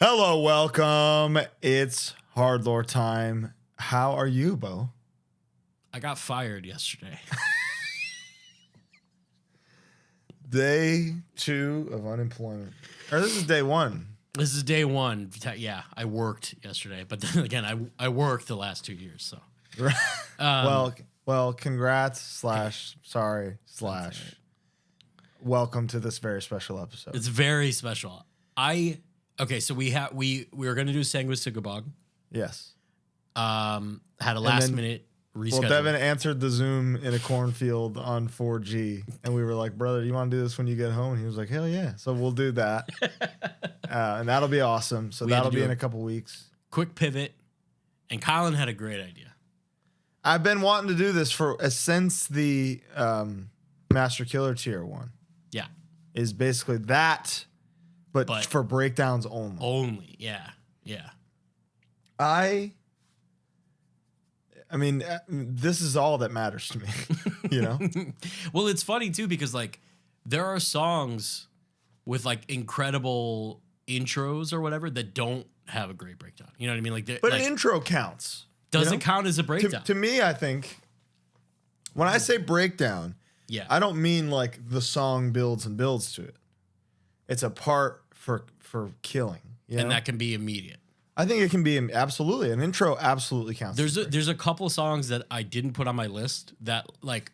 Hello, welcome. It's HardLore time. How are you, Bo? I got fired yesterday. Day 2 of unemployment. Or this is day 1. This is day 1. Yeah, I worked yesterday, but then again, I worked the last 2 years. So, well, congrats / sorry / welcome to this very special episode. It's very special. Okay, so we were gonna do Sanguis Sigabog. Yes. Had a last minute reschedule. Well, Devin answered the Zoom in a cornfield on 4G, and we were like, "Brother, do you want to do this when you get home?" And he was like, "Hell yeah!" So we'll do that, and that'll be awesome. So that'll be in a couple weeks. Quick pivot, and Colin had a great idea. I've been wanting to do this since the Master Killer tier 1. Yeah, is basically that, but for breakdowns only. Only, yeah. I mean, this is all that matters to me, you know? Well, it's funny, too, because, like, there are songs with, like, incredible intros or whatever that don't have a great breakdown. You know what I mean? But an intro counts. Does it count as a breakdown? To me, I think, when I say breakdown, I don't mean, like, the song builds and builds to it. It's a part for killing. You know? That can be immediate. I think it can be absolutely an intro. Absolutely counts. There's a couple songs that I didn't put on my list that like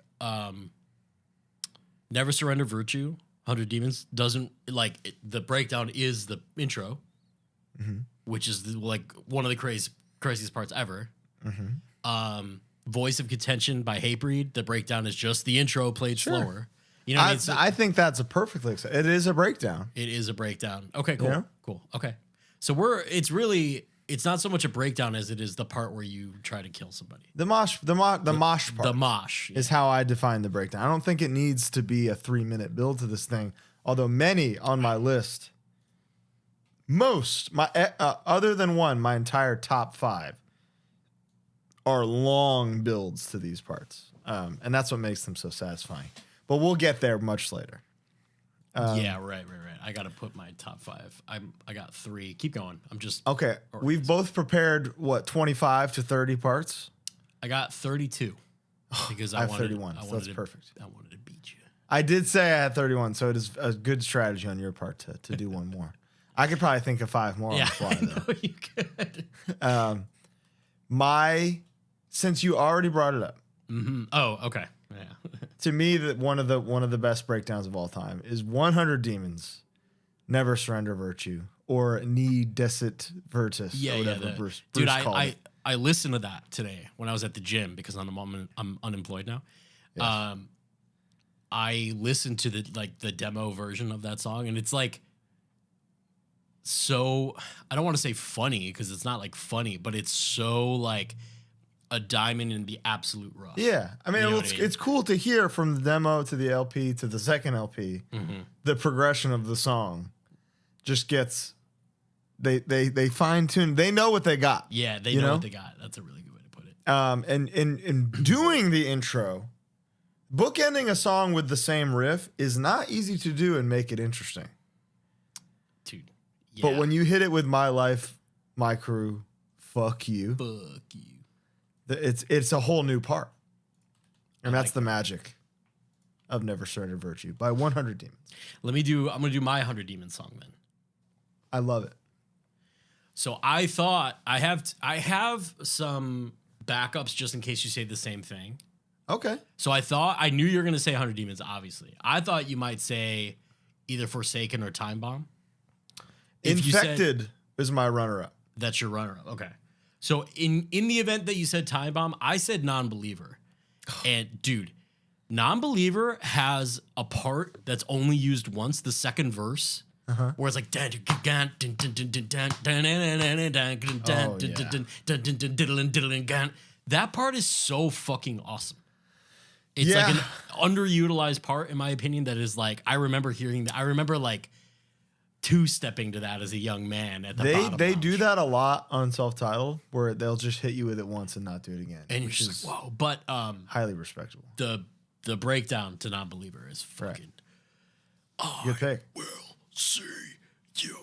Never Surrender Virtue, 100 Demons doesn't the breakdown is the intro, which is like one of the craziest parts ever. Voice of Contention by Hatebreed, the breakdown is just the intro played slower. You know what I mean? I think that's a perfectly acceptable. It is a breakdown. It is a breakdown. Okay, cool. You know? Cool. Okay. So it's not so much a breakdown as it is the part where you try to kill somebody. The mosh part. The mosh is how I define the breakdown. I don't think it needs to be a 3-minute build to this thing. Although many on my list, other than one, my entire top 5 are long builds to these parts. And that's what makes them so satisfying. But we'll get there much later. Yeah, right. I got to put my top 5. I got 3. Keep going. I'm just okay. We've both prepared 25 to 30 parts. I got 32 because I have wanted 31. So that's perfect. I wanted to beat you. I did say I had 31, so it is a good strategy on your part to do one more. I could probably think of 5 more on the fly. No, you could. Since you already brought it up. Oh, okay. Yeah. To me, one of the best breakdowns of all time is 100 Demons, Never Surrender Virtue, or Ni Decit Virtus. Yeah, or whatever Bruce dude, called it. I listened to that today when I was at the gym because I'm unemployed now. Yes. I listened to the demo version of that song, and it's like so. I don't want to say funny because it's not like funny, but it's so like a diamond in the absolute rough. Yeah. I mean, it's cool to hear from the demo to the LP to the second LP. The progression of the song just gets they fine tune. They know what they got. Yeah, they know what they got. That's a really good way to put it. And in doing the intro, bookending a song with the same riff is not easy to do and make it interesting. Dude. Yeah. But when you hit it with My Life, My Crew, Fuck You. Fuck you. It's a whole new part. And that's the magic of Never Surrender Virtue by 100 Demons. I'm going to do my 100 Demons song then. I love it. So I thought I have some backups just in case you say the same thing. Okay. So I knew you were going to say 100 Demons, obviously. I thought you might say either Forsaken or Time Bomb. Infected is my runner-up. That's your runner-up. Okay. So in the event that you said Time Bomb, I said Non-Believer. And dude, Non-Believer has a part that's only used once, the second verse, where it's like that part is so fucking awesome. It's like an underutilized part, in my opinion, that is like, I remember hearing that. I remember like two-stepping to that as a young man at the bottom. They do that a lot on self-titled, where they'll just hit you with it once and not do it again. And you're just like, whoa. But highly respectable. The breakdown to Non-Believer is fucking good pick. I will see you.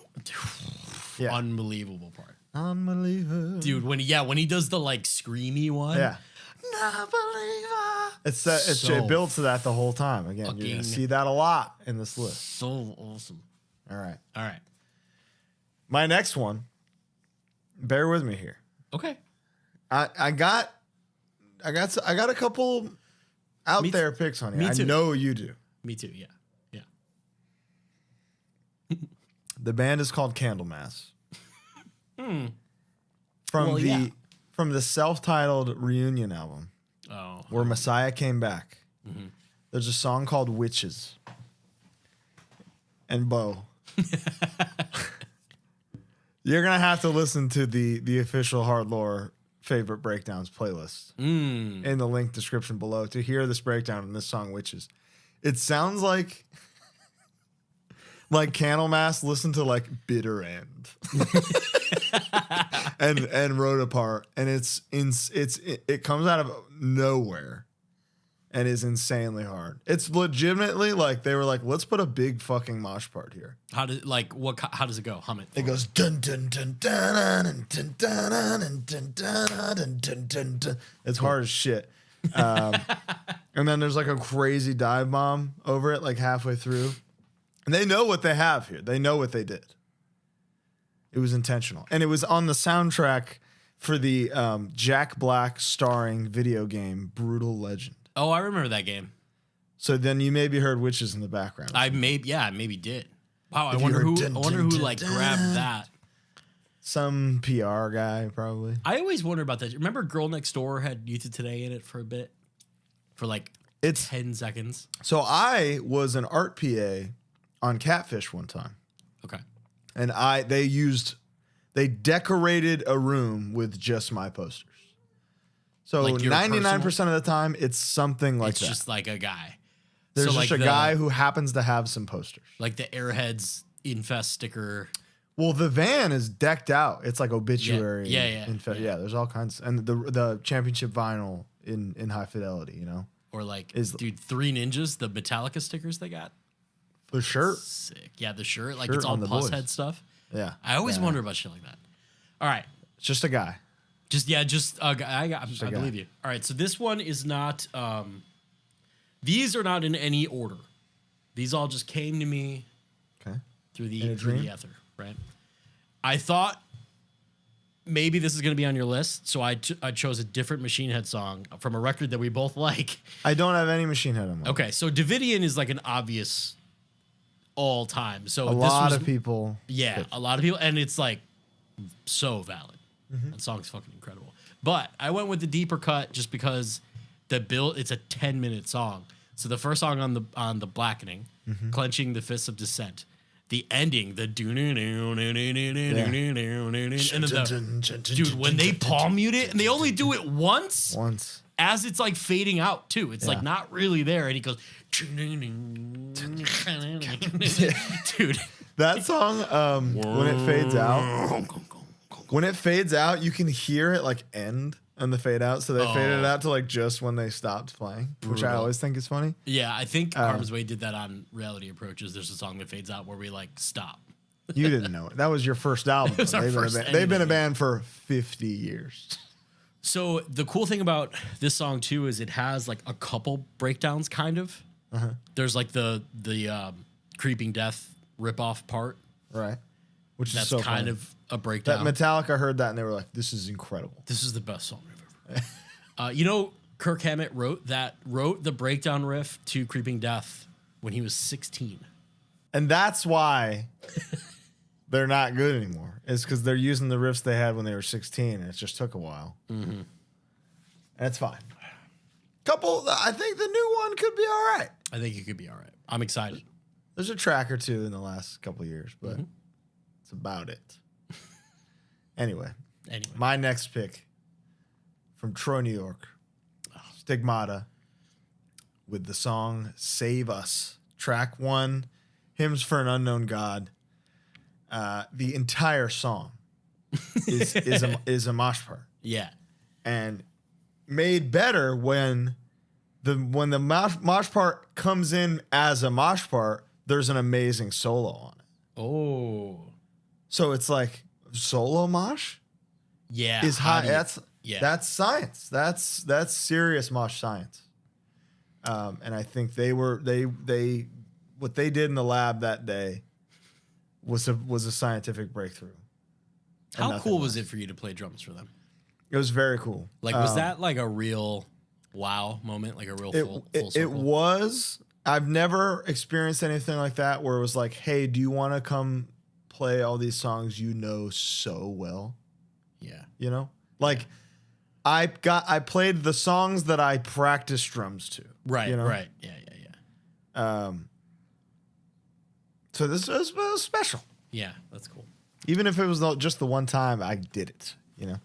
unbelievable part. Unbelievable. Dude, when he does the like screamy one. Yeah. Non-believer. It builds to that the whole time. Again, you're gonna see that a lot in this list. So awesome. All right. My next one. Bear with me here. Okay. I got a couple out there picks on here. I know you do. Me too. Yeah. The band is called Candlemass. From the self-titled reunion album, where Messiah came back. Mm-hmm. There's a song called "Witches." And Bo, you're gonna have to listen to the official HardLore favorite breakdowns playlist in the link description below to hear this breakdown in this song "Witches." It sounds like Candlemass listened to like Bitter End and wrote a part, and it comes out of nowhere and is insanely hard. It's legitimately like they were like, let's put a big fucking mosh part here. How does it go? Hum it. It goes dun dun dun dun dun dun dun dun dun dun dun dun. It's hard as shit. And then there's like a crazy dive bomb over it like halfway through. And they know what they have here. They know what they did. It was intentional. And it was on the soundtrack for the Jack Black starring video game Brutal Legend. Oh, I remember that game. So then you maybe heard Witches in the background. I maybe did. Wow, I wonder who like grabbed that. Some PR guy probably. I always wonder about that. Remember Girl Next Door had Youth of Today in it for a bit? For like 10 seconds. So I was an art PA on Catfish one time. Okay. And they decorated a room with just my posters. So like 99% of the time, it's something like that. It's just like a guy. There's just a guy who happens to have some posters. Like the Airheads Infest sticker. Well, the van is decked out. It's like obituary. Yeah. There's all kinds. And the championship vinyl in high fidelity, you know? Or like, Three Ninjas, the Metallica stickers they got. The shirt. Sick. Yeah, the shirt. Like it's all plus head stuff. Yeah. I always wonder about shit like that. All right. It's just a guy. I believe you. All right. So this one is not, these are not in any order. These all just came to me through the ether, right? I thought maybe this is going to be on your list. So I chose a different Machine Head song from a record that we both like. I don't have any Machine Head on my list. Okay. So Davidian is like an obvious all time. So a lot of people. Yeah, a lot of people. And it's like so valid. Mm-hmm. That song's fucking incredible. But I went with the deeper cut just because it's a 10-minute song. So the first song on the Blackening, Clenching the Fists of Dissent. The ending, the and then dude, when they palm mute it, and they only do it once as it's like fading out too. It's like not really there, and he goes, dude. That song, when it fades out, you can hear it like end on the fade out. So they faded it out to like just when they stopped playing, which I always think is funny. Yeah, I think Harm's Way did that on Reality Approaches. There's a song that fades out where we like stop. You didn't know it. That was your first album. They've been a band for 50 years. So the cool thing about this song too is it has like a couple breakdowns, kind of. There's like the Creeping Death ripoff part, right? Which that's is so kind funny. of a breakdown. That Metallica heard that and they were like, "This is incredible. This is the best song I've ever heard." You know, Kirk Hammett wrote the breakdown riff to Creeping Death when he was 16, and that's why they're not good anymore. It's because they're using the riffs they had when they were 16, and it just took a while. And it's fine. I think the new one could be all right. I think it could be all right. I'm excited. There's a track or two in the last couple of years, but it's about it. Anyway, my next pick from Troy, New York, Stigmata, with the song "Save Us," track 1, Hymns for an Unknown God. The entire song is a mosh part. Yeah, and made better when the mosh part comes in as a mosh part. There's an amazing solo on it. Oh, so it's like solo mosh Yeah. is high. That's That's science. That's serious mosh science. And I think they what they did in the lab that day was a scientific breakthrough. How cool was it for you to play drums for them? It was very cool. Like, was that like a real wow moment? Like a real full circle? It was. I've never experienced anything like that where it was like, hey, do you want to come play all these songs you know so well? Yeah. You know? Like, I played the songs that I practiced drums to. Right, you know? right. Yeah. So this was special. Yeah, that's cool. Even if it was just the one time I did it, you know?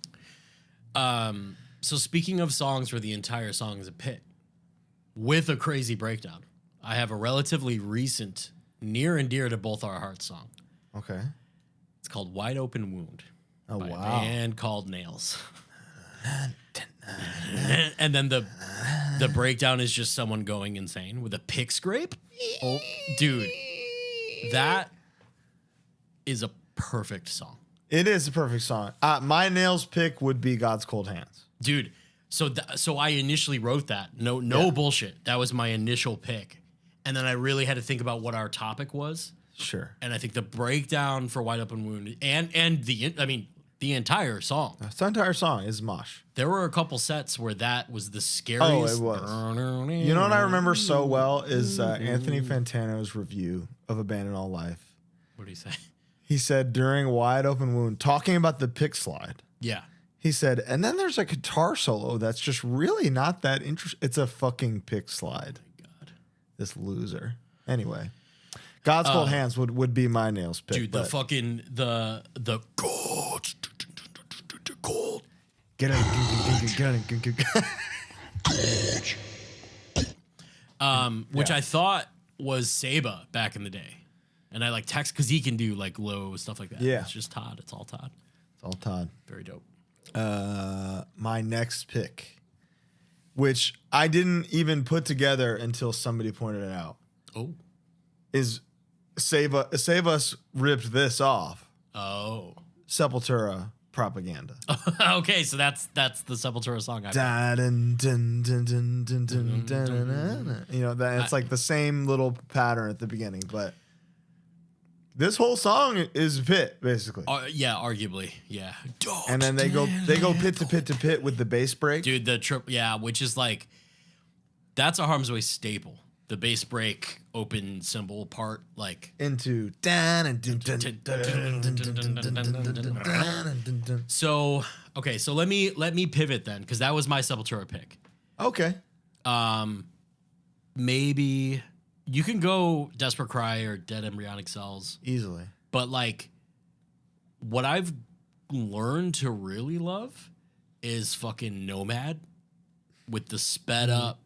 So speaking of songs where the entire song is a pit with a crazy breakdown, I have a relatively recent, near and dear to both our hearts song. Okay. It's called Wide Open Wound. Oh, by wow. a band called Nails. And then the breakdown is just someone going insane with a pick scrape. Oh, dude, that is a perfect song. It is a perfect song. My Nails pick would be God's Cold Hands. Dude, so I initially wrote that. No bullshit. That was my initial pick. And then I really had to think about what our topic was. Sure. And I think the breakdown for Wide Open Wound and the entire song. The entire song is mosh. There were a couple sets where that was the scariest. Oh, it was. You know what I remember so well is Anthony Fantano's review of Abandon All Life. What did he say? He said during Wide Open Wound, talking about the pick slide, Yeah. he said, and then there's a guitar solo that's just really not that interesting. It's a fucking pick slide. Oh my God. This loser. Anyway, God's Cold Hands would be my Nails pick. Dude, the fucking the gold. Get it. Which I thought was Saba back in the day. And I like text because he can do like low stuff like that. Yeah. It's just Todd. It's all Todd. It's all Todd. Very dope. My next pick, which I didn't even put together until somebody pointed it out, is Save Us ripped this off. Oh. Sepultura Propaganda. Okay, so that's the Sepultura song I You know, that it's like the same little pattern at the beginning, but this whole song is a pit, basically. Yeah, arguably. Yeah. And then they go pit to pit to pit with the bass break. Dude, the trip, yeah, which is like, that's a Harm's Way staple. The bass break open cymbal part, like into so. Okay, so let me pivot then, because that was my Sepultura pick. Okay. Maybe you can go Desperate Cry or Dead Embryonic Cells Easily. but like what I've learned to really love is fucking Nomad with the sped up.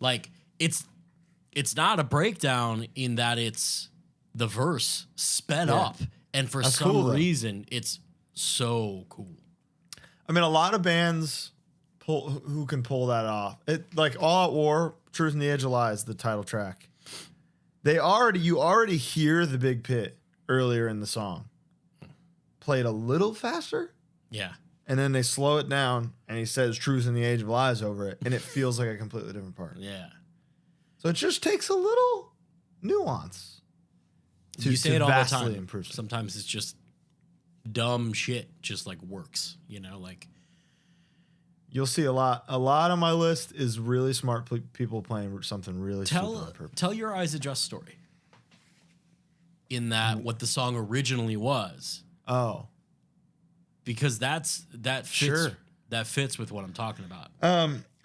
Like it's not a breakdown in that it's the verse sped up, and for That's some cool, reason it's so cool. I mean, a lot of bands who can pull that off. It like All Out War, Truth in the Edge of Lies, the title track. You already hear the big pit earlier in the song. Played a little faster. Yeah. And then they slow it down, and he says "Truth in the Age of Lies" over it, and it feels like a completely different part. Yeah. So it just takes a little nuance. You say it all the time. Improve. Sometimes it's just dumb shit, just like works. You know, like you'll see a lot. A lot on my list is really smart people playing something really stupid on purpose. Tell your Eyes Adjust story. In that, what the song originally was. Oh. Because that fits. Sure. That fits with what I'm talking about.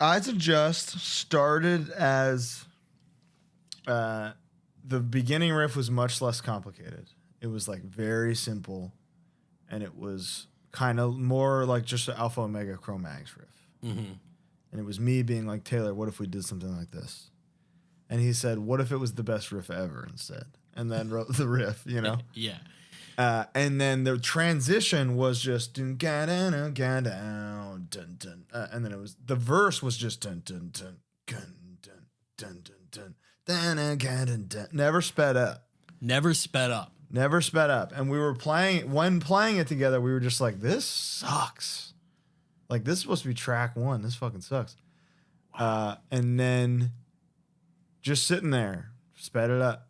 Eyes Adjust started as the beginning riff was much less complicated. It was like very simple, and it was kind of more like just an Alpha Omega Cro-Mags riff. Mm-hmm. And it was me being like, Taylor, what if we did something like this? And he said, what if it was the best riff ever instead? And then wrote the riff, you know? Yeah. And then the transition was just and then it was the verse was just never sped up. Never sped up. Never sped up. And we were when playing it together, we were just like, this sucks. Like, this is supposed to be track 1. This fucking sucks. And then just sitting there, sped it up.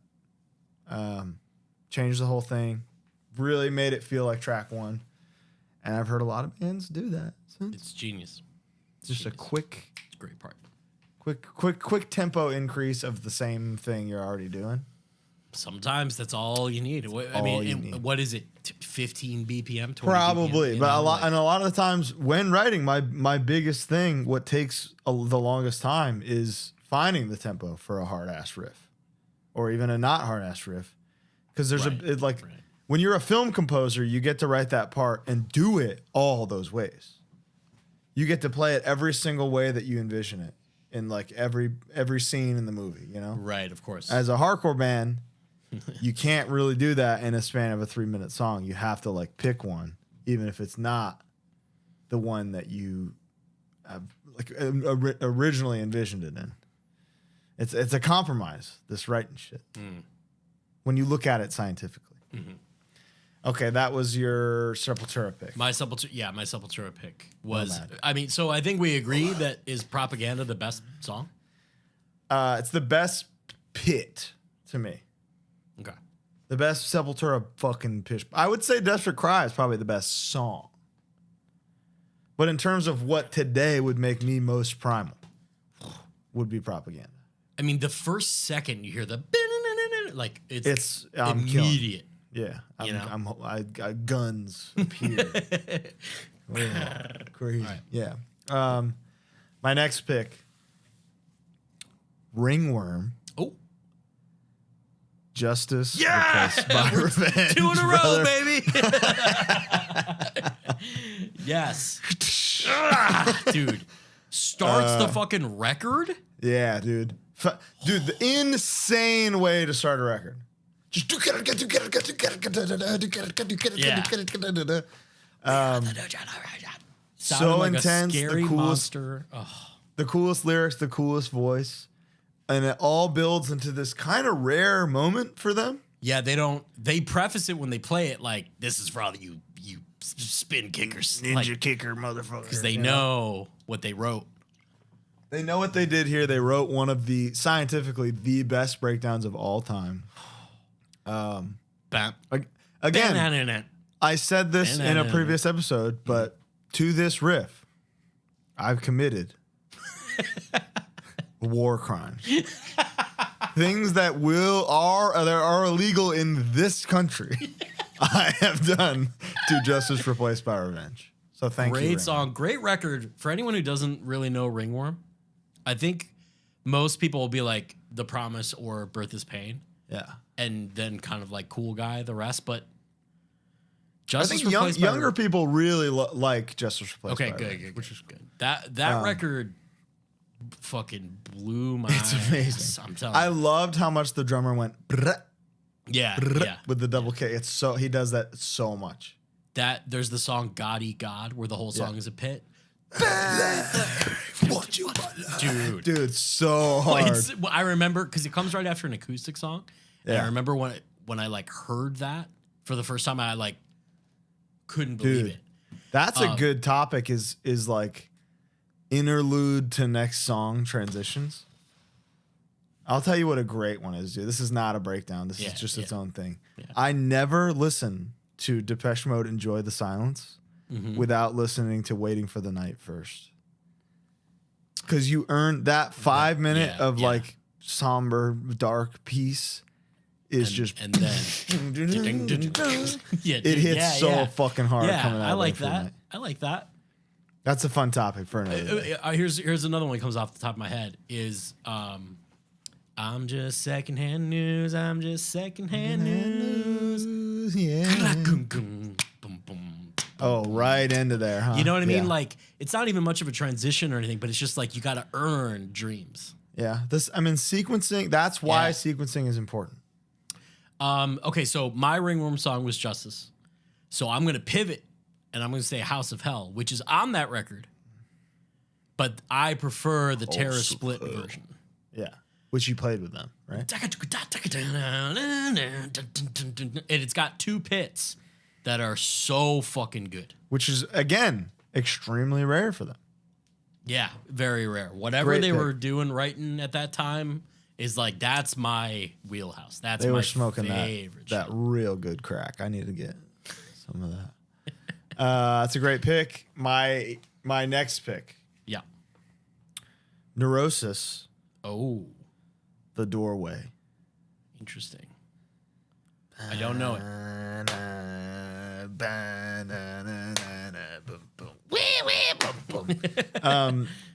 Changed the whole thing. Really made it feel like track 1. And I've heard a lot of bands do that since. It's genius. It's just a quick... It's a great part. Quick tempo increase of the same thing you're already doing. Sometimes that's all you need. What is it? 15 BPM? 20 Probably, BPM, but a lot of the times when writing, my biggest thing, what takes the longest time, is finding the tempo for a hard ass riff, or even a not hard ass riff, because there's when you're a film composer, you get to write that part and do it all those ways. You get to play it every single way that you envision it in like every scene in the movie. You know, right? Of course. As a hardcore band. You can't really do that in a span of a 3-minute song. You have to like pick one, even if it's not the one that you have like originally envisioned it in. It's a compromise, this writing shit. When you look at it scientifically. Okay, that was your Sepultura pick. My Sepultura pick was. So I think we agree that is Propaganda the best song. It's the best pit to me. Okay. The best Sepultura fucking pitch. I would say Desperate Cry is probably the best song. But in terms of what today would make me most primal, would be Propaganda. I mean, the first second you hear the like it's Killing. immediate. Yeah, I got guns appear. Crazy. Right. Yeah. My next pick, Ringworm. Oh. Justice replaced by revenge. 2 in a row, baby. Yes. Dude. Starts the fucking record? Yeah, dude. Dude, the insane way to start a record. Just so like intense, a scary the coolest monster. The coolest lyrics, the coolest voice. And it all builds into this kind of rare moment for them. Yeah, they preface it when they play it like, this is for all you spin kickers. Ninja kicker, motherfucker. Because they know what they wrote. They know what they did here. They wrote one of scientifically, the best breakdowns of all time. Again, I said this in a previous episode, but to this riff, I've committed war crimes. Things that are illegal in this country. I have done to Justice Replaced by Revenge. So thank you. Great song, great record. For anyone who doesn't really know Ringworm, I think most people will be like The Promise or Birth is Pain. Yeah. And then kind of like Cool Guy, the rest. But Justice Replaced younger people really like Justice Replaced by Revenge. Okay, good. Which is good. That record fucking blew my It's amazing. ass, I'm telling you. I loved how much the drummer went yeah with the double K. It's so he does that so much. There's the song God Eat God where the whole song is a pit. Dude, so hard. I remember because it comes right after an acoustic song. And I remember when I like heard that for the first time, I like couldn't believe it. That's a good topic. Is like interlude to next song transitions. I'll tell you what a great one is, dude. This is not a breakdown. This is just its own thing. Yeah. I never listen to Depeche Mode Enjoy the Silence without listening to Waiting for the Night first. Because you earn that 5 minute of like somber, dark piece is and then it hits so fucking hard coming out. I like that. I like that. That's a fun topic for another day. Here's another one that comes off the top of my head is I'm just secondhand news. I'm just secondhand news. Yeah. Oh, right into there, huh? You know what I mean? Like, it's not even much of a transition or anything, but it's just like you got to earn dreams. Yeah. Sequencing. That's why sequencing is important. Okay, so my Ringworm song was Justice. So I'm going to pivot and I'm going to say House of Hell, which is on that record. But I prefer the Terror Split version. Yeah. which you played with them, right? And it's got 2 pits that are so fucking good. Which is, again, extremely rare for them. Yeah, very rare. Whatever Great they pick. were doing writing at that time is like, that's my wheelhouse. That's They my were smoking favorite that shit. real good crack. I need to get some of that. That's a great pick. My next pick, Yeah. Neurosis, Oh, The Doorway. interesting. I don't know it.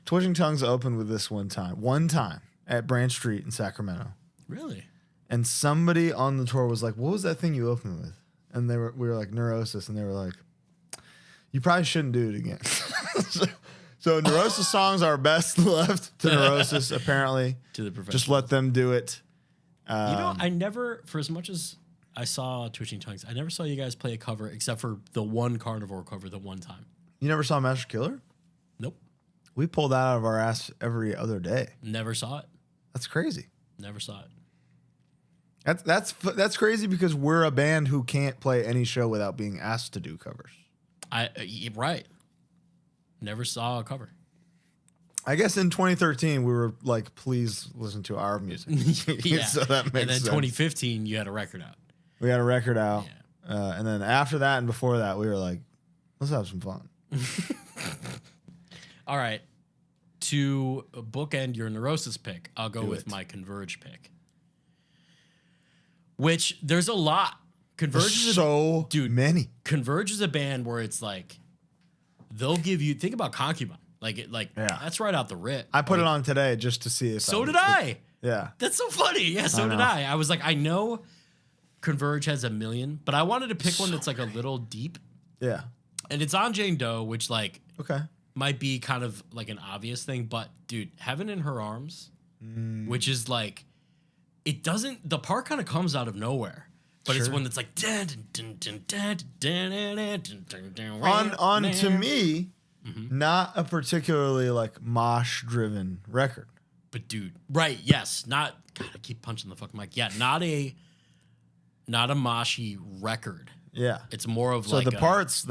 Twitching Tongues opened with this one time at Branch Street in Sacramento. Really? And somebody on the tour was like, "What was that thing you opened with?" And we were like, "Neurosis," and they were like, "You probably shouldn't do it again." so Neurosis songs are best left to Neurosis, apparently. To the professional. Just let them do it. I never, for as much as I saw Twitching Tongues, I never saw you guys play a cover except for the one Carnivore cover the one time. You never saw Master Killer? Nope. We pulled that out of our ass every other day. Never saw it. That's crazy. Never saw it. That's crazy because we're a band who can't play any show without being asked to do covers. Right. Never saw a cover. I guess in 2013 we were like, please listen to our music. Yeah. So that makes and then sense. 2015, you had a record out. We had a record out, and then after that and before that, we were like, let's have some fun. All right. To bookend your Neurosis pick, I'll go with it. my Converge pick. Which there's a lot. Converge is many. Converge is a band where it's like they'll give you, think about Concubine. That's right out the rip. I put it on today just to see if So did I. Yeah. That's so funny. Yeah, so did I. I was like, I know Converge has a million, but I wanted to pick one that's like a little deep. Yeah. And it's on Jane Doe, which like Okay. might be kind of like an obvious thing, but dude, Heaven in Her Arms, which is like, it doesn't, the part kind of comes out of nowhere, but it's when it's like, on to me, not a particularly like mosh driven record. But dude, right, yes, not, God, I keep punching the fucking mic. Yeah, not a moshy record. Yeah. It's more of so like the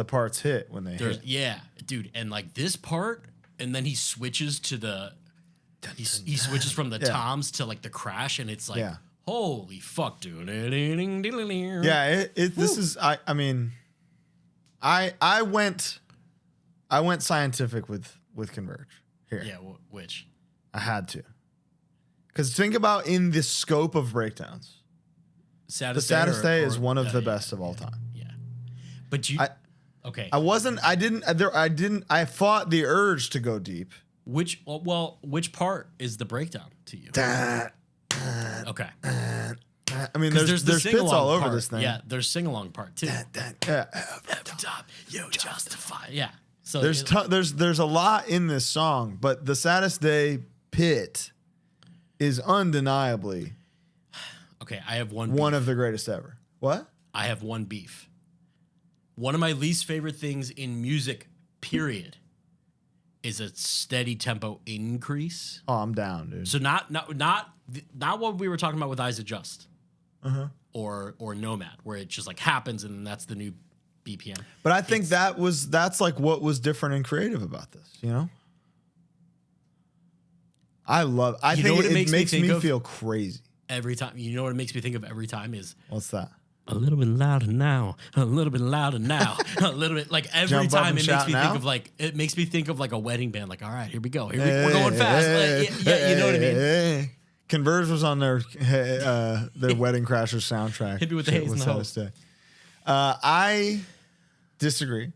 parts hit when they hit. Yeah, dude, and like this part, and then he switches to the, he switches from the toms to like the crash, and it's like, holy fuck, dude. Yeah, this is I mean, I went scientific with Converge here. Yeah, which I had to. Because think about in the scope of breakdowns. The Saddest Day is one of the best of all time. Yeah. But okay. I fought the urge to go deep. Which part is the breakdown to you? Okay. I mean, there's pits all over this thing. Yeah, there's sing-along part too. Top, you justify. Yeah. So there's a lot in this song, but the Saddest Day pit is undeniably okay. I have one of the greatest ever. What? I have one beef. One of my least favorite things in music, period, is a steady tempo increase. Oh, I'm down, dude. So not what we were talking about with Eyes Adjust, or Nomad, where it just like happens and that's the new BPM. But I think that's like what was different and creative about this, you know? I think it makes me feel crazy. Every time, you know what it makes me think of every time is what's that? A little bit louder now, a little bit louder now, a little bit like every time it makes me think of like a wedding band. Like, all right, here we go, we're going fast. You know what I mean? Converge was on their Wedding Crashers soundtrack. Hit me with the haze and the hope. I disagree,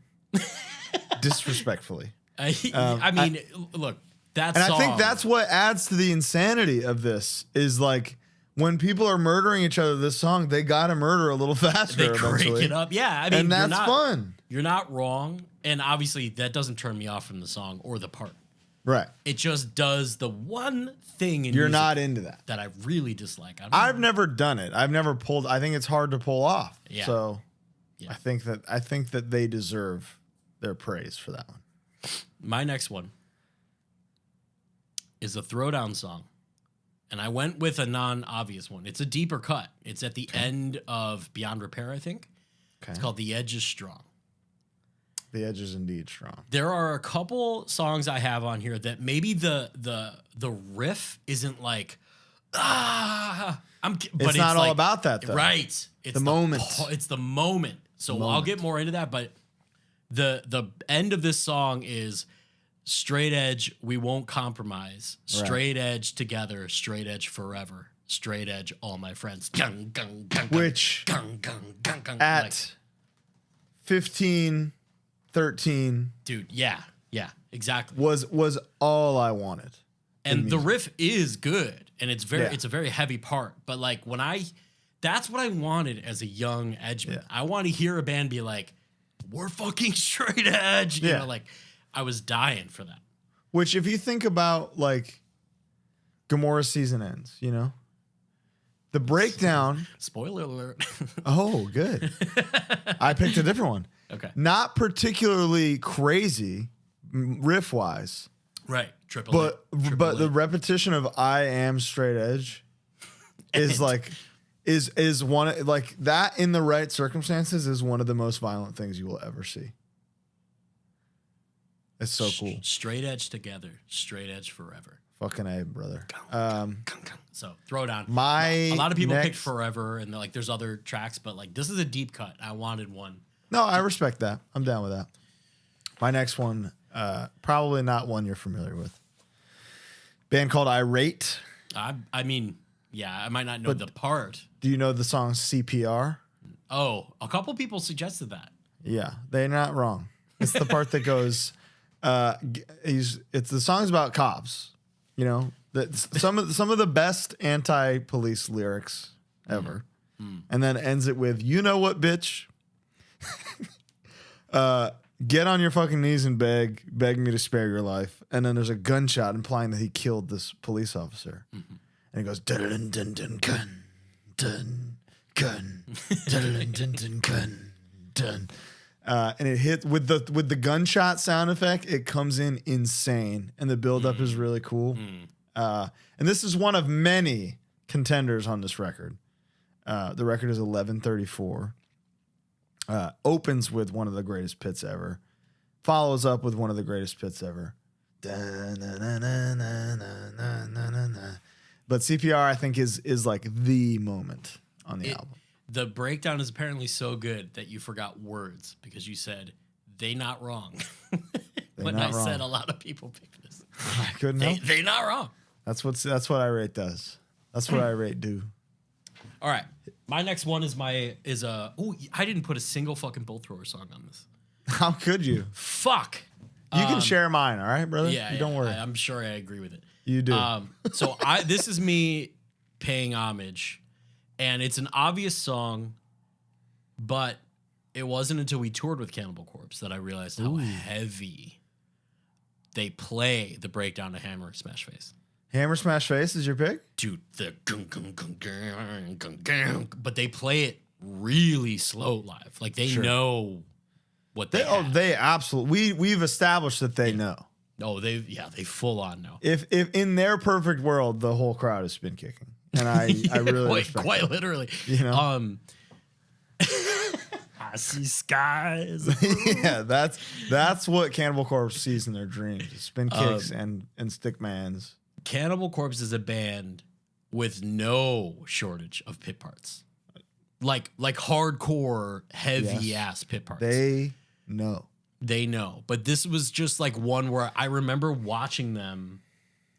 disrespectfully. I mean, look, that and song, I think that's what adds to the insanity of this is like when people are murdering each other. This song, they got to murder a little faster. They crank it up, yeah. I mean, and that's fun. You're not wrong, and obviously that doesn't turn me off from the song or the part. Right. It just does the one thing in you're music not into that I really dislike. I've never done it. I've never pulled. I think it's hard to pull off. Yeah. So I think that they deserve their praise for that one. My next one is a Throwdown song and I went with a non-obvious one. It's a deeper cut. It's at the end of Beyond Repair, I think. Okay. It's called The Edge is Strong. The Edge is indeed strong. There are a couple songs I have on here that maybe the riff isn't like, but it's not all about that, though. Right. It's the moment. It's the moment. So I'll get more into that, but the end of this song is straight edge, we won't compromise. Straight edge together, straight edge forever. Straight edge, all my friends. Which at 15, 13, dude, yeah, exactly. Was all I wanted. And the riff is good, and it's a very heavy part. But like that's what I wanted as a young edgeman. Yeah. I want to hear a band be like, we're fucking straight edge. You know, like I was dying for that. Which, if you think about like Gamora's Season Ends, you know, the breakdown. Spoiler alert. Oh, good. I picked a different one. Okay. Not particularly crazy riff wise. Right. But the repetition of I am straight edge is like is one like that in the right circumstances is one of the most violent things you will ever see. It's so cool. Straight edge together, straight edge forever. Fucking A, brother. So throw it on. A lot of people picked Forever, and like there's other tracks, but like this is a deep cut. I wanted one. No, I respect that. I'm down with that. My next one, probably not one you're familiar with. Band called Irate. I mean, yeah, I might not know the part. Do you know the song CPR? Oh, a couple people suggested that. Yeah, they're not wrong. It's the part that goes, it's the song's about cops. You know, some of the best anti-police lyrics ever. And then ends it with, you know what, bitch? Get on your fucking knees and beg me to spare your life. And then there's a gunshot implying that he killed this police officer. And he goes, dun dun dun gun, dun gun, dun dun dun gun, dun. And it hits with the gunshot sound effect. It comes in insane, and the buildup is really cool. And this is one of many contenders on this record. The record is 11:34. Opens with one of the greatest pits ever. Follows up with one of the greatest pits ever. But CPR, I think, is like the moment on the album. The breakdown is apparently so good that you forgot words because you said, they not wrong. When I said a lot of people picked this. I couldn't help. They not wrong. That's what Irate does. That's what Irate do. All right. My next one I didn't put a single fucking Bull Thrower song on this. How could you? Fuck. You can share mine, all right, brother? Yeah. Don't worry. I'm sure I agree with it. You do. So this is me paying homage, and it's an obvious song, but it wasn't until we toured with Cannibal Corpse that I realized how heavy they play the breakdown to Hammer Smash Face. Hammer Smash Face is your pick? Dude, the gung, but they play it really slow live. Like they know what they have. They absolutely. We've established that they know. Oh, they full on know. If in their perfect world, the whole crowd is spin kicking, and I really respect quite that. literally. You know, I see skies. Yeah, that's what Cannibal Corpse sees in their dreams: spin kicks and stickmans. Cannibal Corpse is a band with no shortage of pit parts, like hardcore heavy ass pit parts. They know, but this was just like one where I remember watching them,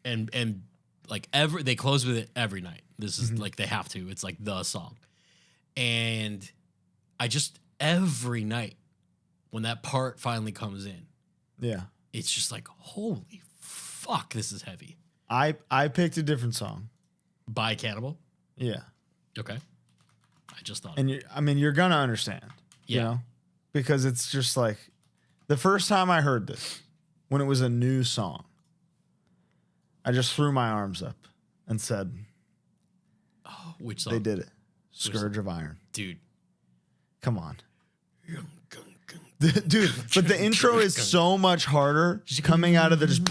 and like they close with it every night. This is like they have to. It's like the song, and I just every night when that part finally comes in, it's just like holy fuck, this is heavy. I picked a different song by Cannibal. Yeah. Okay. I just thought. And you're gonna understand. Yeah. You know? Because it's just like the first time I heard this, when it was a new song, I just threw my arms up and said, "Oh, which song? They did it. Scourge of Iron." Dude. Come on. Dude, but the intro is so much harder coming out of the just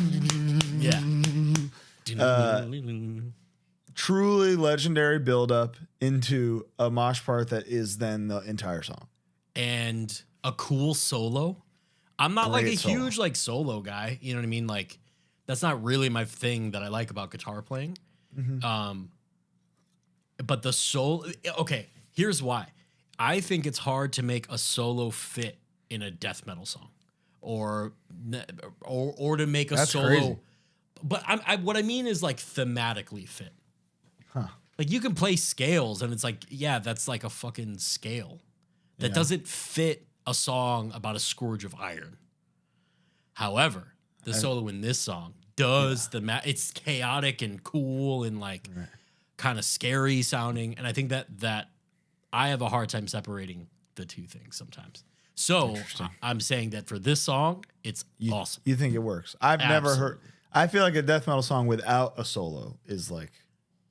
truly legendary buildup into a mosh part that is then the entire song. And a cool solo. I'm not like a Great solo. huge like solo guy. You know what I mean? Like that's not really my thing that I like about guitar playing. But the solo, okay, here's why. I think it's hard to make a solo fit in a death metal song, or to make a That's solo. crazy. But what I mean is like thematically fit. Huh. Like you can play scales, and it's like, yeah, that's like a fucking scale that doesn't fit a song about a scourge of iron. However, the solo in this song does it's chaotic and cool and like kind of scary sounding, and I think that I have a hard time separating the two things sometimes. So I'm saying that for this song, it's awesome. You think it works? I've never heard. I feel like a death metal song without a solo is like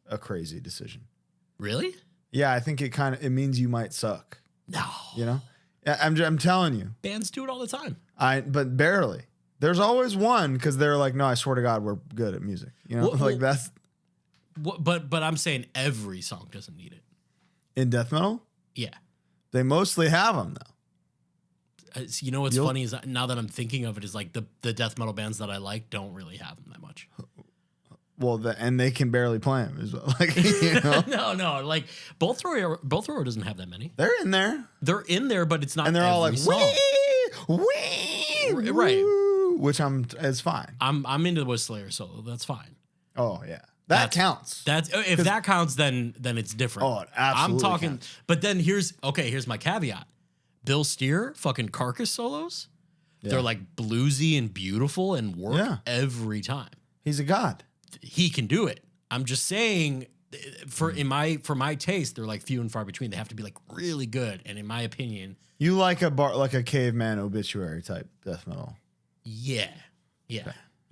a crazy decision. Really? Yeah, I think it means you might suck. No. You know, I'm telling you, Bands do it all the time. but barely. There's always one because they're like, no, I swear to God, we're good at music. You know, that's. But I'm saying every song doesn't need it. In death metal, Yeah. they mostly have them though. You know what's funny is now that I'm thinking of it is like the death metal bands that I like don't really have them that much. Well, and they can barely play them. Is like, you know? no, like Bolt Thrower doesn't have that many. They're in there. They're in there, but it's not. And they're all like, song. wee, Right. woo, which it's fine. I'm into the Slayer solo. That's fine. Oh yeah, that counts. That's if that counts, then it's different. Oh, it absolutely I'm talking. counts. But then here's my caveat. Bill Steer, fucking Carcass solos. Yeah. They're like bluesy and beautiful and work every time. He's a god. He can do it. I'm just saying, for my taste, they're like few and far between. They have to be like really good. And in my opinion, You like a caveman obituary type death metal, yeah.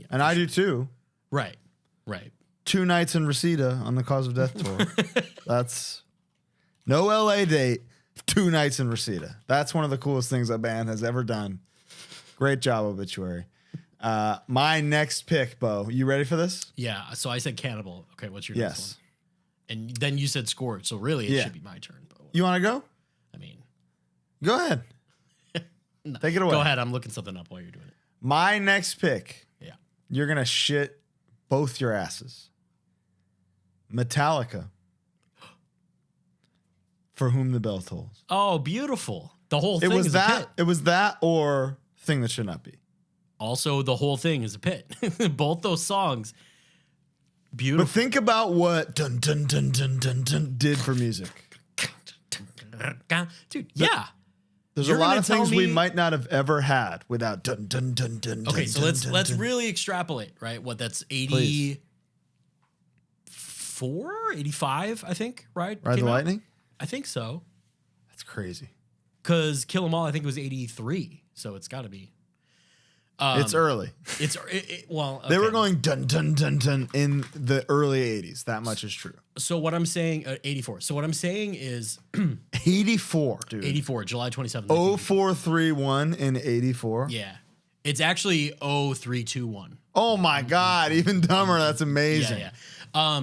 and I do too. Right. 2 nights in Reseda on the Cause of Death tour. That's no LA date. 2 nights in Reseda. That's one of the coolest things a band has ever done. Great job, obituary. My next pick, Bo. You ready for this? Yeah. So I said Cannibal. Okay, what's your next Yes. one? And then you said Scourge. So really, it should be my turn. But You want to go? I mean, Go ahead. Take it away. go ahead. I'm looking something up while you're doing it. My next pick. Yeah. You're gonna shit both your asses. Metallica. For Whom the Bell Tolls. Oh, beautiful. The whole thing It was is a pit. that. It was that or Thing That Should Not Be. Also, the whole thing is a pit. Both those songs, beautiful. But think about what dun dun dun dun dun dun did for music. Dude, yeah. There's You're a lot gonna of tell things we me- might not have ever had without dun dun dun dun. Okay, dun, so dun, let's dun. really extrapolate, right? What that's Please. 84, 85, I think, right? Ride the Came out? Lightning. I think so. That's crazy. Because Kill 'Em All, I think it was 83, so it's got to be. It's early. Well, They were okay. going dun dun dun dun in the early 80s. That much is true. So what I'm saying, 84. So what I'm saying is 84, dude. 84, July 27th. 0431 in 84. Yeah. It's actually 0321. Oh my God, even dumber. That's amazing. Yeah.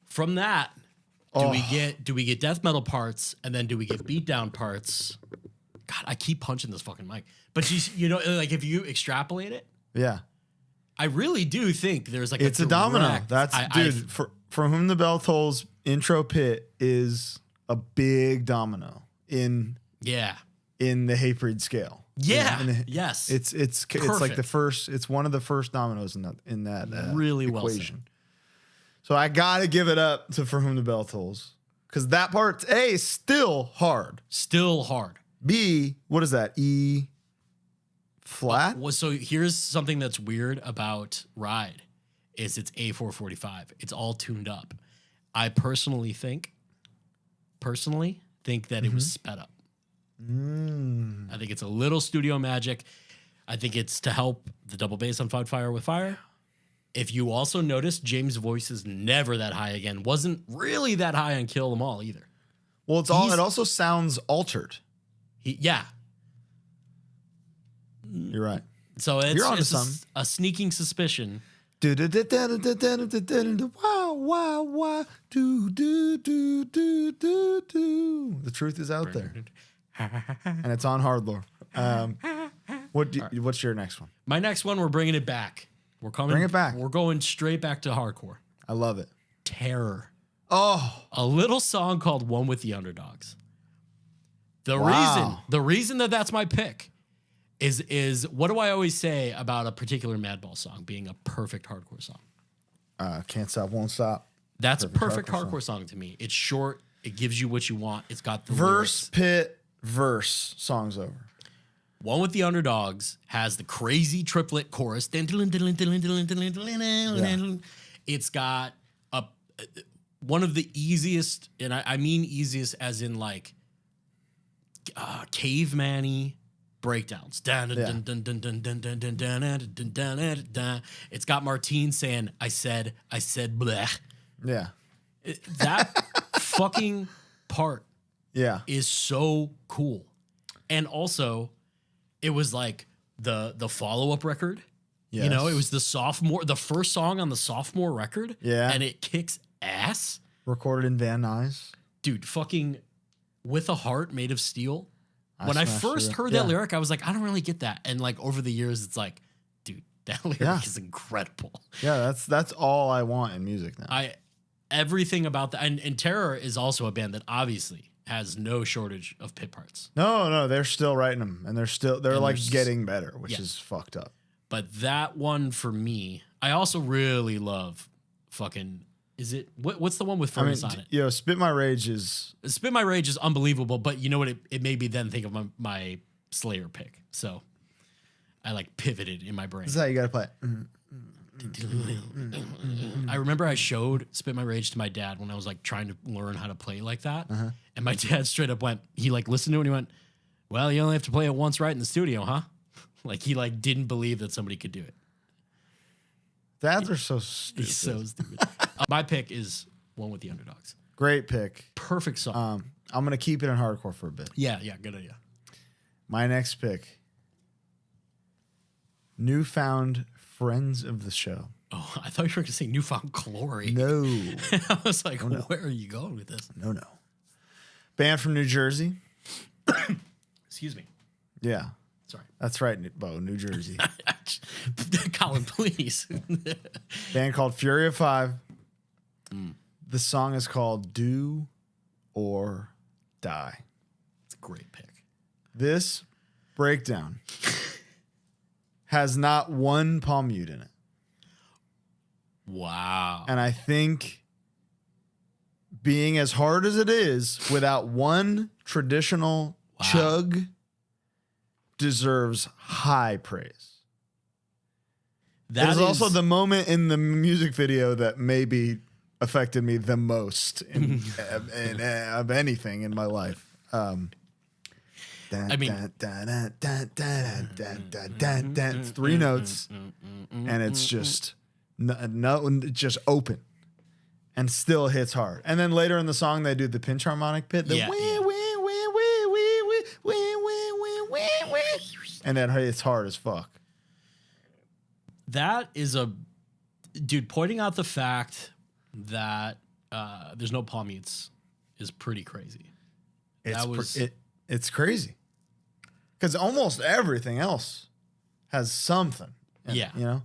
From that, do we get death metal parts, and then do we get beatdown parts? God, I keep punching this fucking mic. But you know, like if you extrapolate it, Yeah. I really do think there's like It's a domino. direct- That's dude. For Whom the Bell Tolls intro pit is a big domino in yeah. the Hatebreed scale. Yeah. Yes. Yes. It's like the Perfect. first. It's one of the first dominoes in that Really well said. equation. So I gotta give it up to For Whom the Bell Tolls because that part A is still hard. Still hard. B, what is that? E flat. So here's something that's weird about Ride is it's A445. It's all tuned up. I personally think that it was sped up. I think it's a little studio magic. I think it's to help the double bass on Fight Fire with Fire. If you also notice, James' voice is never that high again. Wasn't really that high on Kill 'Em All either. Well, it also sounds altered. Yeah. You're right. So You're onto it's something. a sneaking suspicion. Wow, wah, do, do, do, do, do, do. The truth is out there. And it's on HardLore. What's your next one? My next one, we're bringing it back. We're coming. Bring it back. We're going straight back to hardcore. I love it. Terror. Oh. A little song called One with the Underdogs. The reason that that's my pick is what do I always say about a particular Madball song being a perfect hardcore song? Can't Stop, Won't Stop. That's a perfect hardcore song to me. It's short. It gives you what you want. It's got the verse, lyrics. pit, verse. Song's over. One with the Underdogs has the crazy triplet chorus. It's got one of the easiest, and I mean easiest as in like caveman-y breakdowns. It's got Martine saying, I said bleh. Yeah. That fucking part is so cool. And also, it was like the follow-up record. Yes. You know, it was the first song on the sophomore record. Yeah. And it kicks ass. Recorded in Van Nuys. Dude, fucking With a Heart Made of Steel. When I first heard that lyric, I was like, I don't really get that. And like over the years, it's like, dude, that lyric is incredible. Yeah, that's all I want in music now. Everything about that. And Terror is also a band that obviously has no shortage of pit parts. No, they're still writing them. And they're like getting better, which is fucked up. But that one for me, I also really love fucking... Is it what's the one with Furnace on it? Yo, Spit My Rage is unbelievable, but you know what? It made me then think of my Slayer pick. So I like pivoted in my brain. This is how you gotta play it. I remember I showed Spit My Rage to my dad when I was like trying to learn how to play like that. And my dad straight up he like listened to it and he went, well, you only have to play it once right in the studio, huh? Like he like didn't believe that somebody could do it. Dads are so stupid. He's so stupid. My pick is One with the Underdogs. Great pick. Perfect song. I'm going to keep it in hardcore for a bit. Yeah, good idea. My next pick, Newfound Friends of the Show. Oh, I thought you were going to say Newfound Glory. No. I was like, where are you going with this? No. Band from New Jersey. Excuse me. Yeah. Sorry. That's right, Bo, New Jersey. Colin, please. Band called Fury of Five. The song is called Do or Die. It's a great pick. This breakdown has not one palm mute in it. Wow. And I think being as hard as it is without one traditional chug deserves high praise. That is also the moment in the music video that maybe affected me the most of anything in my life. It's three notes, and it's just just open, and still hits hard. And then later in the song, they do the pinch harmonic bit, and then it's hard as fuck. That is dude, pointing out the fact that there's no palm mutes is pretty crazy. It's crazy because almost everything else has something. You know,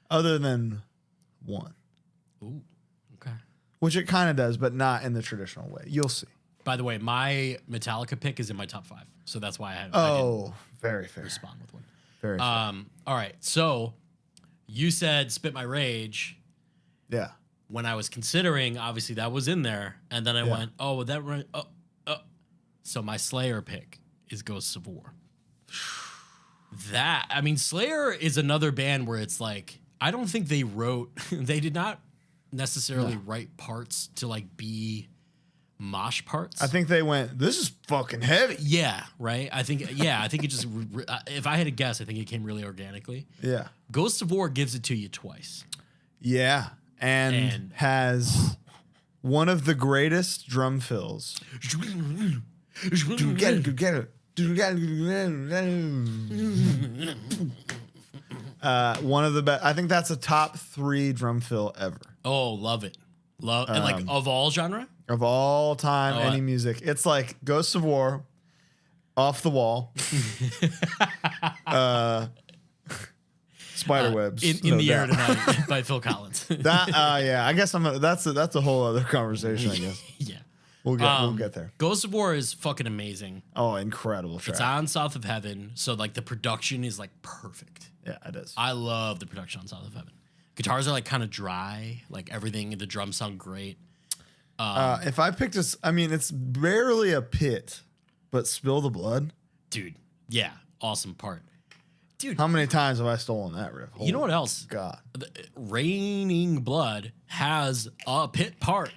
other than one. Ooh, okay. Which it kind of does, but not in the traditional way. You'll see. By the way, my Metallica pick is in my top 5, so that's why I didn't very fair. Respond with one. Very fair. All right, so you said Spit My Rage. Yeah. When I was considering, obviously that was in there, and then I went, oh, that right. So my Slayer pick is Ghosts of War. Slayer is another band where it's like, I don't think they did not necessarily write parts to like be mosh parts. I think they went, this is fucking heavy. Yeah, right? I think it just, if I had to guess, I think it came really organically. Yeah. Ghosts of War gives it to you twice. Yeah. And has one of the greatest drum fills. Get it. One of the best. I think that's a top 3 drum fill ever. Oh, love it. Love and like of all genre? Of all time, any music. It's like Ghosts of War, Off the Wall, Spiderwebs. In the Air Tonight by Phil Collins. Yeah, I guess that's a whole other conversation, I guess. Yeah. We'll get there. Ghosts of War is fucking amazing. Oh, incredible track. It's on South of Heaven, so like the production is like perfect. Yeah, it is. I love the production on South of Heaven. Guitars are like kind of dry, like everything. The drums sound great. If I picked this, I mean, it's barely a pit, but Spill the Blood, dude. Yeah, awesome part, dude. How many times have I stolen that riff? You know what else? God, Raining Blood has a pit part,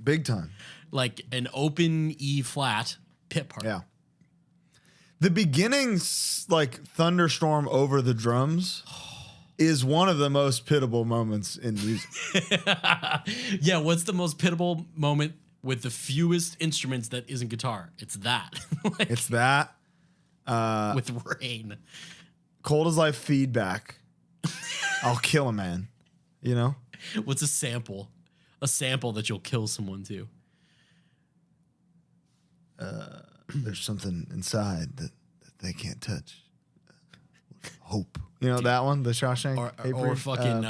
big time, like an open E flat pit part. Yeah. The beginning, like thunderstorm over the drums, is one of the most pitiable moments in music. Yeah, what's the most pitiable moment with the fewest instruments that isn't guitar? It's that. Like, it's that. With rain. Cold as Life feedback. I'll kill a man. You know? What's a sample? A sample that you'll kill someone to. There's something inside that they can't touch. Hope. You know that one? The Shawshank? Or fucking...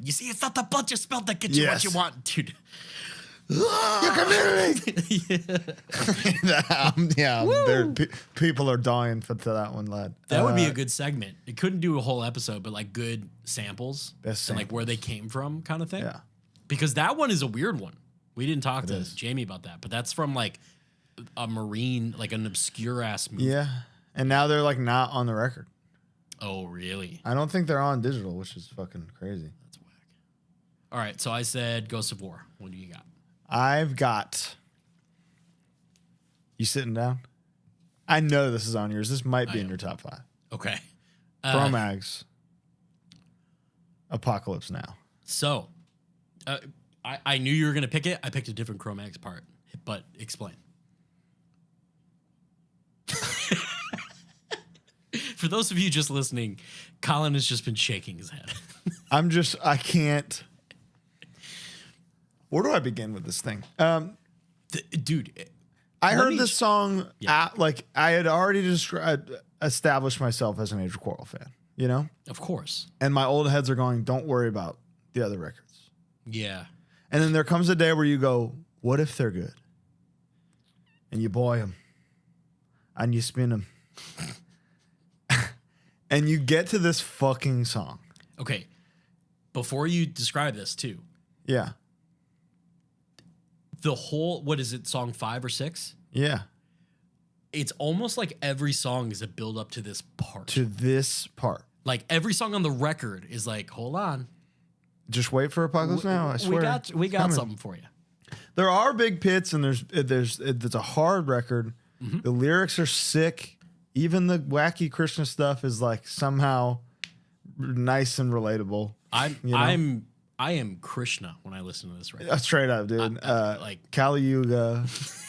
you see, it's not the blood you spilled that gets you what you want, dude. Your community! People are dying for that one, lad. That would be a good segment. It couldn't do a whole episode, but like good samples. Best and like where they came from kind of thing. Yeah. Because that one is a weird one. We didn't talk to Jamie about that, but that's from like a Marine, like an obscure ass movie. Yeah. And now they're like not on the record. Oh, really? I don't think they're on digital, which is fucking crazy. That's whack. All right, so I said Ghosts of War. What do you got? I've got... You sitting down? I know this is on yours. This might be in your top 5. Okay. Cro-Mags. Apocalypse Now. So, I knew you were going to pick it. I picked a different Cro-Mags part, but explain. For those of you just listening, Colin has just been shaking his head. I can't. Where do I begin with this thing? Dude, I heard this song like I had already established myself as an Age of Quarrel fan, you know? Of course. And my old heads are going, don't worry about the other records. Yeah. And then there comes a day where you go, what if they're good? And you boy them. And you spin them. And you get to this fucking song. Okay. Before you describe this, too. Yeah. The whole, what is it, song 5 or 6? Yeah. It's almost like every song is a build up to this part. Like every song on the record is like, hold on. Just wait for Apocalypse Now, I swear. We got something for you. There are big pits and there's a hard record. Mm-hmm. The lyrics are sick. Even the wacky Krishna stuff is like somehow nice and relatable. I am Krishna when I listen to this record. Straight up, dude. Like Kali Yuga,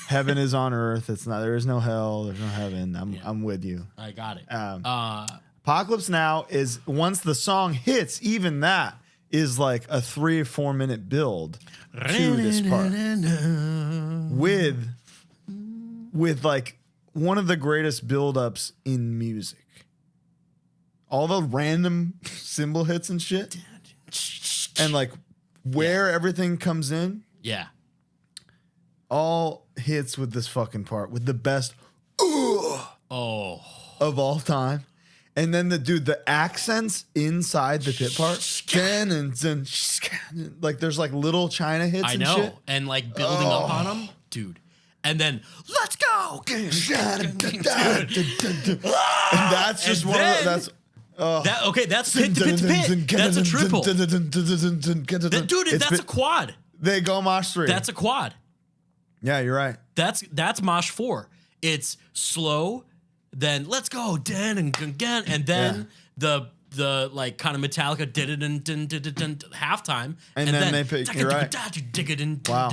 heaven is on earth. It's not. There is no hell. There's no heaven. I'm with you. I got it. Apocalypse Now is once the song hits. Even that is like a 3 or 4 minute build to this part with like one of the greatest build-ups in music. All the random cymbal hits and shit. And like where everything comes in. Yeah. All hits with this fucking part with the best of all time. And then the accents inside the pit part. Like there's like little China hits and shit. I know. And like building up on them. Dude. And then, let's go! And that's just one of the, that's pit to pit to pit. That's a triple. Dude, that's a quad. They go mosh 3. That's a quad. Yeah, you're right. That's mosh 4. It's slow, then let's go, and then the like kind of Metallica halftime, and then they pick. You're right. Wow.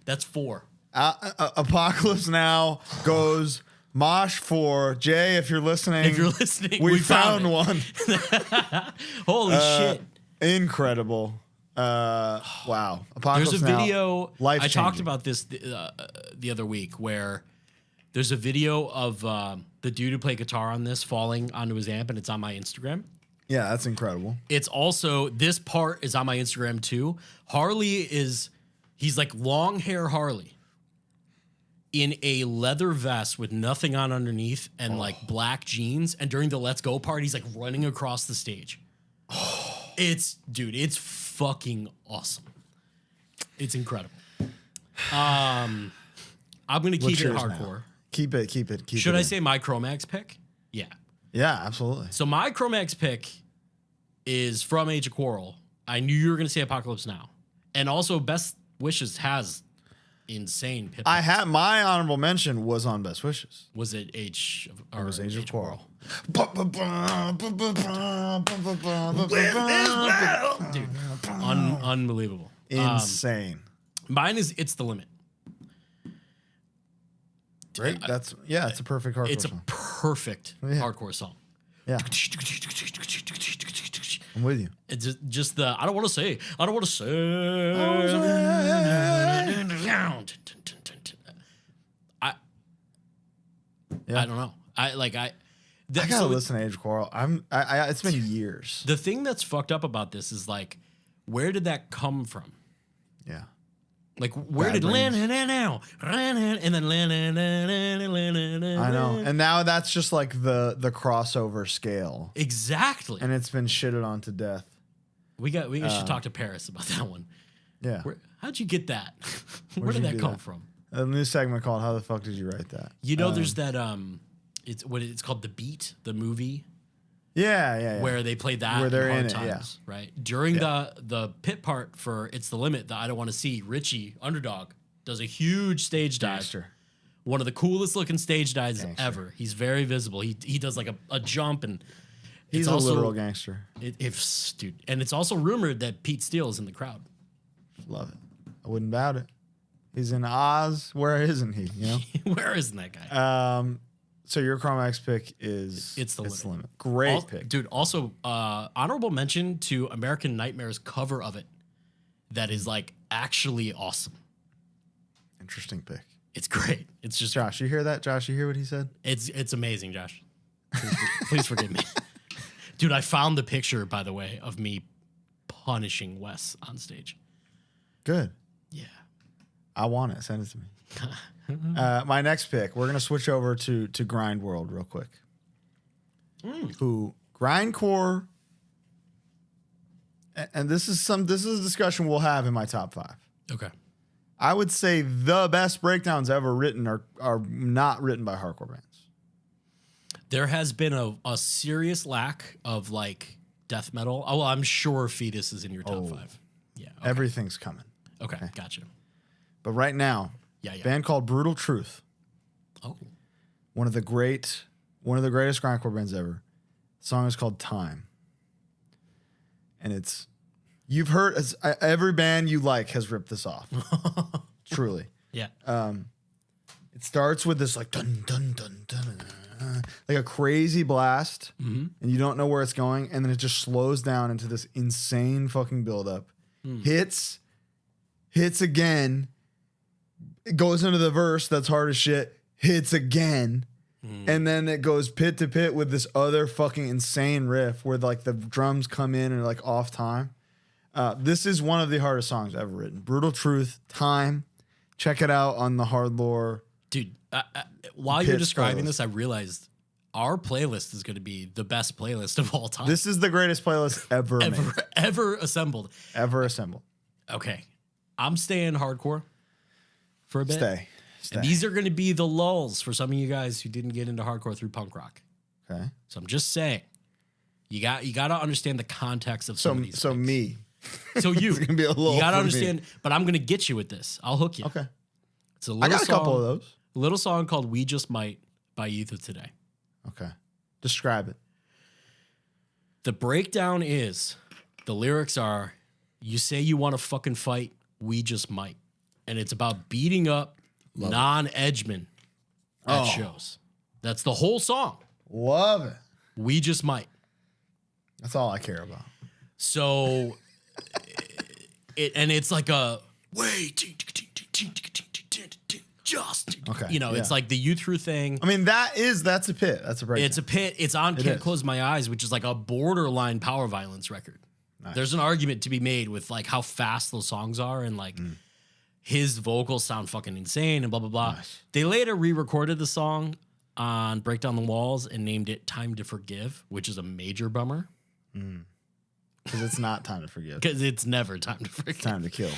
That's 4. Apocalypse Now goes mosh 4. Jay, if you're listening, we found one. Holy shit! Incredible. Wow. Apocalypse There's a Now, video. I life-changing. talked about this the other week where there's a video of the dude who played guitar on this falling onto his amp, and it's on my Instagram. Yeah, that's incredible. It's also, this part is on my Instagram too. He's like long hair Harley in a leather vest with nothing on underneath and like black jeans. And during the Let's Go part, he's like running across the stage. It's fucking awesome. It's incredible. I'm going to keep it hardcore. Now? Keep it. Should I say my Cro-Mags pick? Yeah. Yeah, absolutely. So my Cro-Mags pick is from Age of Quarrel. I knew you were going to say Apocalypse Now. And also Best Wishes has insane pit. I had my honorable mention was on Best Wishes. Was it Age of Quarrel? Dude, unbelievable. Insane. Mine is It's the Limit. Right? It's a perfect hardcore It's a song. perfect hardcore song. Yeah. I'm with you. It's just the I don't want to say. I don't know. I gotta listen to Age of Quarrel. It's been years. The thing that's fucked up about this is like, where did that come from? Yeah. Like, where Bad did brains. and then I know. And now that's just like the crossover scale. Exactly. And it's been shitted on to death. We should talk to Paris about that one. Yeah. How'd you get that? Where did that come from? A new segment called "How the fuck did you write that?" You know, there's that it's called The Beat, the movie. Yeah. Where they played that where they're in in Hard it, Times, right? During the pit part for It's the Limit that I don't want to see, Richie, Underdog, does a huge stage dive. Gangster. One of the coolest looking stage dives ever. He's very visible. He does like a jump, and He's it's a also, literal gangster. Dude. And it's also rumored that Pete Steele is in the crowd. Love it. I wouldn't doubt it. He's in Oz. Where isn't he? You know? Where isn't that guy? So your Cro-Mags pick is It's the Limit. Great pick. Dude, also honorable mention to American Nightmare's cover of it that is like actually awesome. Interesting pick. It's great. It's just Josh, you hear that? Josh, you hear what he said? It's amazing, Josh. Please forgive me. Dude, I found the picture, by the way, of me punishing Wes on stage. Good. Yeah. I want it. Send it to me. My next pick, we're gonna switch over to Grind World real quick. Who grindcore, and this is a discussion we'll have in my top 5. Okay. I would say the best breakdowns ever written are not written by hardcore bands. There has been a serious lack of like death metal. Oh, well, I'm sure Fetus is in your top 5. Yeah. Okay. Everything's coming. Okay, gotcha. But right now, band called Brutal Truth. Oh. One of the greatest grindcore bands ever. The song is called Time. And you've heard, every band you like has ripped this off. Truly. Yeah. It starts with this like dun dun dun dun, like a crazy blast, and you don't know where it's going, and then it just slows down into this insane fucking buildup. Hits again. It goes into the verse that's hard as shit. Hits again. And then it goes pit to pit with this other fucking insane riff where like the drums come in and are like off time. This is one of the hardest songs ever written. Brutal Truth, Time. Check it out on the HardLore. Dude, while you're describing this, I realized our playlist is going to be the best playlist of all time. This is the greatest playlist ever made. Ever assembled. Ever assembled. Okay. I'm staying hardcore for a bit. Stay. And these are going to be the lulls for some of you guys who didn't get into hardcore through punk rock. Okay. So I'm just saying, you got to understand the context of some of these things. Me. So you. It's gonna be a lull you got to for understand, me. but I'm going to get you with this. I'll hook you. Okay. It's a little I got a couple of those. A little song called We Just Might by Youth of Today. Okay. Describe it. The breakdown is, the lyrics are, you say you want to fucking fight, we just might. And it's about beating up non-edgemen at shows. That's the whole song. Love it. We just might. That's all I care about. So and it's like a way just Okay, it's like the You Through thing. I mean, that's a pit. That's a breakdown. It's a pit. It's on Can't Close My Eyes, which is like a borderline power violence record. Nice. There's an argument to be made with like how fast those songs are and like his vocals sound fucking insane and blah, blah, blah. Nice. They later re-recorded the song on Break Down the Walls and named it Time to Forgive, which is a major bummer. Because it's not time to forgive. Because it's never time to forgive. It's time to kill.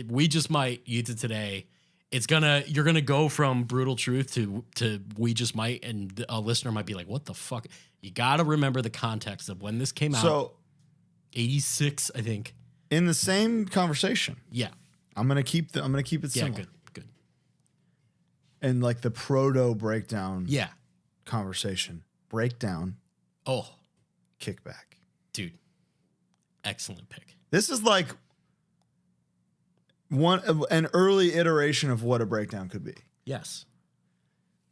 We just might, Youth of Today. You're gonna go from Brutal Truth to We Just Might, and a listener might be like, what the fuck? You gotta remember the context of when this came out. So 86, I think. in the same conversation, Yeah. I'm gonna keep it Yeah, similar. good. And like the proto breakdown Yeah. conversation. Breakdown, Oh, kickback. dude. Excellent pick. This is like an early iteration of what a breakdown could be. Yes.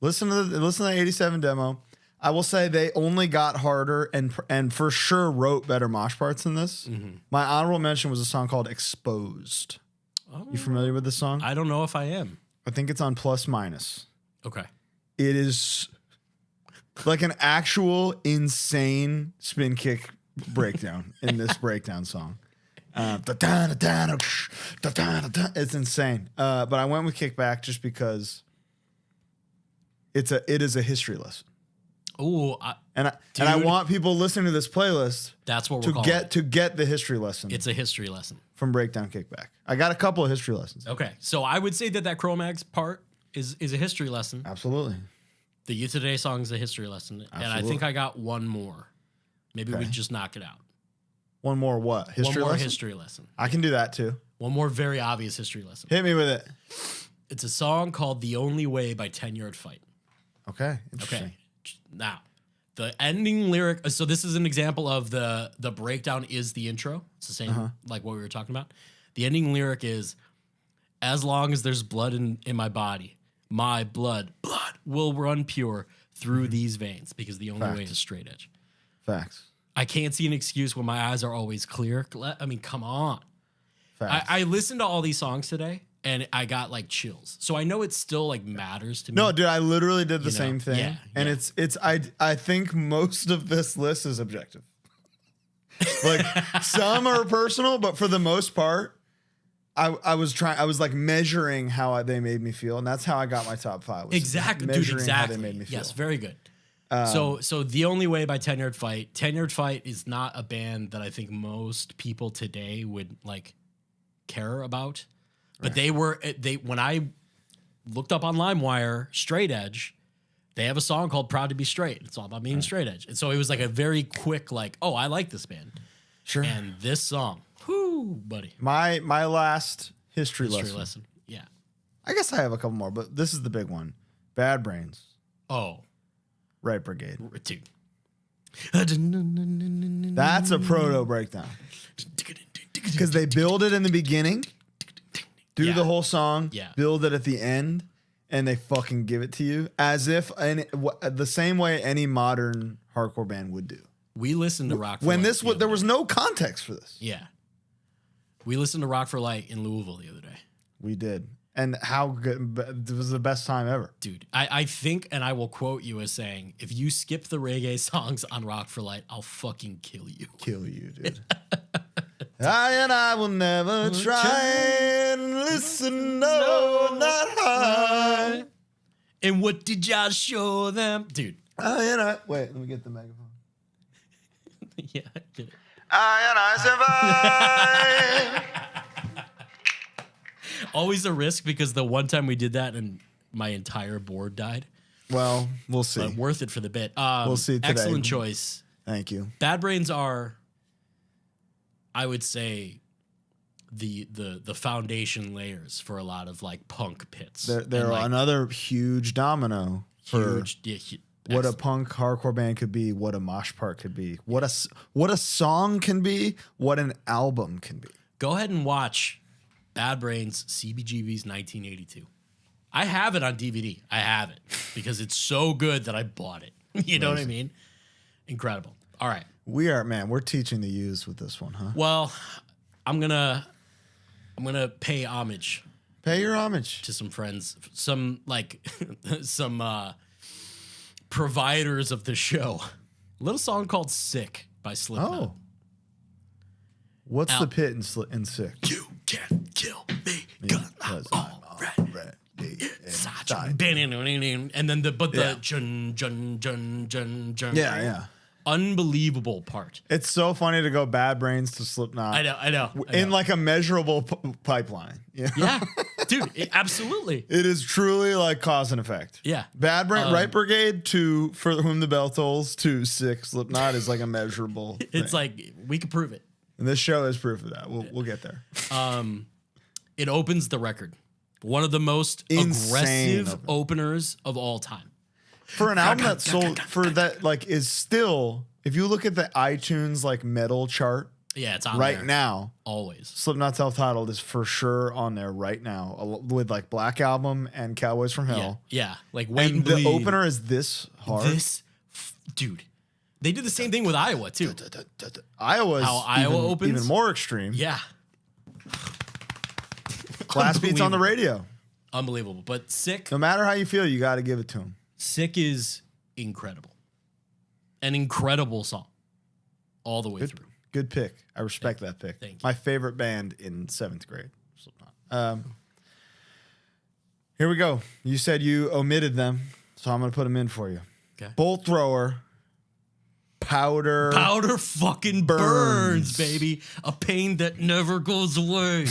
Listen to that 87 demo. I will say they only got harder and for sure wrote better mosh parts than this. My honorable mention was a song called Exposed. Oh, You familiar with this song? I don't know if I am. I think it's on Plus Minus. Okay. It is like an actual insane spin kick breakdown in this breakdown song. It's insane. But I went with kickback just because it is a history lesson. Oh, And I want people listening to this playlist that's what we're calling to get the history lesson. It's a history lesson. From breakdown kickback. I got a couple of history lessons. Okay. So I would say that Cro-Mags part is a history lesson. Absolutely. The Youth Today song is a history lesson. Absolutely. And I think I got one more. Maybe we Okay. just knock it out. One more what? History One more lesson? history lesson. I can do that too. One more very obvious history lesson. Hit me with it. It's a song called The Only Way by 10 Yard Fight. Okay. Interesting. Okay. Now, the ending lyric. So this is an example of the breakdown is the intro. It's the same like what we were talking about. The ending lyric is, as long as there's blood in my body, my blood will run pure through these veins because the only way is straight edge. Facts. I can't see an excuse when my eyes are always clear. I mean, come on. Facts. I listened to all these songs today and I got like chills. So I know it still like matters to me. No, dude, I literally did the You know? same thing. Yeah, And yeah. I think most of this list is objective. Like some are personal, but for the most part, I was like measuring how they made me feel, and that's how I got my top 5. Was Exactly, dude, measuring exactly. How they made me feel. Yes, very good. So The Only Way by 10 Yard Fight. 10 Yard Fight is not a band that I think most people today would like care about. But they when I looked up on LimeWire straight edge, they have a song called Proud to Be Straight. It's all about being straight edge. And so it was like a very quick like, oh, I like this band. Sure. And this song, whoo, buddy. My last history lesson. Yeah. I guess I have a couple more, but this is the big one. Bad Brains. Oh, Right Brigade. dude. That's a proto breakdown. Because they build it in the beginning, do the whole song, build it at the end, and they fucking give it to you as if the same way any modern hardcore band would do. We listened to Rock for When Light there was no context for this. Yeah. We listened to Rock for Light in Louisville the other day. We did. And how good, it was the best time ever. Dude, I think, and I will quote you as saying, if you skip the reggae songs on Rock for Light, I'll fucking kill you. Kill you, dude. I will never try and listen, no, not high. And what did y'all show them? Dude. Wait, let me get the megaphone. Yeah, I get it. I survive. Always a risk because the one time we did that and my entire board died. Well, we'll see. But worth it for the bit. We'll see today. Excellent choice. Thank you. Bad Brains are, I would say, the foundation layers for a lot of like punk pits. They're like, another huge domino for what a punk hardcore band could be, what a mosh part could be, what a song can be, what an album can be. Go ahead and watch Bad Brains CBGB's 1982. I have it on DVD. I have it because it's so good that I bought it. You know what I mean? Incredible. All right. We're teaching the youths with this one, huh? Well, I'm gonna I'm gonna pay homage. Pay your homage to some friends, some providers of the show. A little song called "Sick" by Slipknot. Oh, what's the pit in Sick? You can't kill me because I'm already inside. And then the jun. Yeah. Unbelievable part. It's so funny to go Bad Brains to Slipknot. I know. In like a measurable pipeline. Yeah, dude, absolutely. It is truly like cause and effect. Yeah. Bad Brain, Right Brigade to For Whom the Bell Tolls to Sick. Slipknot is like a measurable It's thing. like we could prove it. And this show is proof of that. We'll get there. It opens the record. One of the most aggressive openers of all time. For an album that sold for that like is still, if you look at the iTunes like metal chart, yeah, it's on right there. now. Always. Slipknot self-titled is for sure on there right now with like Black Album and Cowboys from Hell. Yeah. Like Wait and the Bleed. opener is this hard. Dude. They did the same thing with Iowa too. Iowa's Iowa opens even more extreme. Yeah. Blast beats on the radio. Unbelievable. But Sick. No matter how you feel, you got to give it to him. Sick is incredible. An incredible song. All the way through. Good pick. I respect that pick. Thank you. My favorite band in 7th grade. Here we go. You said you omitted them, so I'm going to put them in for you. Okay. Bolt Thrower. Powder fucking burns, baby. A pain that never goes away.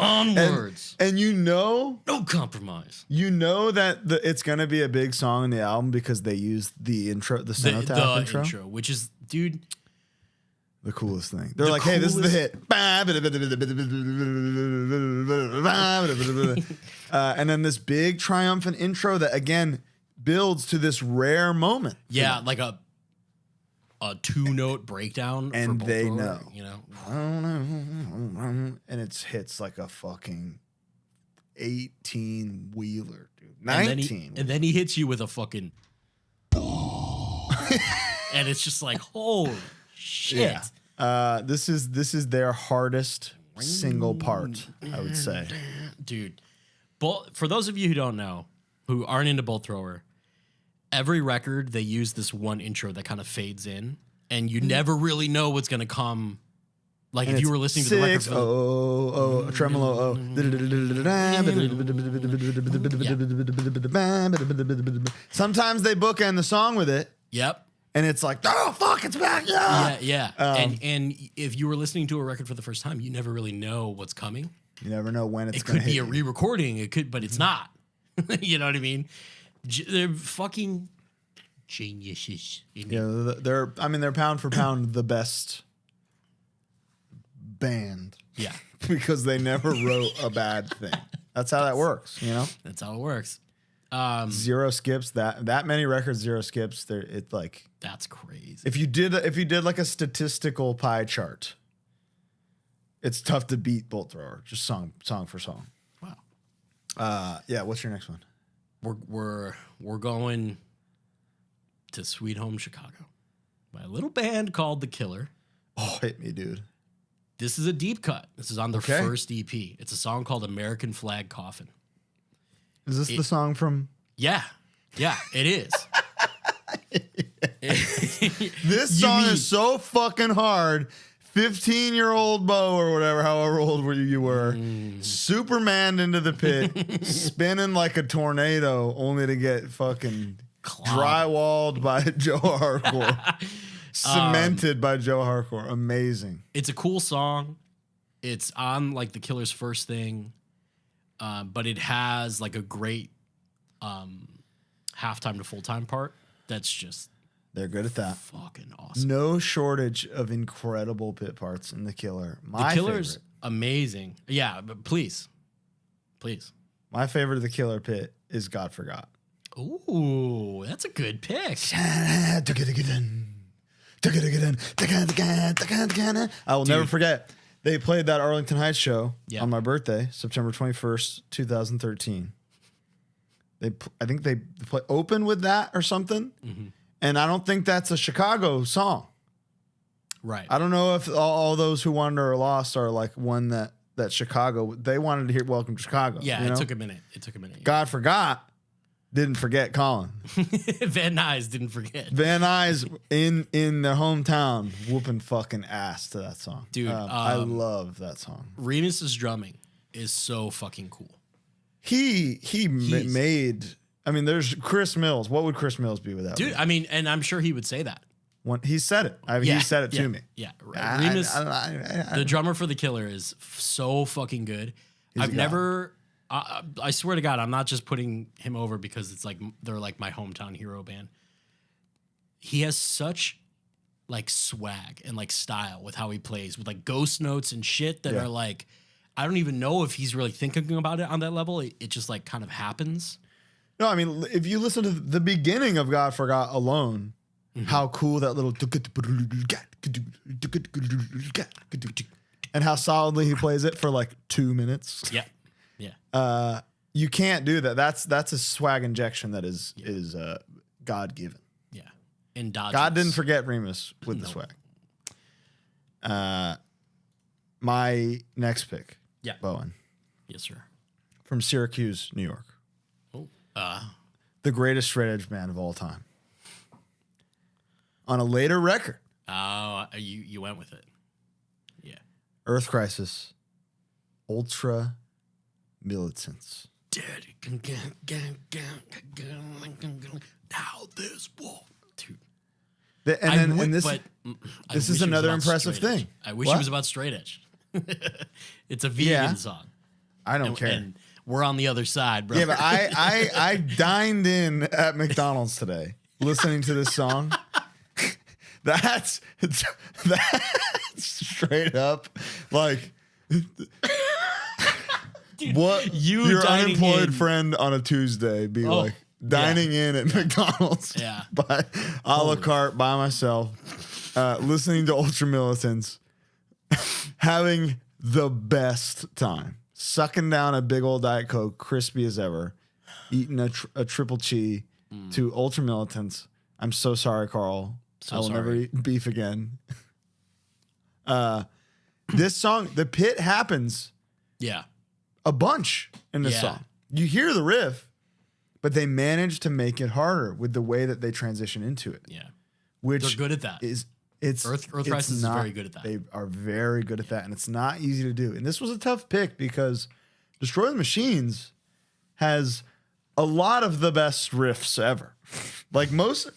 Onwards. And you know, no compromise. You know that it's going to be a big song in the album because they used the intro, the Cenotaph intro, which is, dude, the coolest thing. They're like, hey, this is the hit. And then this big triumphant intro that, again, builds to this rare moment. Yeah, like a 2-note breakdown. And for they Thrower, know. You know? And it hits like a fucking 18-wheeler, dude. 19. And then he hits you with a fucking... and it's just like, holy shit. Yeah. This is their hardest single part, I would say. Dude, for those of you who don't know, who aren't into Bolt Thrower, every record they use this one intro that kind of fades in, and you never really know what's gonna come. Like if you were listening to the record, tremolo, Sometimes they bookend the song with it. Yep. And it's like, oh fuck, it's back, yeah. And if you were listening to a record for the first time, you never really know what's coming. You never know when it's. It could be a re-recording. It could, but it's not. You know what I mean? They're fucking geniuses. Yeah, they're pound for pound the best band. Yeah, because they never wrote a bad thing. That's how that works. You know. That's how it works. 0 skips. That many records, 0 skips. It's like that's crazy. If you did like a statistical pie chart, it's tough to beat Bolt Thrower. Just song for song. Wow. Yeah. What's your next one? We're going to Sweet Home Chicago by a little band called The Killer. Oh, hit me, dude. This is a deep cut. This is on their first EP. It's a song called American Flag Coffin. Is this the song from? Yeah, it is. This song is so fucking hard. 15-year-old Bo or whatever, however old you were, Superman into the pit, spinning like a tornado, only to get fucking drywalled by Joe Hardcore, cemented by Joe Hardcore. Amazing. It's a cool song. It's on like The Killer's first thing, but it has like a great halftime to full-time part. That's just they're good at that. Fucking awesome. No shortage of incredible pit parts in The Killer. The Killer's favorite. Amazing. Yeah, but please. My favorite of The Killer pit is God Forgot. Ooh, that's a good pick. I will never forget. They played that Arlington Heights show on my birthday, September 21st, 2013. I think they opened with that or something. Mm-hmm. And I don't think that's a Chicago song. Right. I don't know if all those who wander are lost are like one that Chicago, they wanted to hear Welcome to Chicago. Yeah, you know? it took a minute. Yeah. God forgot, didn't forget Colin. Van Nuys didn't forget. Van Nuys in their hometown whooping fucking ass to that song. Dude, I love that song. Remus's drumming is so fucking cool. He made, I mean, there's Chris Mills. What would Chris Mills be without Dude, me? I mean, and I'm sure he would say that. He said it. He said it to me. Yeah. Remus, the drummer for The Killer, is so fucking good. I've never, I swear to God, I'm not just putting him over because it's like they're like my hometown hero band. He has such like swag and like style with how he plays, with like ghost notes and shit that are like, I don't even know if he's really thinking about it on that level. It just like kind of happens. No, I mean, if you listen to the beginning of God Forgot alone, how cool that little and how solidly he plays it for like 2 minutes. Yeah. You can't do that. That's a swag injection that is God given. Yeah. And God didn't forget Remus with the swag. My next pick. Yeah. Bowen. Yes, sir. From Syracuse, New York. Oh. The greatest straight edge band of all time. On a later record. Oh, you went with it. Yeah. Earth Crisis. Ultra Militants. Daddy, now this war, dude. This is another impressive thing. I wish it was about straight edge. It's a vegan song. I don't care. And we're on the other side, bro. Yeah, but I dined in at McDonald's today listening to this song. That's straight up like Dude, what your unemployed friend on a Tuesday be like dining in at McDonald's by a la carte by myself, listening to Ultra Militants, having the best time, sucking down a big old Diet Coke, crispy as ever, eating a triple chi to Ultra Militants. I'm so sorry, Carl. I will never eat beef again. This song, the pit happens. Yeah. A bunch in this song. You hear the riff, but they manage to make it harder with the way that they transition into it. Yeah. Which they're good at that. Earth Crisis is very good at that. They are very good at that, and it's not easy to do. And this was a tough pick because Destroy the Machines has a lot of the best riffs ever. Like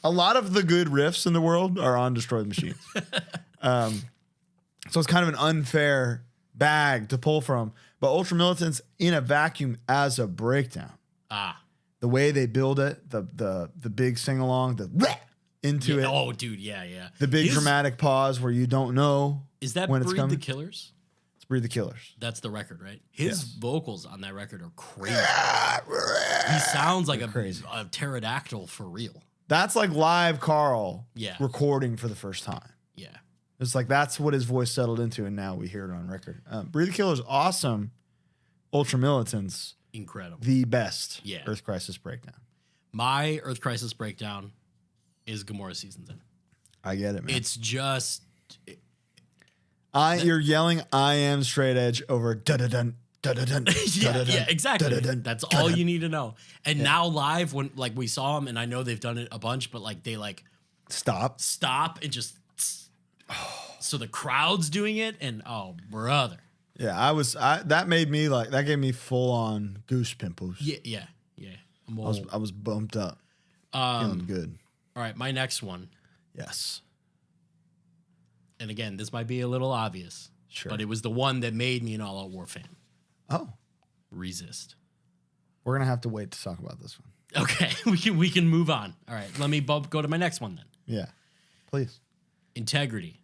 a lot of the good riffs in the world are on Destroy the Machines. So it's kind of an unfair bag to pull from. But Ultra Militants in a vacuum as a breakdown. The way they build it, the big sing along, the into it. Oh, dude, yeah. The big dramatic pause where you don't know. Is that when Breed it's coming. the Killers? It's Breed the Killers. That's the record, right? His vocals on that record are crazy. He sounds like a pterodactyl for real. That's like live Carl recording for the first time. Yeah. It's like that's what his voice settled into, and now we hear it on record. Breed the Killers, awesome. Ultra Militants, incredible. The best Yeah. Earth Crisis breakdown. My Earth Crisis breakdown is Gomorrah Seasons In. I get it, man. It's just... you're yelling I am straight edge over da-da-dun, da-da-dun, yeah, exactly. da-da-dun, That's all you need to know. And now live, when like we saw them, and I know they've done it a bunch, but like they like... Stop and just... So the crowd's doing it, and oh, brother. Yeah, that made me like, that gave me full on goose pimples. Yeah. I was bumped up. Feeling good. All right, my next one. Yes. And again, this might be a little obvious. Sure. But it was the one that made me an All Out War fan. Oh. Resist. We're going to have to wait to talk about this one. Okay, we can move on. All right, let me go to my next one then. Yeah. Please. Integrity.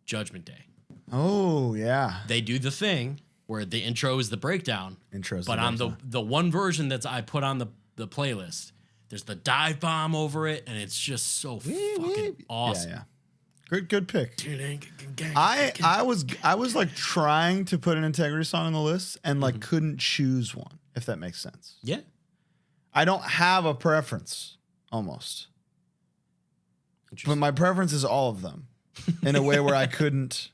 Judgment Day. Oh, yeah. They do the thing where the intro is the breakdown. But on the one version that I put on the playlist, there's the dive bomb over it, and it's just so fucking awesome. Yeah. Good pick. I was like trying to put an Integrity song on the list and like couldn't choose one, if that makes sense. Yeah. I don't have a preference almost. But my preference is all of them. in a way where I couldn't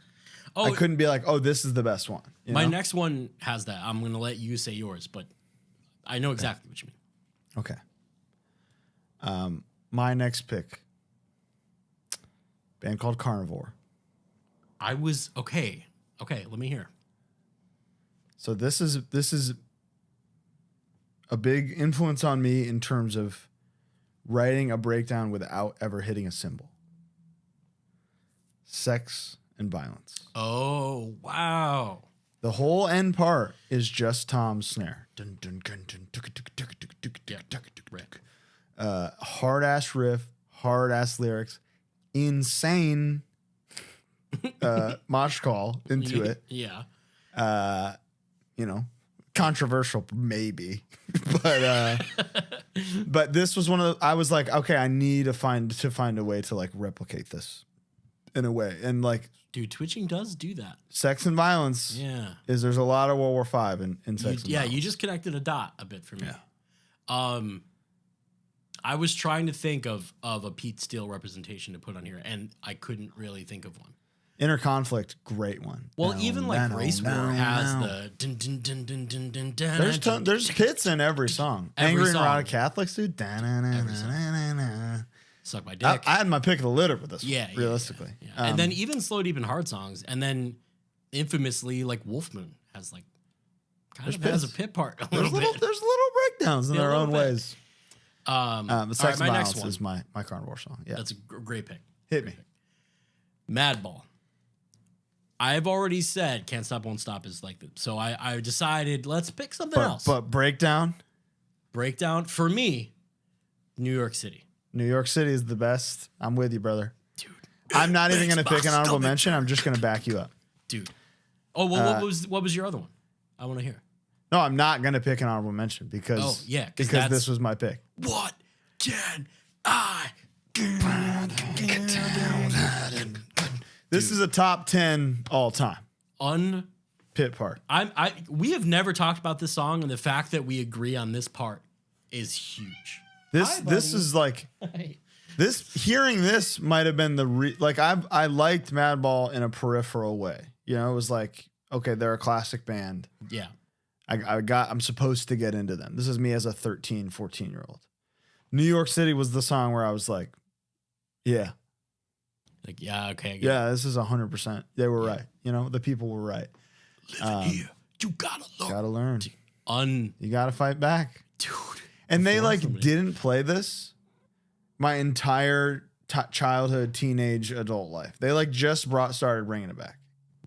be like, oh, this is the best one. My next one has that. I'm going to let you say yours, but I know exactly what you mean. Okay. My next pick, band called Carnivore. Okay, let me hear. So this is a big influence on me in terms of writing a breakdown without ever hitting a cymbal. Sex and Violence. Oh, wow. The whole end part is just Tom's snare. Hard ass riff, hard ass lyrics, insane mosh call into it. Yeah. Controversial maybe, but this was one of the, I was like, okay, I need to find a way to like replicate this in a way. And like, dude, twitching does do that. Sex and Violence. Yeah. There's a lot of World War V in Sex and Violence. You just connected a dot a bit for me. Yeah. I was trying to think of a Pete Steele representation to put on here, and I couldn't really think of one. Inner Conflict, great one. Well, even like Race War has the dun, dun, dun, dun, dun, dun, dun, there's pits in every song. Angry and Erotic Catholics, dude. Suck my dick. I had my pick of the litter with this one, yeah, realistically. Yeah. And then even Slow Deep and Hard songs, and then infamously like Wolfmoon has like has a pit part a little bit. There's little breakdowns in their own ways. Sex and Violence is my Carnivore song. Yeah, that's a great pick. Hit me. Madball. I've already said Can't Stop Won't Stop is like that. So I decided let's pick something else. But Breakdown for me, New York City. New York City is the best. I'm with you, brother. Dude. I'm not even going to pick an honorable mention. I'm just going to back you up. Dude. Oh, well, what was your other one? I want to hear. No, I'm not going to pick an honorable mention because this was my pick. What can I do? This is a top 10 all time. Pit part. We have never talked about this song, and the fact that we agree on this part is huge. This is like hearing this might have been I liked Madball in a peripheral way. It was like, okay, they're a classic band. Yeah. I'm supposed to get into them. This is me as a 13, 14-year-old. New York City was the song where I was like, yeah. Like, yeah, okay. Yeah, this is 100%. They were right. The people were right. Living here, you gotta learn. Gotta learn. You gotta fight back. Dude. And they didn't play this my entire childhood, teenage, adult life. They just started bringing it back.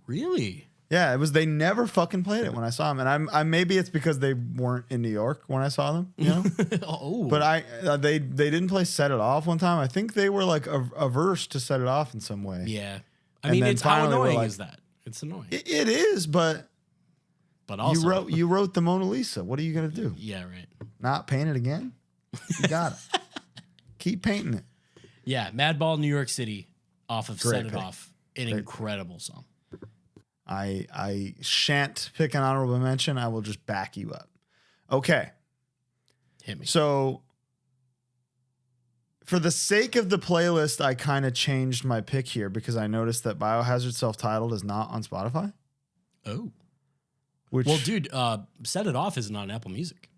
Really? Yeah, they never fucking played it when I saw them. And I maybe it's because they weren't in New York when I saw them, Oh. But they didn't play Set It Off one time. I think they were like averse to Set It Off in some way. Yeah. I mean, it's how annoying is that? It's annoying. It is, but also you wrote the Mona Lisa. What are you gonna do? Yeah, right. Not paint it again? You got it. Keep painting it. Yeah, Madball, New York City, off of Set It Off. An incredible song. I shan't pick an honorable mention. I will just back you up. Okay. Hit me. So, for the sake of the playlist, I kind of changed my pick here because I noticed that Biohazard Self-Titled is not on Spotify. Oh. Well, dude, Set It Off isn't on Apple Music.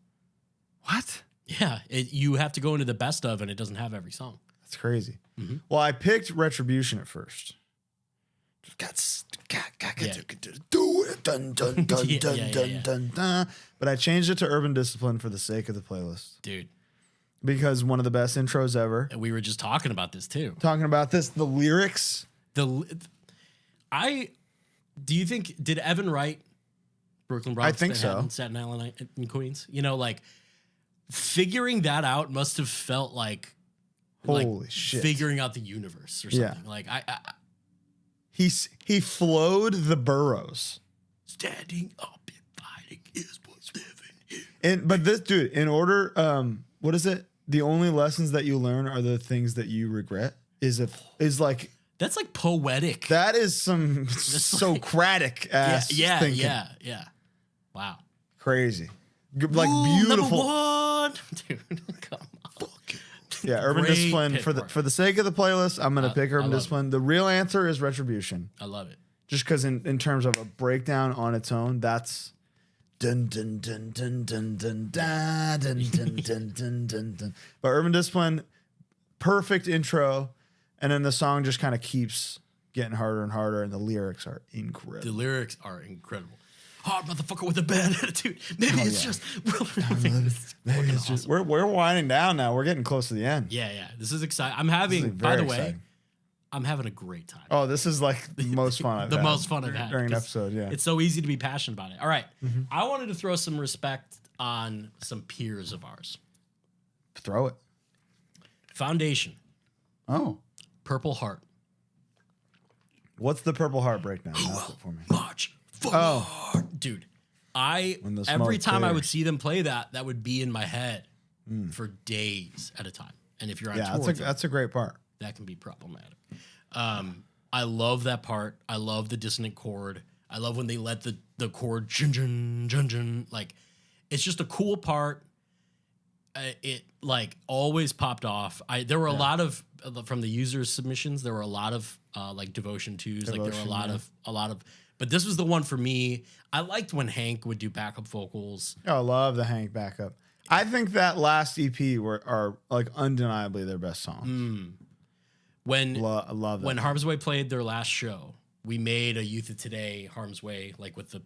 What? Yeah. You have to go into the best of, and it doesn't have every song. That's crazy. Mm-hmm. Well, I picked Retribution at first. Do it, dun dun dun dun dun dun. But I changed it to Urban Discipline for the sake of the playlist, dude. Because one of the best intros ever. And we were just talking about this too. The lyrics. Do you think did Evan write Brooklyn Bronx? I think so. Staten Island and Queens. Figuring that out must have felt like holy shit, figuring out the universe or something. Yeah. He flowed the boroughs. Standing up and fighting is what's living here. But this dude, in order, what is it? The only lessons that you learn are the things that you regret. Is like that's like poetic. That is some Socratic ass thinking. Yeah. Wow. Crazy. Like beautiful. Number one. Dude, come on. Yeah, Urban Great Discipline. pick For the sake of the playlist, I'm gonna pick Urban love Discipline. The real answer is Retribution. I love it. Just because in terms of a breakdown on its own, that's dun dun dun dun dun dun da, dun dun dun dun dun dun. But Urban Discipline, perfect intro, and then the song just kind of keeps getting harder and harder, and the lyrics are incredible. The lyrics are incredible. Hard motherfucker with a bad attitude. Maybe it's just. Maybe it's just we're winding down now. We're getting close to the end. Yeah. This is exciting. I'm having. By the way, exciting. I'm having a great time. Oh, this is like the most fun I've had. Most fun I've had during an episode. Yeah, it's so easy to be passionate about it. All right, I wanted to throw some respect on some peers of ours. throw it. Foundation. Oh. Purple Heart. What's the Purple Heart breakdown? Announce it for me. March forward. Dude, When the every smoke time I would clears. see them play that would be in my head for days at a time. And if you're on Yeah, tour, that's a great part. that can be problematic. I love that part. I love the dissonant chord. I love when they let the chord jun. Like, it's just a cool part. It like always popped off. There were a lot of from the users submissions. There were a lot of like devotion twos. Like there were a lot of. But this was the one for me. I liked when Hank would do backup vocals. Oh, I love the Hank backup. I think that last EP are like undeniably their best songs. When I love that. when Harm's Way played their last show, we made a Youth of Today Harm's Way like with the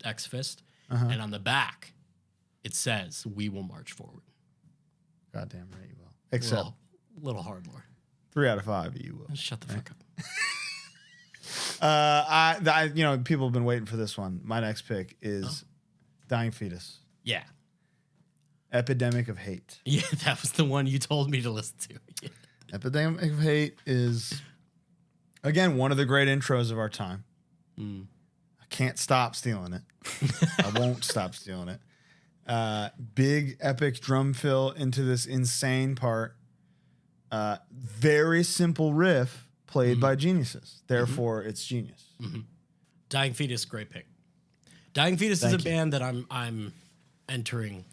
X Fist, and on the back it says "We will march forward." Goddamn right you will. Except Little HardLore. 3 out of 5 you will. Shut the fuck up. People have been waiting for this one. My next pick is Dying Fetus. Yeah. Epidemic of Hate. Yeah, that was the one you told me to listen to. Yeah. Epidemic of Hate is, again, one of the great intros of our time. I can't stop stealing it. I won't stop stealing it. Big, epic drum fill into this insane part. Very simple riff played by geniuses. Therefore, it's genius. Dying Fetus, great pick. Dying Fetus is a band that I'm entering.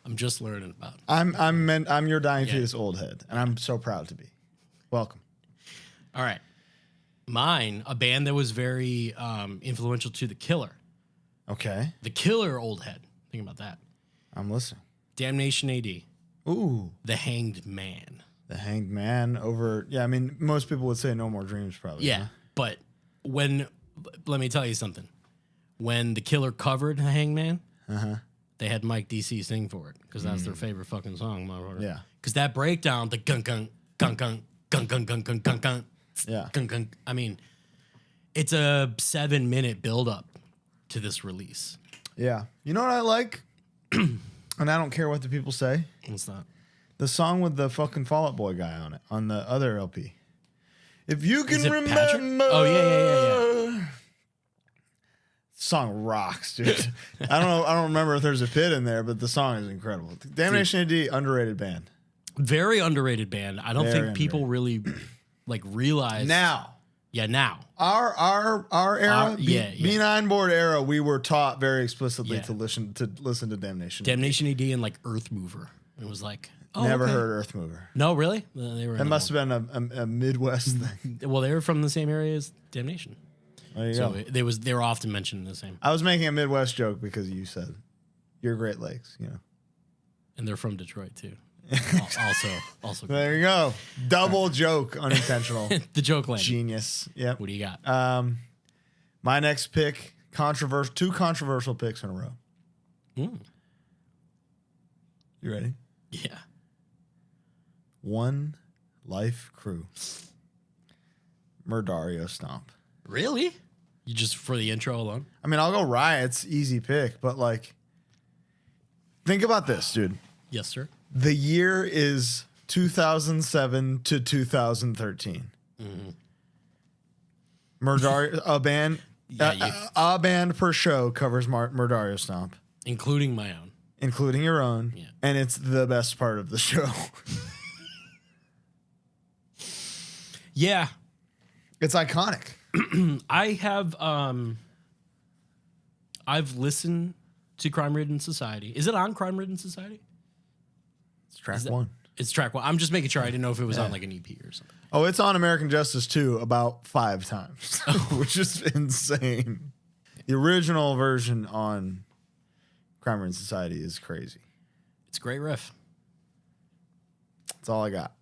I'm just learning about. I'm your Dying Fetus old head, and I'm so proud to be. Welcome. All right. Mine, a band that was very influential to The Killer. Okay. The Killer old head. Think about that. I'm listening. Damnation AD. Ooh. The Hanged Man. The Hanged Man over... Yeah, I mean, most people would say No More Dreams, probably. Yeah, huh? but let me tell you something. When The Killer covered The Hanged Man, they had Mike DC sing for it because that's their favorite fucking song, motherfucker. Yeah. Because that breakdown, the gun gun gun gun gun gun gun gun gun gun. Yeah. Gun, gun. I mean, it's a 7-minute buildup to this release. Yeah. You know what I like? And I don't care what the people say. What's that? The song with the fucking Fall Out Boy guy on it, on the other LP. If you can Is it remember. Patrick? Oh, yeah. Song rocks, dude. I don't remember if there's a pit in there, but the song is incredible. Damnation AD, underrated band. Very underrated band. I don't think people really like realize Now. Yeah, now. Our era, yeah. B9 board era, we were taught very explicitly Yeah. to listen to Damnation. Damnation AD and like Earth Mover. It was like Never okay. heard Earth Mover. No, really? They were. That must have been a Midwest thing. Well, they were from the same area as Damnation. There you So go. they were often mentioned the same. I was making a Midwest joke because you said your Great Lakes, you know. And they're from Detroit too. also. There you go. Double joke, unintentional. The joke landed. Genius. Yep. What do you got? My next pick, two controversial picks in a row. Mm. You ready? Yeah. One Life Crew. Murdario Stomp. Really? You just for the intro alone? I mean, I'll go Riot's easy pick, but like, think about this, dude. Yes, sir. The year is 2007 to 2013. Murdario, a band, a band per show covers Murdario Stomp, Including my own. including your own, Yeah. and it's the best part of the show. Yeah. It's iconic. I have I've listened to Crime Ridden Society. Is it on Crime Ridden Society? It's track one. It's track 1. I'm just making sure I didn't know if it was on like an EP or something. Oh, it's on American Justice 2 about 5 times, which is insane. The original version on Crime Ring Society is crazy. It's a great riff. That's all I got.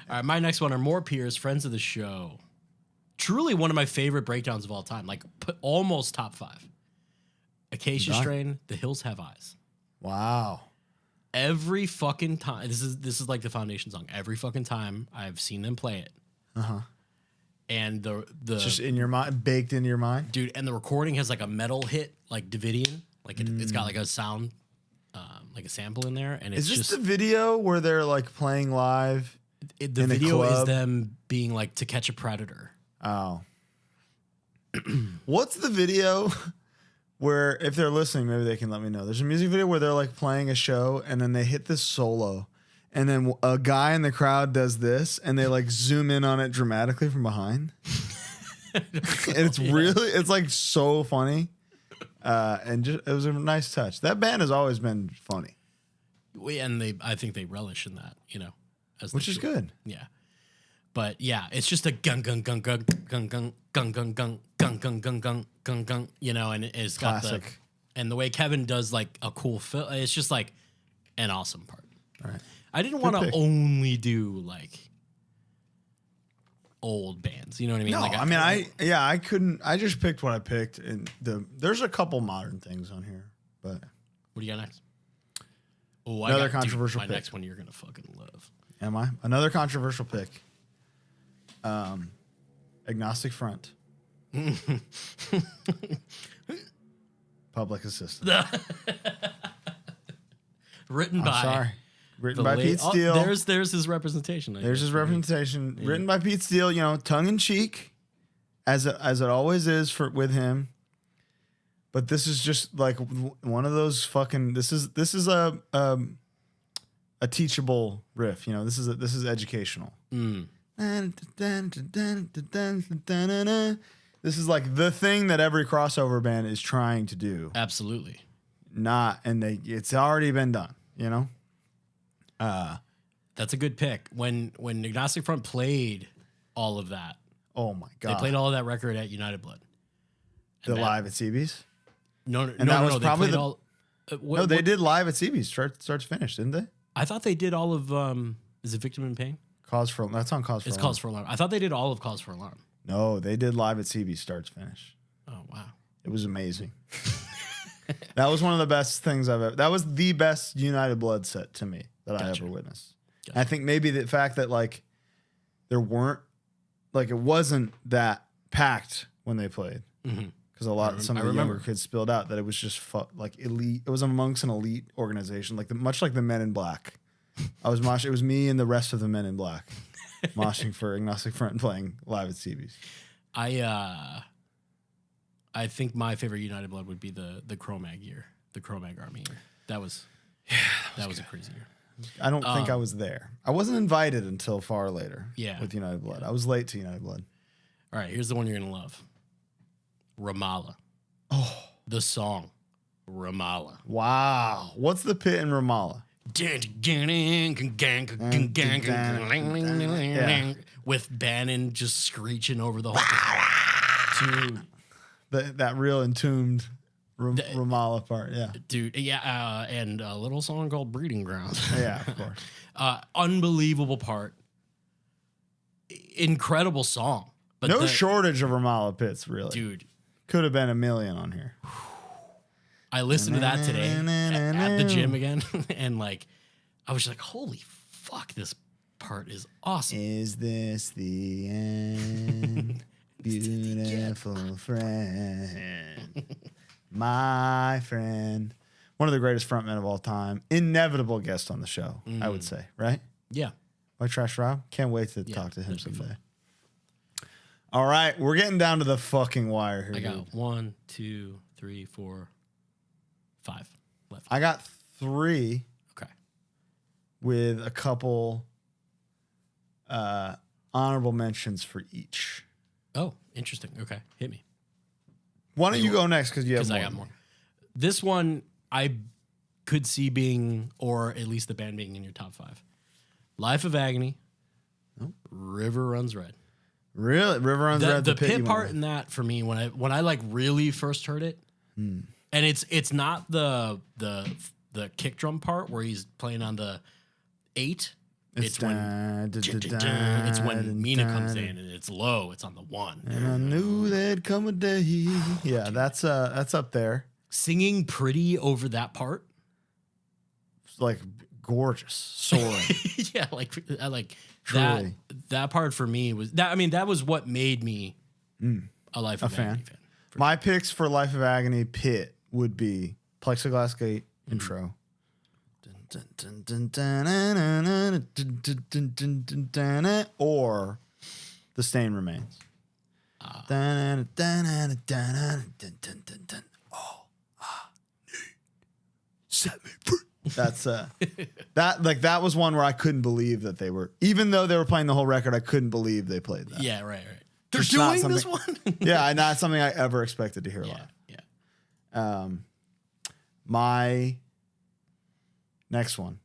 All right, my next one are more peers, friends of the show. Truly one of my favorite breakdowns of all time. Like almost top 5. Acacia Strain, The Hills Have Eyes. Wow. Every fucking time, this is like the foundation song. Every fucking time I've seen them play it. And the It's just in your mind, baked into your mind. dude, and the recording has like a metal hit, like Davidian. Like it's got like a sound, like a sample in there. And it's Is this just the video where they're like playing live? the in a video is club? them being like To Catch a Predator. Oh. What's the video where, if they're listening, maybe they can let me know. There's a music video where they're like playing a show and then they hit this solo. And then a guy in the crowd does this and they like zoom in on it dramatically from behind. And it's really, it's like so funny. And just, it was a nice touch. That band has always been funny. I think they relish in that, Which is good. Yeah. But yeah, it's just a gung gung gung gung gung gung gung gung gung gung gung gung gung gung gung, and it's got Classic. and the way Kevin does like a cool fill, it's just like an awesome part. All right. I didn't want to only do like old bands, you know what I mean? No, like, I couldn't. I just picked what I picked, and there's a couple modern things on here, but what do you got next? Oh, Another controversial my pick. next one you're gonna fucking love. am I another controversial pick? Agnostic Front, Public Assistant. Written I'm by sorry, written by Pete Steele. There's his representation. There's his representation. Written by Pete Steele. Tongue in cheek, as it always is with him. But this is just like one of those fucking. This is a teachable riff. This is educational. This is like the thing that every crossover band is trying to do. Absolutely. It's already been done. That's a good pick. When Agnostic Front played all of that, Oh my god! they played all of that record at United Blood. the live at CB's. No, that was probably they played the- all. No, they did live at CB's start to finish, didn't they? I thought they did all of. Is it Victim in Pain? That's on Cause for It's Alarm. Cause for Alarm. I thought they did all of Cause for Alarm. No, they did live at CB's start to finish. Oh wow! It was amazing. That was one of the best things I've ever. That was the best United Blood set to me that I ever witnessed. Gotcha. And I think maybe the fact that like there weren't like it wasn't that packed when they played because some of the younger kids spilled out that it was just like elite. It was amongst an elite organization, much like the Men in Black. I was moshing. It was me and the rest of the Men in Black moshing for Agnostic Front and playing live at CB's. I think my favorite United Blood would be the Cro-Mag year, the Cro-Mag Army year. That was a crazy year. I don't think I was there. I wasn't invited until far later. Yeah. With United Blood. I was late to United Blood. All right, here's the one you're gonna love. Ramallah. Oh, The song Ramallah. wow. What's the pit in Ramallah? With Bannon just screeching over the whole Dude, that real entombed Ramallah part. Yeah. dude. Yeah, and a little song called Breeding Ground. Yeah, of course. Unbelievable part. Incredible song. But No shortage of Ramallah pits, really. dude. Could have been a million on here. I listened to that today at the gym again, and like, I was just like, "Holy fuck, this part is awesome." Is this the end? Beautiful friend. My friend. One of the greatest frontmen of all time. Inevitable guest on the show, I would say, right? Yeah. White Trash Rob? Can't wait to talk to him that'd be someday. All right, we're getting down to the fucking wire here. I got dude. 1, 2, 3, 4, 5 left. I got 3 Okay. with a couple honorable mentions for each. Oh, interesting. Okay, hit me. Why don't you go next because you have more. I got more. This one, I could see being, or at least the band being in your top 5. Life of Agony. River Runs Red. Really? River Runs Red. The pit part in that for me, when I like really first heard it, and it's not the kick drum part where he's playing on the 8. It's when Mina comes in and it's low. It's on the 1. And I knew there'd come a day. Yeah, that's up there. Singing Pretty over that part. It's like gorgeous, soaring. Yeah, like Truly. that part for me was that. I mean, that was what made me a Life of Agony fan. My picks for Life of Agony pit would be Plexiglass Gate intro. Or The Stain Remains. Set me free. That's that was one where I couldn't believe that they were, even though they were playing the whole record, I couldn't believe they played that. Yeah, right. They're doing this one. Yeah, not something I ever expected to hear live. Yeah. My next one.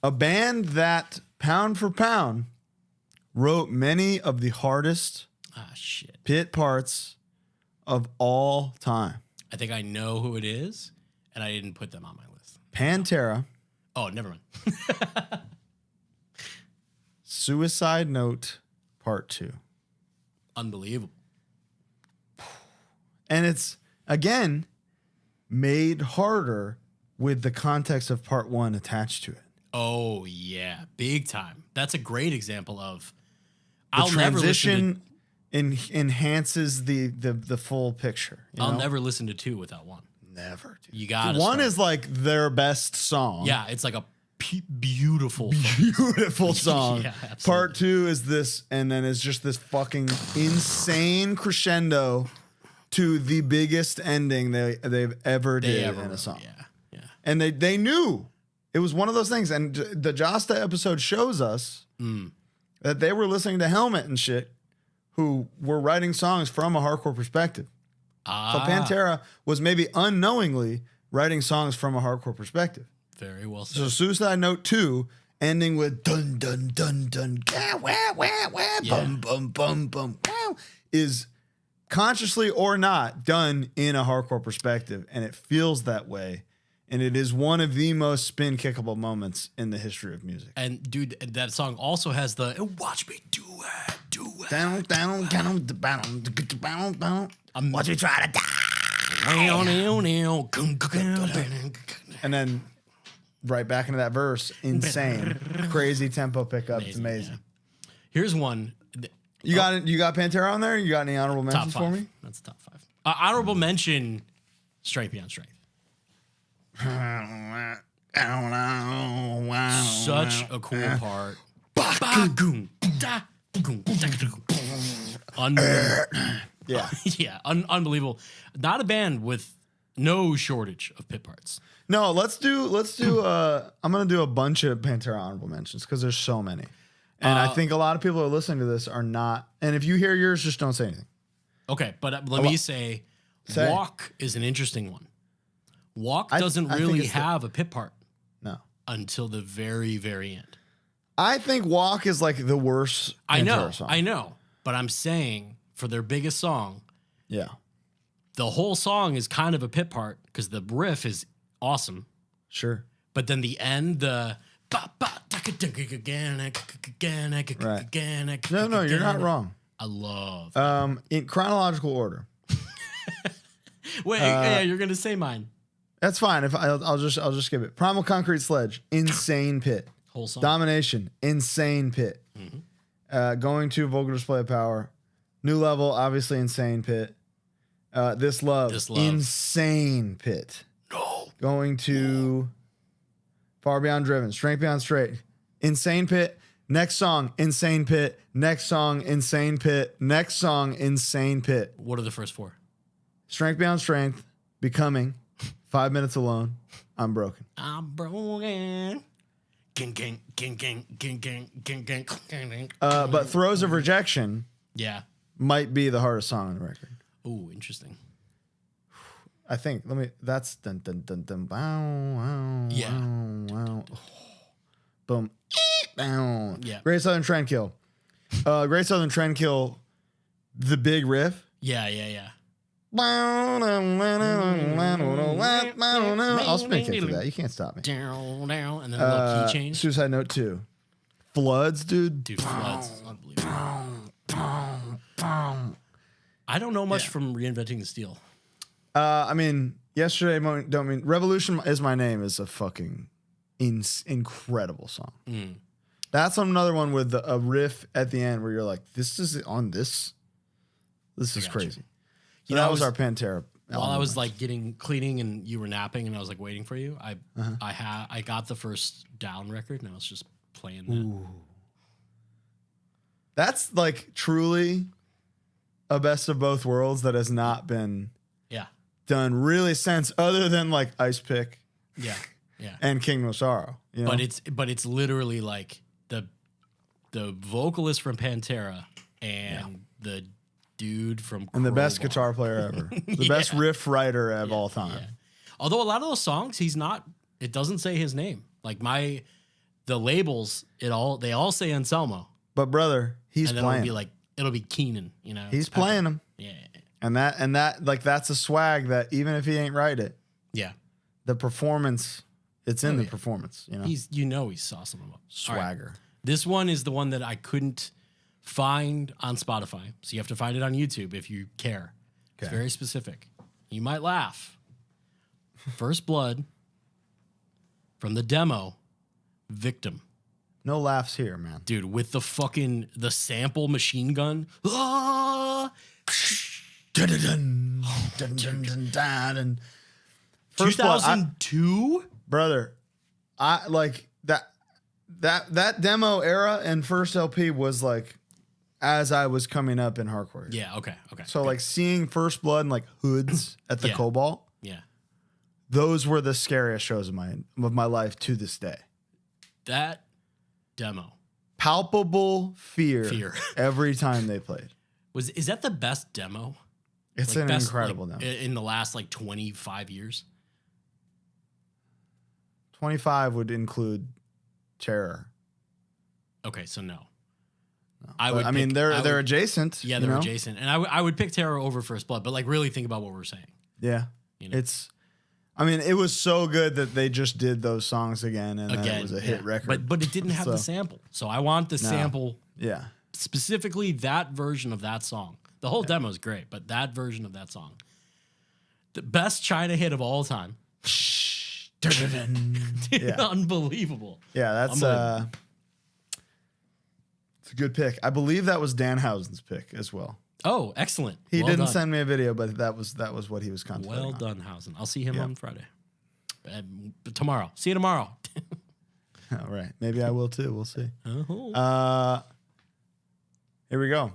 A band that, pound for pound, wrote many of the hardest pit parts of all time. I think I know who it is, and I didn't put them on my list. Pantera. Oh, never mind. Suicide Note Part 2. Unbelievable. And it's, again, made harder with the context of Part 1 attached to it. Oh, yeah. Big time. That's a great example of... The transition enhances the full picture. I'll never listen to 2 without 1. Never. Dude. You got it. 1 is like their best song. Yeah, it's like a beautiful song. Yeah, absolutely. Part 2 is this, and then it's just this fucking insane crescendo to the biggest ending they've ever did in a song. Yeah. And they knew it was one of those things. And the Josta episode shows us that they were listening to Helmet and shit, who were writing songs from a hardcore perspective. So Pantera was maybe unknowingly writing songs from a hardcore perspective. Very well said. So Suicide Note 2, ending with dun dun dun dun, wah, wah, wah, bum bum bum bum, wow, is consciously or not done in a hardcore perspective, and it feels that way. And it is one of the most spin kickable moments in the history of music. And dude, that song also has the "Watch me do it, do it." Watch me try to die. And then right back into that verse, insane, crazy tempo pickup. It's amazing. Yeah. Here's one. You got Pantera on there? You got any honorable mentions for me? That's top 5. Honorable mention: Strength Beyond Strength. Such a cool part. Unbelievable. Not a band with no shortage of pit parts. No, let's do I'm gonna do a bunch of Pantera honorable mentions because there's so many. And I think a lot of people who are listening to this are not, and if you hear yours, just don't say anything. Okay, but let me say Walk is an interesting one. Walk doesn't really have a pit part. No. Until the very, very end. I think Walk is like the worst Pantera song. I know. But I'm saying for their biggest song, yeah, the whole song is kind of a pit part because the riff is awesome. Sure. But then the end, the right. No, you're not wrong. I love in chronological order. Wait, yeah, you're gonna say mine. That's fine. If I'll just skip it. Primal Concrete Sledge, insane pit. Whole song. Domination, insane pit. Going to Vulgar Display of Power, New Level, obviously insane pit. This Love, insane pit. No. Going to Far Beyond Driven, Strength Beyond Straight, insane pit. Next song, insane pit. Next song, insane pit. Next song, insane pit. What are the first 4? Strength Beyond Strength, Becoming, 5 Minutes Alone, I'm Broken. I'm broken. But Throes of Rejection might be the hardest song on the record. Oh, interesting. I think. That's dun dun dun dun. Bow, wow, Yeah. wow, wow. Boom. Down. Yeah. Great Southern Trendkill. Great Southern Trendkill. The big riff. Yeah. I'll spin kick to that. You can't stop me. Down, and then a little key change. Suicide Note 2. Floods, dude. Dude, Floods is unbelievable. I don't know much from Reinventing the Steel. I mean, Yesterday Don't Mean Revolution Is My Name is a fucking incredible song. That's another one with a riff at the end where you're like, this is on this. This is crazy. So that was our Pantera. While I was like cleaning and you were napping and I was like waiting for you, I got the first Down record and I was just playing that. Ooh. That's like truly a best of both worlds that has not been done really since, other than like Ice Pick, and Kingdom of Sorrow. You know? But it's literally like the vocalist from Pantera and the dude from and the best Crowbar. guitar player ever, the best riff writer of all time. Yeah. Although a lot of those songs, it doesn't say his name. Like the labels, they all say Anselmo. But brother, he's playing. It'll be Keenan, you know. He's playing them. Yeah. And that like that's a swag that even if he ain't write it, the performance, it's in the performance. You know, He's saucing them up. Swagger. Right. This one is the one that I couldn't find on Spotify, so you have to find it on YouTube if you care. Okay. It's very specific. You might laugh. First Blood from the demo, Victim. No laughs here, man. Dude, with the sample machine gun. Ah! Dun, dun, dun, dun, dun, dun, and 2002? Brother, I like that demo era and first LP was like as I was coming up in hardcore. Yeah, okay. So like seeing First Blood and like hoods at the Cobalt. Yeah. Those were the scariest shows of my life to this day. That demo. Palpable fear every time they played. Is that the best demo? It's an incredible demo. In the last 25 years? 25 would include Terror. Okay, so no. They're adjacent. Yeah, they're adjacent. And I would pick Terror over First Blood, but like really think about what we're saying. Yeah. You know? It was so good that they just did those songs again and it was a hit record. But it didn't have the sample. So I want the sample. Yeah. Specifically that version of that song. The whole demo is great, but that version of that song. The best China hit of all time. Unbelievable. Yeah, that's it's a good pick. I believe that was Danhausen's pick as well. Oh, excellent. He didn't send me a video, but that was what he was contemplating. Well done, Hausen. I'll see him on Friday. Tomorrow. See you tomorrow. All right. Maybe I will too. We'll see. Here we go.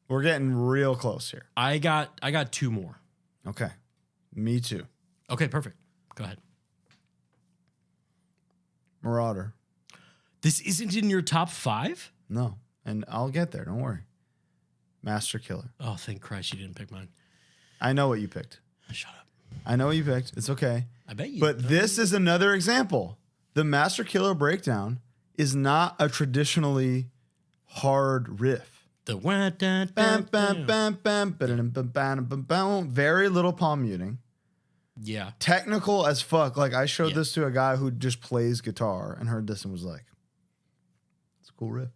We're getting real close here. I got two more. Okay. Me too. Okay, perfect. Go ahead. Marauder. This isn't in your top 5? No. And I'll get there. Don't worry. Master Killer. Oh, thank Christ you didn't pick mine. I know what you picked. Shut up. I know what you picked. It's okay. I bet you. But this is another example. The Master Killer breakdown is not a traditionally hard riff. The very little palm muting. Yeah. Technical as fuck. Like I showed this to a guy who just plays guitar and heard this and was like, it's a cool riff.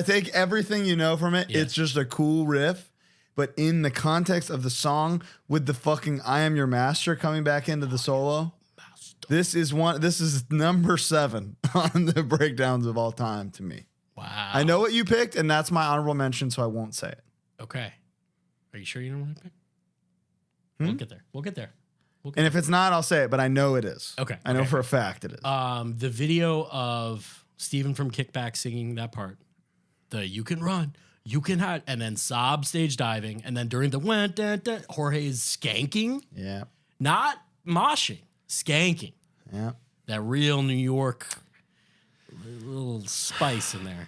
Take everything you know from it. Yeah. It's just a cool riff. But in the context of the song with the fucking I Am Your Master coming back into the solo. This is number 7 on the breakdowns of all time to me. Wow. I know what you picked, and that's my honorable mention, so I won't say it. Okay. Are you sure you know what I picked? We'll get there. And if it's not, I'll say it, but I know it is. Okay. I know for a fact it is. The video of Steven from Kickback singing that part, the you can run, you can hide, and then Sob stage diving, and then during the Jorge is skanking. Yeah. Not moshing, skanking. Yeah. That real New York little spice in there.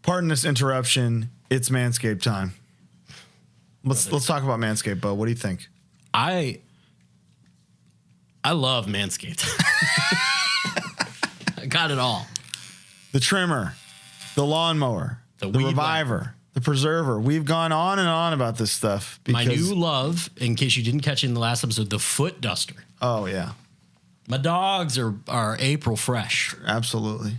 Pardon this interruption. It's Manscaped time. Let's talk about Manscaped, Bo. What do you think? I love Manscaped. I got it all. The trimmer, the lawnmower, the reviver, the preserver. We've gone on and on about this stuff. My new love, in case you didn't catch it in the last episode, the foot duster. Oh, yeah. My dogs are April fresh. Absolutely.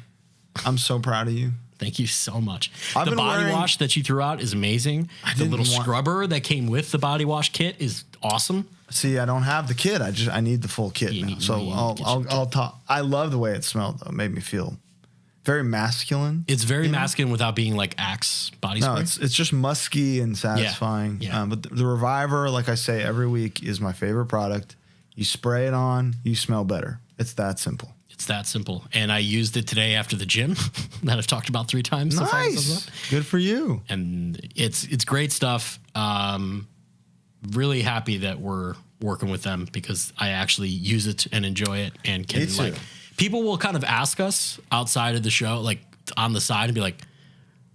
I'm so proud of you. Thank you so much. The body wash that you threw out is amazing. The little scrubber that came with the body wash kit is awesome. See, I don't have the kit. I need the full kit now. So I'll talk. I love the way it smelled, though. It made me feel very masculine. It's very masculine without being like Axe body spray. No, it's just musky and satisfying. Yeah. But the Reviver, like I say every week, is my favorite product. You spray it on, you smell better. It's that simple. It's that simple. And I used it today after the gym that I've talked about 3 times. Nice. Good for you. And it's great stuff. Really happy that we're working with them because I actually use it and enjoy it and can like people will kind of ask us outside of the show, like on the side, and be like,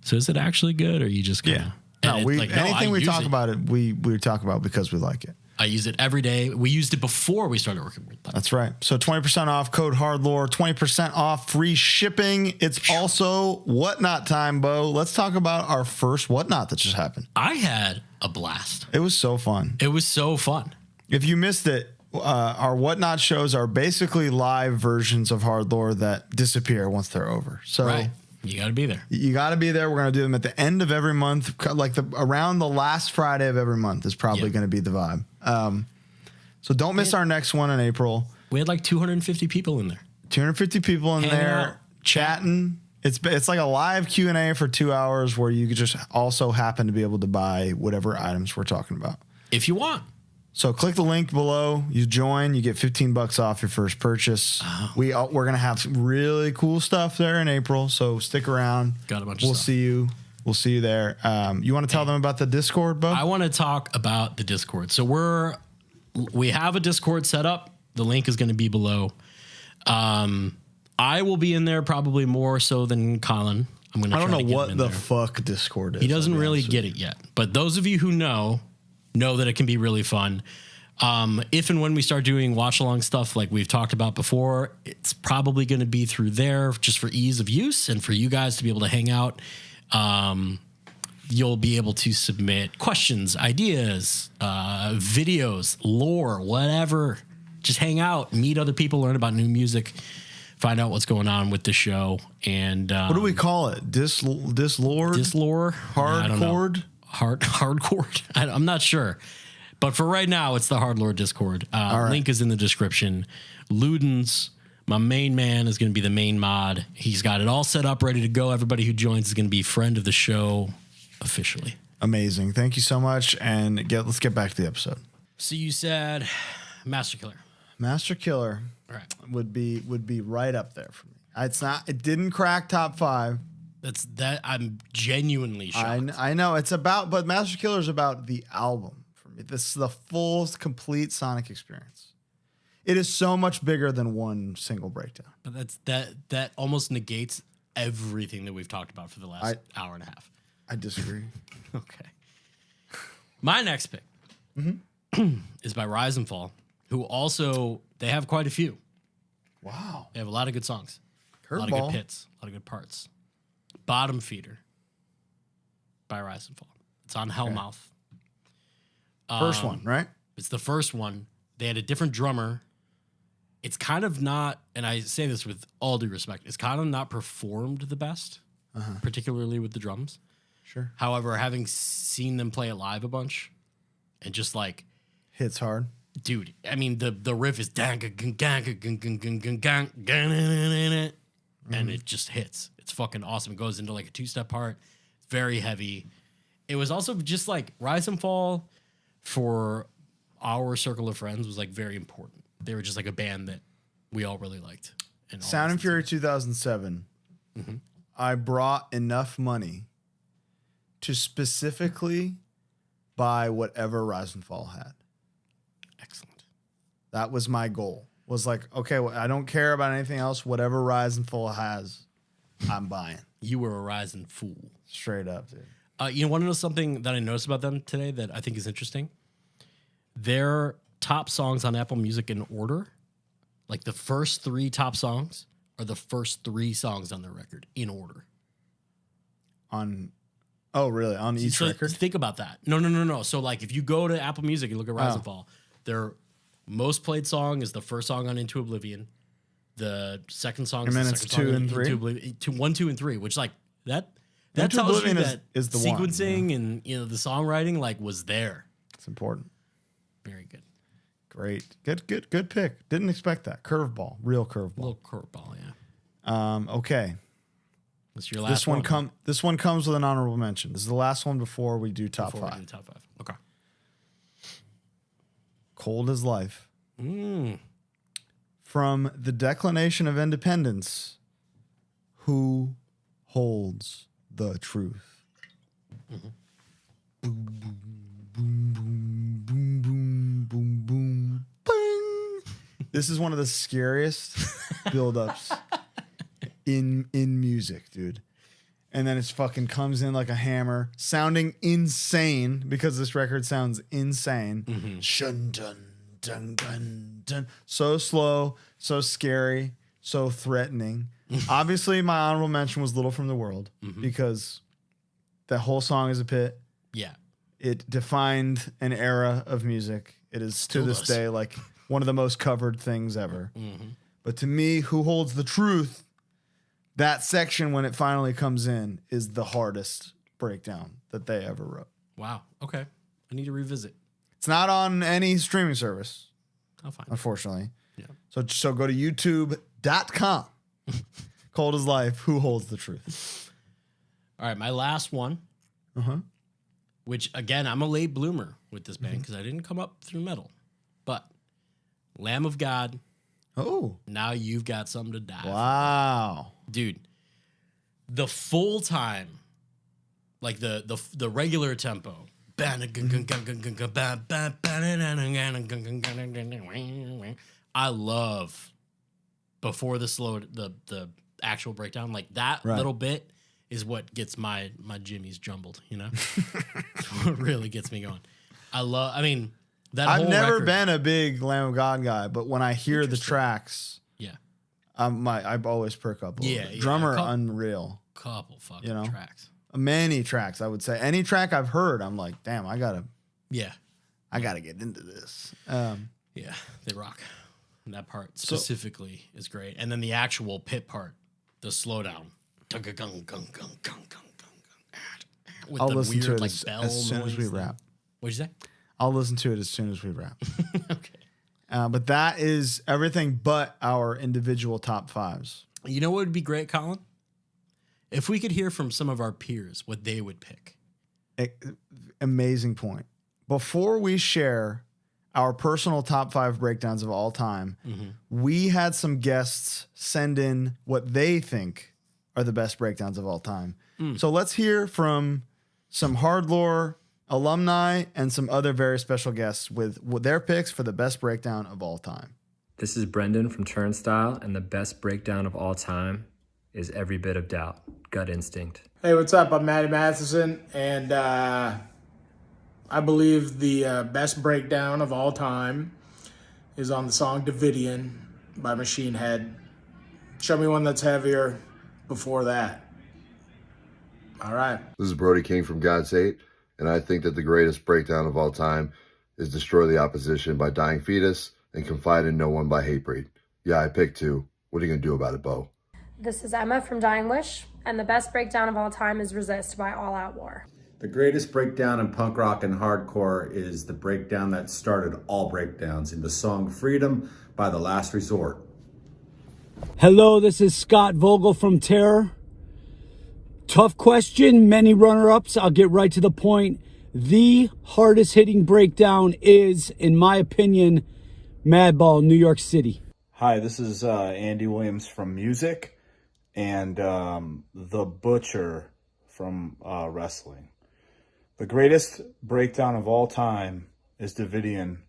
so is it actually good or are you just gonna anything we talk about it, we talk about because we like it. I use it every day. We used it before we started working with them. That's right. So 20% off, code HardLore, 20% off, free shipping. It's also Whatnot time, Bo. Let's talk about our first Whatnot that just happened. I had a blast. It was so fun. It was so fun. If you missed it, our Whatnot shows are basically live versions of HardLore that disappear once they're over. So right. You got to be there. You got to be there. We're going to do them at the end of every month, like around the last Friday of every month is probably going to be the vibe. So don't miss our next one in April. We had like 250 people in there. 250 people in there chatting. It's like a live Q&A for 2 hours where you could just also happen to be able to buy whatever items we're talking about. If you want. So click the link below. You join. You get $15 off your first purchase. Oh. We're gonna have some really cool stuff there in April. So stick around. Got a bunch. We'll see you. We'll see you there. You want to tell them about the Discord, Bo? I want to talk about the Discord. So we have a Discord set up. The link is going to be below. I will be in there probably more so than Colin. I don't know what the fuck Discord is. He doesn't really get it yet. But those of you who know that it can be really fun. If and when we start doing watch along stuff like we've talked about before, it's probably going to be through there just for ease of use and for you guys to be able to hang out. You'll be able to submit questions, ideas, videos, lore, whatever. Just hang out, meet other people, learn about new music, find out what's going on with the show. And what do we call it? Dislore? Dislore? Hardcore? Hardcore? I'm not sure. But for right now, it's the HardLore Discord. Right. Link is in the description. Ludens, my main man, is going to be the main mod. He's got it all set up, ready to go. Everybody who joins is going to be friend of the show officially. Amazing. Thank you so much. And let's get back to the episode. So you said Master Killer. Master Killer would be right up there for me. It didn't crack top 5. I'm genuinely shocked. I know but Master Killer is about the album for me. This is the full, complete Sonic experience. It is so much bigger than one single breakdown. But that almost negates everything that we've talked about for the last hour and a half. I disagree. Okay. My next pick is by Rise and Fall, who also, they have quite a few. Wow. They have a lot of good songs. Curveball. A lot of good hits. A lot of good parts. Bottom Feeder by Rise and Fall. It's on Hellmouth. First one, right? It's the first one. They had a different drummer. It's kind of not, and I say this with all due respect, it's kind of not performed the best, particularly with the drums. Sure. However, having seen them play it live a bunch and just like hits hard. Dude, I mean the riff is and it just hits. It's fucking awesome. It goes into like a 2-step part. It's very heavy. It was also just like Rise and Fall for our circle of friends was like very important. They were just like a band that we all really liked. Sound and Fury 2007. I brought enough money to specifically buy whatever Rise and Fall had. Excellent. That was my goal. Was like, okay, well, I don't care about anything else. Whatever Rise and Fall has, I'm buying. You were a Rise and fool. Straight up, dude. You want to know something that I noticed about them today that I think is interesting? Their top songs on Apple Music in order, like the first 3 top songs are the first 3 songs on their record in order. Oh, really? On each record? Think about that. No. So, like, if you go to Apple Music and look at Rise and Fall, their most played song is the first song on Into Oblivion. The second song is the second song on Into Oblivion. 1, 2, and 3, which, like, that tells you that is the sequencing one, yeah. and, you know, the songwriting, like, was there. It's important. Very good. Great. Good pick. Didn't expect that. Curveball. Real curveball. Little curveball, yeah. Okay. That's your last one. This one comes with an honorable mention. This is the last one before we do top 5. Okay. Cold as Life. From the Declaration of Independence, Who Holds the Truth? Mm-hmm. Boom, boom, boom, boom, boom, boom, boom, boom. This is one of the scariest build-ups in music, dude. And then it fucking comes in like a hammer, sounding insane because this record sounds insane. Shun dun dun dun dun. So slow, so scary, so threatening. Obviously, my honorable mention was Little from the World because that whole song is a pit. Yeah. It defined an era of music. It is still to this day like one of the most covered things ever. But to me, Who Holds the Truth, that section when it finally comes in is the hardest breakdown that they ever wrote. Wow. Okay. I need to revisit. It's not on any streaming service. I'll find it. Unfortunately. Yeah. So go to youtube.com. Cold as Life, Who Holds the Truth? All right, my last one. Which, again, I'm a late bloomer with this band because I didn't come up through metal. But Lamb of God. Oh. Now You've Got Something to Die. Wow. Dude, the full time, like the regular tempo. I love before the actual breakdown, like that little bit is what gets my jimmies jumbled, you know? What really gets me going. I've never been a big Lamb of God guy, but when I hear the tracks, I always perk up a little bit. Drummer, unreal. Couple fucking tracks. Many tracks, I would say. Any track I've heard, I'm like, damn, I gotta get into this. Yeah, they rock. And that part specifically is great. And then the actual pit part, the slowdown. With I'll the listen weird, to it like, as bell soon as we noise wrap. What'd you say? I'll listen to it as soon as we wrap. Okay. But that is everything but our individual top 5s. You know what would be great, Colin? If we could hear from some of our peers what they would pick. Amazing point. Before we share our personal top 5 breakdowns of all time, we had some guests send in what they think are the best breakdowns of all time. So let's hear from some HardLore alumni and some other very special guests with their picks for the best breakdown of all time. This is Brendan from Turnstile, and the best breakdown of all time is Every Bit of Doubt, Gut Instinct. Hey, what's up? I'm Matty Matheson, and I believe the best breakdown of all time is on the song Davidian by Machine Head. Show me one that's heavier before that. All right. This is Brody King from God's Hate, and I think that the greatest breakdown of all time is Destroy the Opposition by Dying Fetus and Confide in No One by Hatebreed. Yeah, I picked 2. What are you going to do about it, Bo? This is Emma from Dying Wish, and the best breakdown of all time is Resist by All Out War. The greatest breakdown in punk rock and hardcore is the breakdown that started all breakdowns in the song Freedom by The Last Resort. Hello, this is Scott Vogel from Terror. Tough question, many runner-ups. I'll get right to the point. The hardest hitting breakdown is, in my opinion, Madball, New York City. Hi, this is Andy Williams from Music and The Butcher from wrestling. The greatest breakdown of all time is Davidian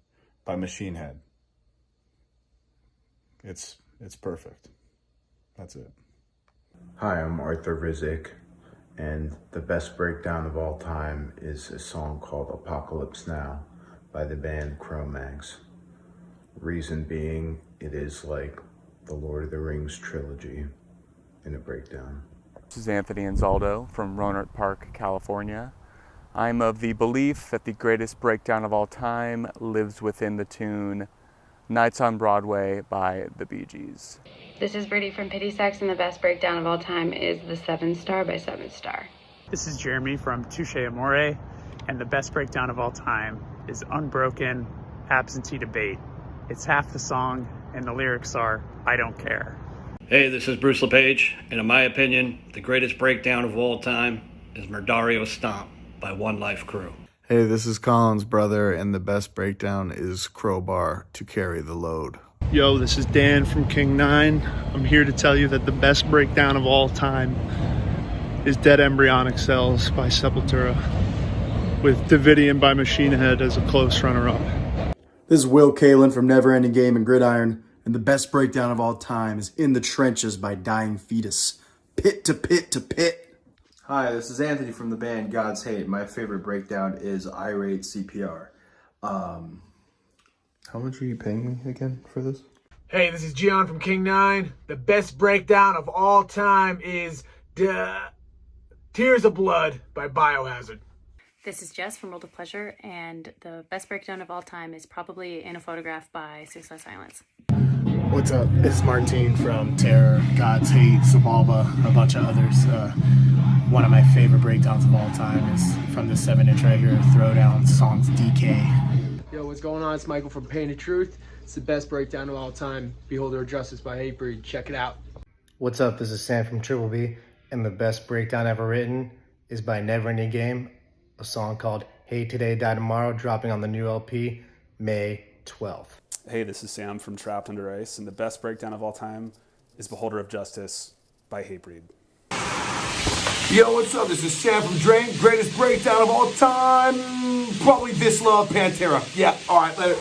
by Machine Head. It's perfect. That's it. Hi, I'm Arthur Rizek, And the best breakdown of all time is a song called Apocalypse Now by the band Cro-Mags. Reason being, it is like the Lord of the Rings trilogy in a breakdown. This is Anthony Anzaldo from Rohnert Park, California. I'm of the belief that the greatest breakdown of all time lives within the tune Nights on Broadway by the Bee Gees. This is Brittany from Pity Sex, and the best breakdown of all time is the 7 Star by 7 Star. This is Jeremy from Touche Amore, and the best breakdown of all time is Unbroken Absentee Debate. It's half the song, and the lyrics are, I don't care. Hey, this is Bruce LePage, and in my opinion, the greatest breakdown of all time is Murdario Stomp by One Life Crew. Hey, this is Colin's brother, and the best breakdown is Crowbar to Carry the Load. Yo, this is Dan from King 9. I'm here to tell you that the best breakdown of all time is Dead Embryonic Cells by Sepultura, with Davidian by Machine Head as a close runner-up. This is Will Kalen from Never Ending Game and Gridiron, and the best breakdown of all time is In the Trenches by Dying Fetus. Pit to pit to pit. Hi, this is Anthony from the band God's Hate. My favorite breakdown is Irate CPR. How much are you paying me again for this? Hey, this is Gian from King 9. The best breakdown of all time is Tears of Blood by Biohazard. This is Jess from World of Pleasure, and the best breakdown of all time is probably In a Photograph by Suicide Silence. What's up? It's Martine from Terror, God's Hate, Sabalba, a bunch of others. One of my favorite breakdowns of all time is from the 7-inch right here, Throwdown, songs DK. Yo, what's going on? It's Michael from Pain of Truth. It's the best breakdown of all time, Beholder of Justice by Hatebreed. Check it out. What's up? This is Sam from Triple B, and the best breakdown ever written is by Never Ending Game, a song called Hate Today, Die Tomorrow, dropping on the new LP, May 12th. Hey, this is Sam from Trapped Under Ice, and the best breakdown of all time is Beholder of Justice by Hatebreed. Yo, what's up? This is Sam from Drain. Greatest breakdown of all time. Probably This Love, Pantera. Yeah, alright, later.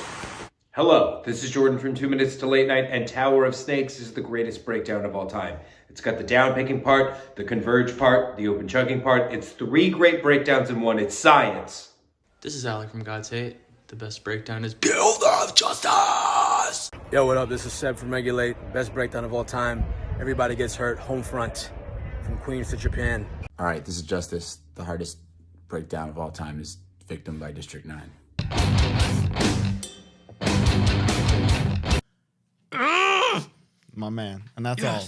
Hello, this is Jordan from 2 Minutes to Late Night, and Tower of Snakes is the greatest breakdown of all time. It's got the down picking part, the converge part, the open chugging part. It's 3 great breakdowns in one. It's science. This is Alec from God's Hate. The best breakdown is Beholder of Justice. Yo, what up? This is Seb from Regulate. Best breakdown of all time. Everybody Gets Hurt, Home Front. From Queens to Japan. All right, this is Justice. The hardest breakdown of all time is Victim by District 9. My man. And that's all.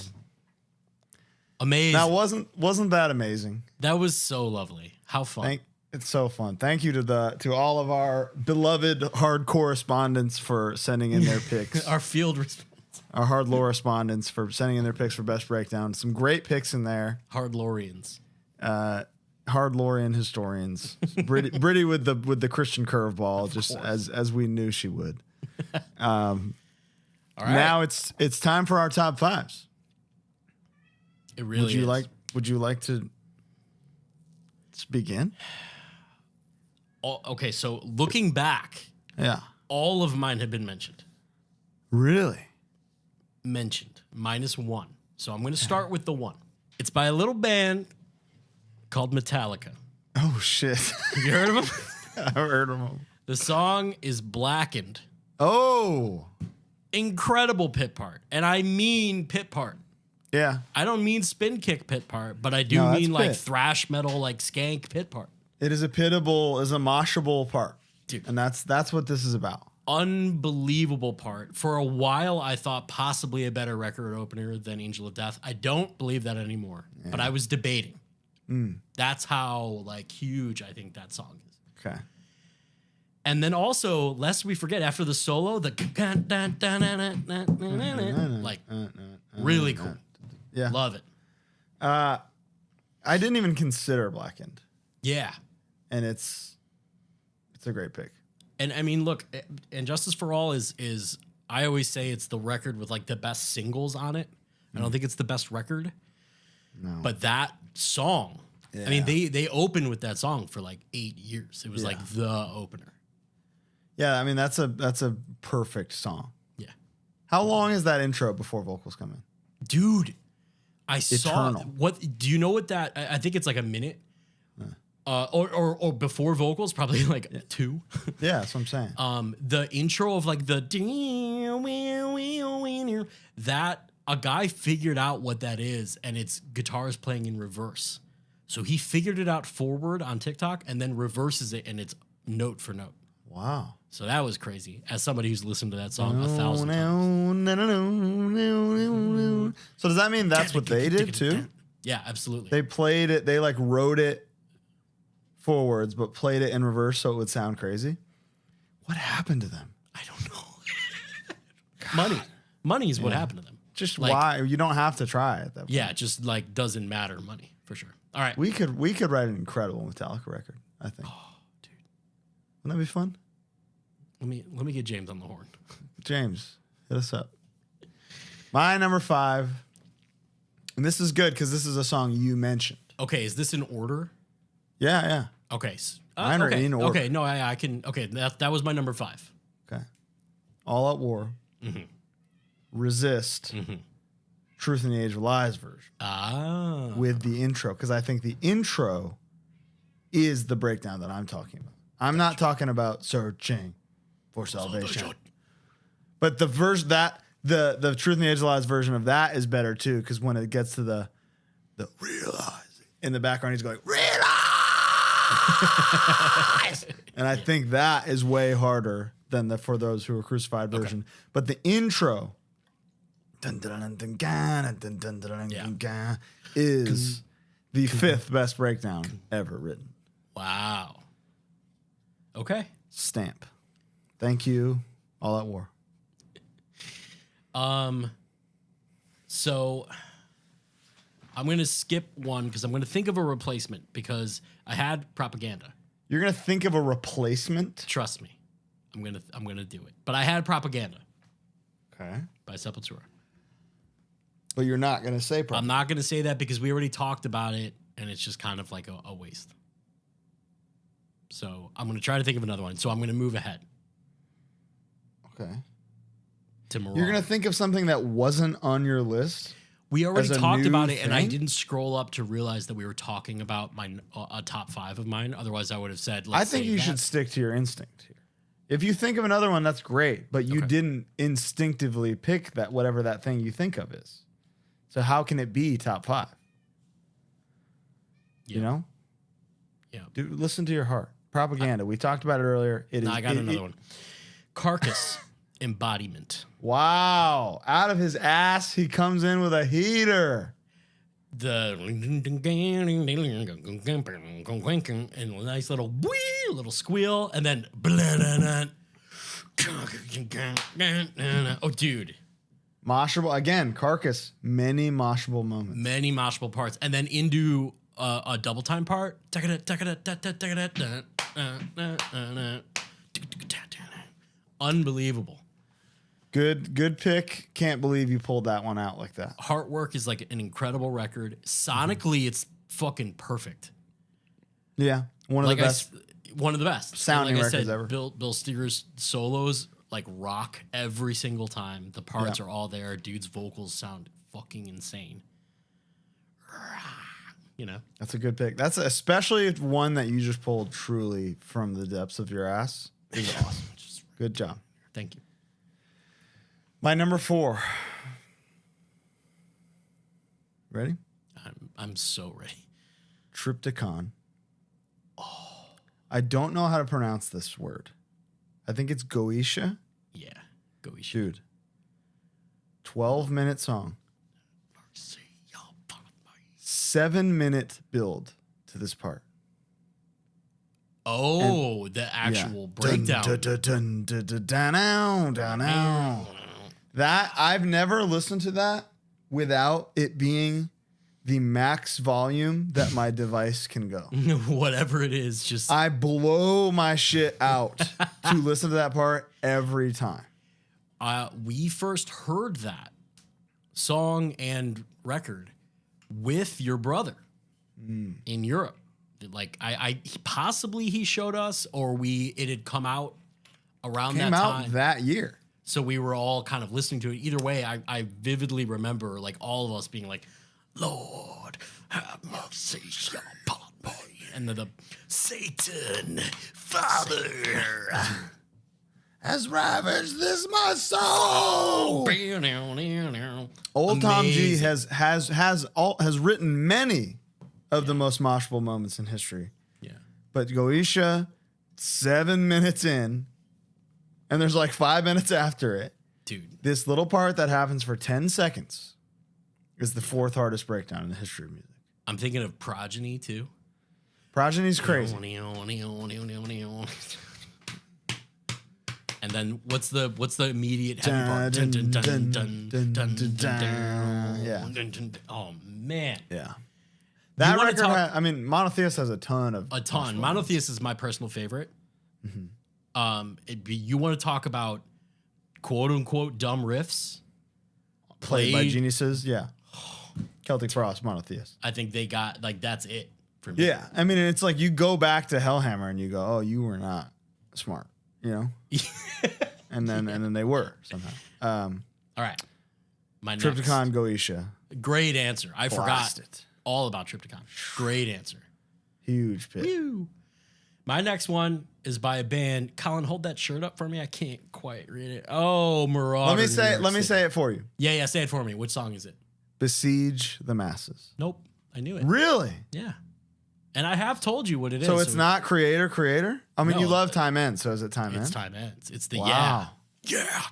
Amazing. That wasn't that amazing. That was so lovely. How fun. It's so fun. Thank you to all of our beloved hard correspondents for sending in their picks. Our field respondents. Our HardLore respondents for sending in their picks for best breakdown. Some great picks in there. HardLoreans. HardLorean historians. Britty with the Christian curveball, just as we knew she would. All right. Now it's time for our top 5s. It really is. Would you like to begin? Okay, so looking back, all of mine have been mentioned. Really? Mentioned, -1. So I'm going to start with the 1. It's by a little band called Metallica. Oh, shit. Have you heard of them? I've heard of them. The song is Blackened. Oh. Incredible pit part. And I mean pit part. Yeah. I don't mean spin kick pit part, but I do mean like thrash metal, like skank pit part. It is a moshable part. Dude. And that's what this is about. Unbelievable part. For a while, I thought possibly a better record opener than Angel of Death. I don't believe that anymore, but I was debating. That's how huge I think that song is. Okay. And then also, lest we forget, after the solo, the really cool. Yeah. Love it. I didn't even consider Blackened. Yeah. And it's a great pick. And I mean, look, and Justice for All is I always say it's the record with the best singles on it. I don't think it's the best record. No. But that song, I mean, they opened with that song for 8 years. It was the opener. Yeah, I mean, that's a perfect song. Yeah. How long is that intro before vocals come in? Dude, I saw what. Do you know what that? I think it's like a minute. Or before vocals, probably like 2. Yeah, that's what I'm saying. The intro of like the that a guy figured out what that is, and it's guitars playing in reverse. So he figured it out forward on TikTok and then reverses it, and it's note for note. Wow. So that was crazy. As somebody who's listened to that song 1,000 times. So does that mean that's what they did too? Yeah, absolutely. They played it. They like wrote it forwards, but played it in reverse so it would sound crazy. What happened to them? I don't know. Money is what happened to them. Just like, why you don't have to try it. That yeah, just like doesn't matter money for sure. All right, we could write an incredible Metallica record. I think. Oh, dude, wouldn't that be fun? Let me get James on the horn. James, hit us up. My number 5, and this is good because this is a song you mentioned. Okay, is this in order? Yeah. Okay, mine are in order. Okay, no, I can. Okay, that was my number 5. Okay, All Out War, Resist, Truth in the Age of Lies version. With the intro, because I think the intro is the breakdown that I'm talking about. I'm not talking about searching for salvation. But the version that the Truth in the Age of Lies version of that is better too, because when it gets to the realize in the background, he's going realize, and I think that is way harder than the For Those Who Were Crucified version. Okay. But the intro is the 5th best breakdown ever written. Wow. Okay. Stamp. Thank you. All Out War. So I'm going to skip one because I'm going to think of a replacement because I had Propaganda. You're going to think of a replacement? Trust me. I'm going to do it. But I had Propaganda. Okay. By Sepultura. But you're not going to say Propaganda. I'm not going to say that because we already talked about it and it's just kind of like a waste. So I'm going to try to think of another one. So I'm going to move ahead. Okay. To Mirage. You're going to think of something that wasn't on your list? We already talked about it, and I didn't scroll up to realize that we were talking about a top 5 of mine. Otherwise, I would have said, let's I think you should stick to your instinct here. If you think of another one, that's great, but you didn't instinctively pick that, whatever that thing you think of is. So how can it be top 5? Yeah. You know? Yeah. Dude, listen to your heart. Propaganda. We talked about it earlier. I got another one. Carcass. Embodiment. Wow. Out of his ass, he comes in with a heater. And a nice little squeal, and then oh, dude. Moshable again. Carcass. Many moshable moments. Many moshable parts, and then into a double time part. Unbelievable. Good pick. Can't believe you pulled that one out like that. Heartwork is like an incredible record. Sonically, it's fucking perfect. Yeah, one of the best. One of the best sounding records ever. Bill Steer's solos like rock every single time. The parts are all there. Dude's vocals sound fucking insane. You know, that's a good pick. That's especially one that you just pulled truly from the depths of your ass. Is awesome. Good job. Thank you. My number 4. Ready? I'm so ready. Triptychon. Oh. I don't know how to pronounce this word. I think it's Goetia. Yeah, Goetia. Dude. 12-minute song. 7-minute build to this part. Oh, and the actual breakdown. That I've never listened to that without it being the max volume that my device can go. Whatever it is, just I blow my shit out to listen to that part every time. We first heard that song and record with your brother in Europe. Like he showed us, or it had come out around that time. Came out that year. So we were all kind of listening to it. Either way, I vividly remember like all of us being like, Lord, have mercy upon me. And then the Satan, Father, has ravaged this my soul. Old Tom G has written many of the most moshable moments in history. Yeah. But Goetia, 7 minutes in, and there's like 5 minutes after it. Dude. This little part that happens for 10 seconds is the 4th hardest breakdown in the history of music. I'm thinking of Progeny too. Progeny's crazy. And then what's the immediate heavy part? Yeah. Oh man. Yeah. That record, Monotheist has a ton of Monotheist is my personal favorite. You want to talk about quote unquote dumb riffs played by geniuses? Yeah. Celtic Frost, Monotheist. I think they got that's it for me. Yeah. I mean, it's like you go back to Hellhammer and you go, oh, you were not smart, you know? and then they were somehow. All right. My Triptychon, Goetia. Great answer. I forgot it. All about Triptychon. Great answer. Huge pick. Woo. My next one is by a band. Colin, hold that shirt up for me. I can't quite read it. Oh, Marauder. Let me say it for you. Yeah, say it for me. Which song is it? Besiege the Masses. Nope. I knew it. Really? Yeah. And I have told you what it is. So it's not Creator? I mean, No, you love Time Ends, so is it Time Ends? It's Time Ends. It's the Wow. Yeah.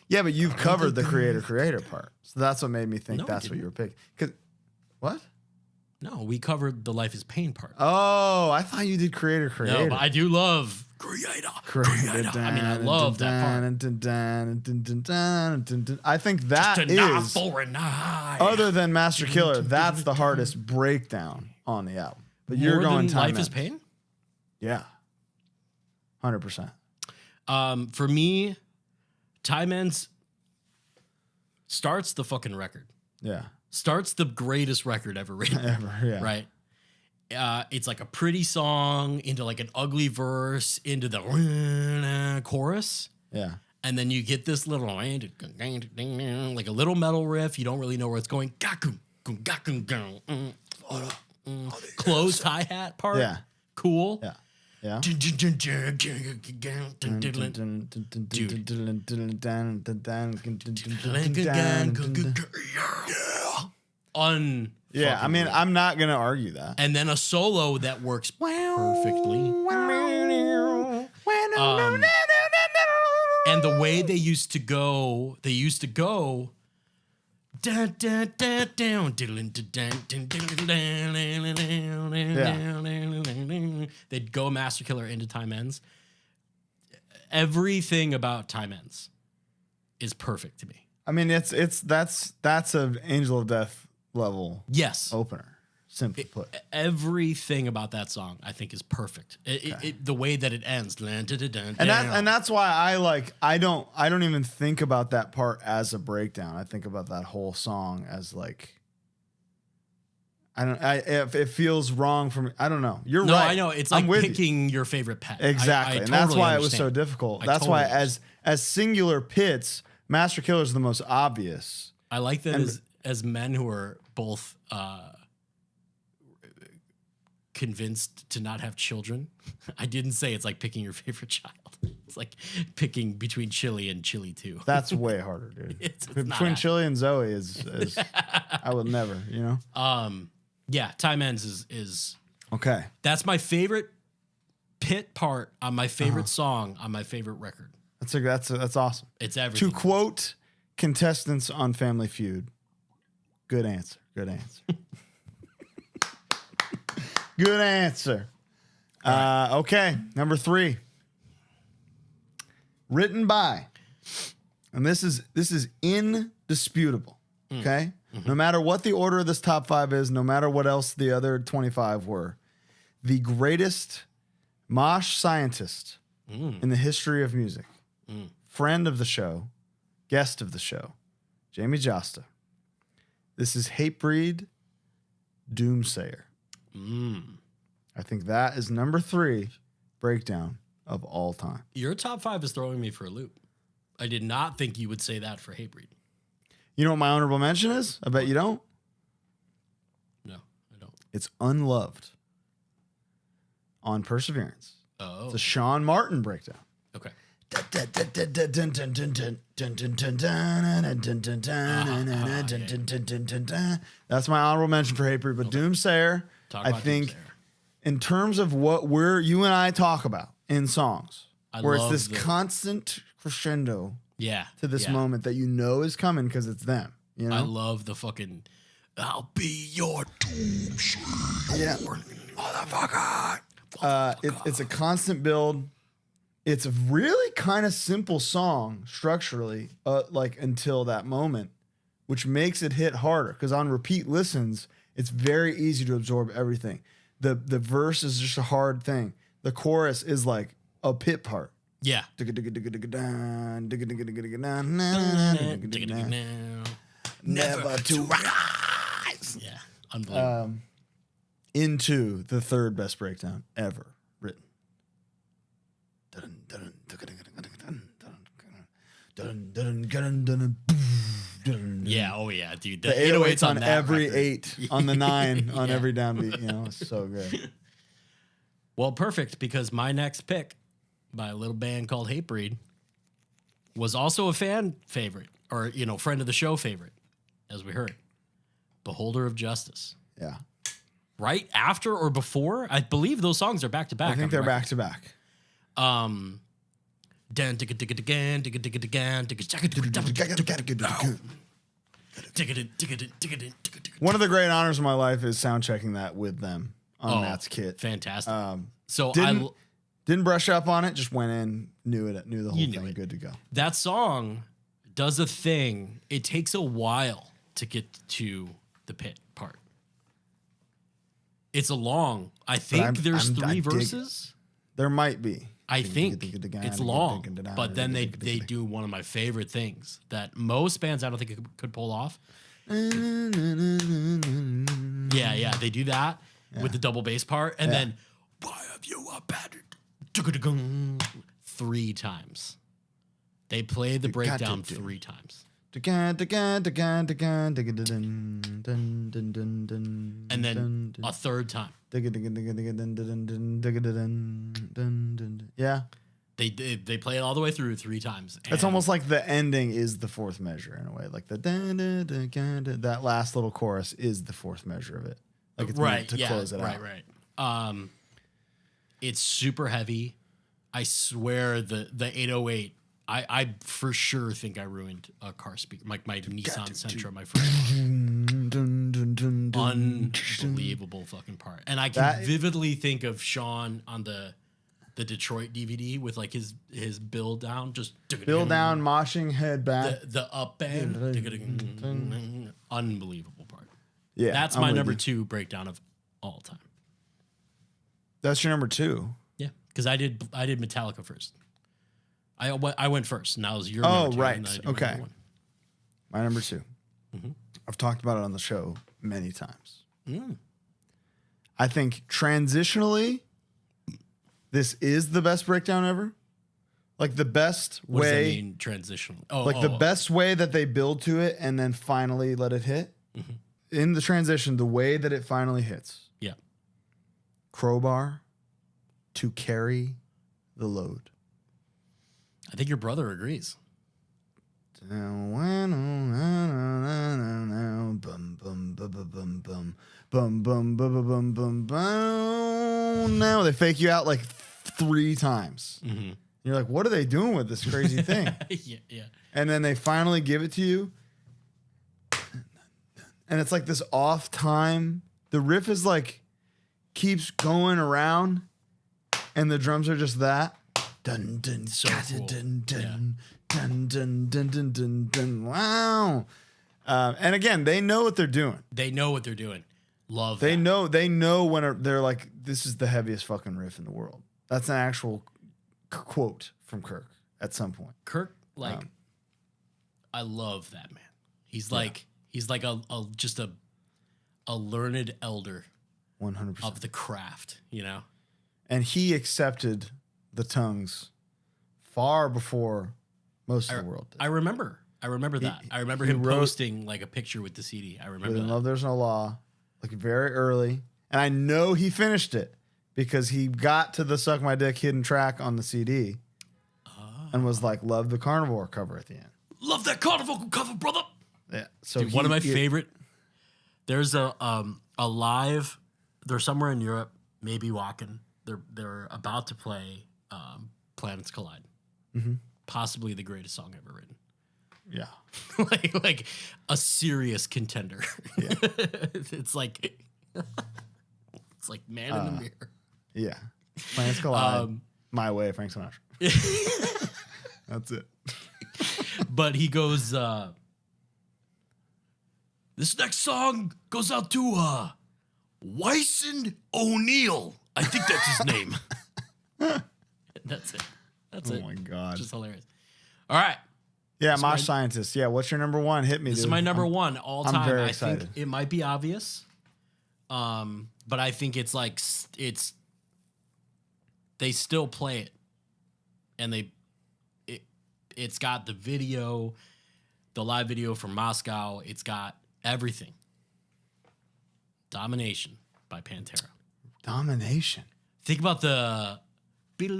Yeah, but you've covered the Creator part. So that's what made me think that's what you were picking. What? No, we covered the Life is Pain part. Oh, I thought you did Creator. No, but I do love Creator. I mean, I love that part. I think that is, for an eye. other than Master Killer, that's the hardest breakdown on the album. But you're going Time Life is Ends. Pain? Yeah. 100%. For me, Time Ends starts the fucking record. Yeah. Starts the greatest record ever written. Yeah. Right? It's like a pretty song into like an ugly verse into the chorus. Yeah. And then you get this little like a little metal riff. You don't really know where it's going. Closed hi-hat part. Yeah. Cool. Yeah. Yeah. Yeah, I mean, I'm not going to argue that. And then a solo that works perfectly. And the way they used to go, they'd go Master Killer into Time Ends. Everything about Time Ends is perfect to me. I mean, that's an Angel of Death level opener, simply put. Everything about that song, I think, is perfect. The way that it ends, and that's why I don't even think about that part as a breakdown. I think about that whole song as like, if it feels wrong for me. I don't know. You're right. No, I know. It's like picking your favorite pet. Exactly. And that's why it was so difficult. That's why as singular pits, Master Killer is the most obvious. I like that as men who are both convinced to not have children. I didn't say it's like picking your favorite child. It's like picking between Chili and Chili 2. That's way harder, dude. It's between Chili and Zoe is I would never, you know? Yeah, Time Ends is okay. That's my favorite pit part on my favorite song on my favorite record. That's awesome. It's everything. To quote contestants on Family Feud, good answer. Good answer. Good answer. Okay, number 3. Written by, and this is indisputable. Okay? No matter what the order of this top 5 is, no matter what else the other 25 were, the greatest mosh scientist in the history of music, friend of the show, guest of the show, Jamie Josta. This is Hatebreed, Doomsayer. I think that is number 3 breakdown of all time. Your top 5 is throwing me for a loop. I did not think you would say that for Hatebreed. You know what my honorable mention is? I bet you don't. No, I don't. It's Unloved on Perseverance. Oh. It's a Sean Martin breakdown. Okay. That's my honorable mention for Hatebreed. But Doomsayer, I think, in terms of what you and I talk about in songs, where it's this constant crescendo to this moment that you know is coming because it's them. You know? I love the fucking, I'll be your Doomsayer. Yeah. Motherfucker. It's a constant build. It's a really kind of simple song structurally, like until that moment, which makes it hit harder. Because on repeat listens, it's very easy to absorb everything. The verse is just a hard thing. The chorus is like a pit part. Yeah. Never to rise. Yeah. Unbelievable. Into the third best breakdown ever written. Yeah, oh yeah, dude. The 808s on that every record. 8, on the 9, on Yeah. every downbeat. You know, it's so good. Well, perfect, because my next pick by a little band called Hatebreed was also a fan favorite, or, you know, friend of the show favorite, as we heard. Beholder of Justice. Yeah. Right after or before? I believe those songs are back to back. I think they're back to back. One of the great honors of my life is sound checking that with them on Matt's kit. Fantastic. So didn't brush up on it, just went in, knew the whole thing, good to go. That song does a thing. It takes a while to get to the pit part. It's a long. I think there's 3 verses. There might be. I think it's long, but then they do one of my favorite things that most bands I don't think could pull off. Yeah, they do that with the double bass part, and then why have you abandoned 3 times. They play the breakdown 3 times. And then a third time. Yeah. They play it all the way through 3 times. It's almost like the ending is the 4th measure in a way. Like that last little chorus is the 4th measure of it. Like it's meant to close it out. Right. It's super heavy. I swear the 808. I for sure think I ruined a car speaker, my Nissan Sentra, my first car. Unbelievable fucking part. And I can vividly think of Sean on the Detroit DVD with like his build down, just build down, moshing head back. The up band. Unbelievable part. Yeah. That's my number 2 breakdown of all time. That's your number 2? Yeah. Because I did Metallica first. I went first. Now it's your number 2. Right. Okay. My number 2. Mm-hmm. I've talked about it on the show many times. I think transitionally, this is the best breakdown ever. Like the best what way. What does that mean, transitionally? The best way that they build to it and then finally let it hit. Mm-hmm. In the transition, the way that it finally hits. Yeah. Crowbar to carry the load. I think your brother agrees. Now they fake you out like 3 times. Mm-hmm. You're like, what are they doing with this crazy thing? Yeah. And then they finally give it to you. And it's like this off time. The riff is like keeps going around and the drums are just that. Dun dun so cool. Dun dun dun dun dun dun dun dun. Wow. And again, they know what they're doing. They know what they're doing. Love they that. They know when they're like, this is the heaviest fucking riff in the world. That's an actual quote from Kirk at some point. Kirk, I love that man. He's like just a learned elder 100% of the craft, you know? And he accepted the tongues far before most of the world did. I remember I remember that. I remember him posting like a picture with the CD. I remember Within that. Love There's No Law, like very early. And I know he finished it because he got to the Suck My Dick hidden track on the CD and was like, love the Carnivore cover at the end. Love that Carnival cover, brother. Yeah. So Dude, one of my favorite. There's a live. They're somewhere in Europe, maybe walking. They're about to play Planets Collide. Mm-hmm. Possibly the greatest song ever written. Yeah. like a serious contender. Yeah. It's like Man in the Mirror. Yeah. Planets Collide. My Way, Frank Sinatra. That's it. But he goes, this next song goes out to Wyson O'Neill. I think that's his name. That's it. That's it. Oh my God. Just hilarious. All right. Yeah, Mosh Scientist. Yeah, what's your number one? Hit me, This dude. is my number one all time. I'm very I excited. think it might be obvious. But I think it's like they still play it. And it's got the video, the live video from Moscow. It's got everything. Domination by Pantera. Domination. Think about the with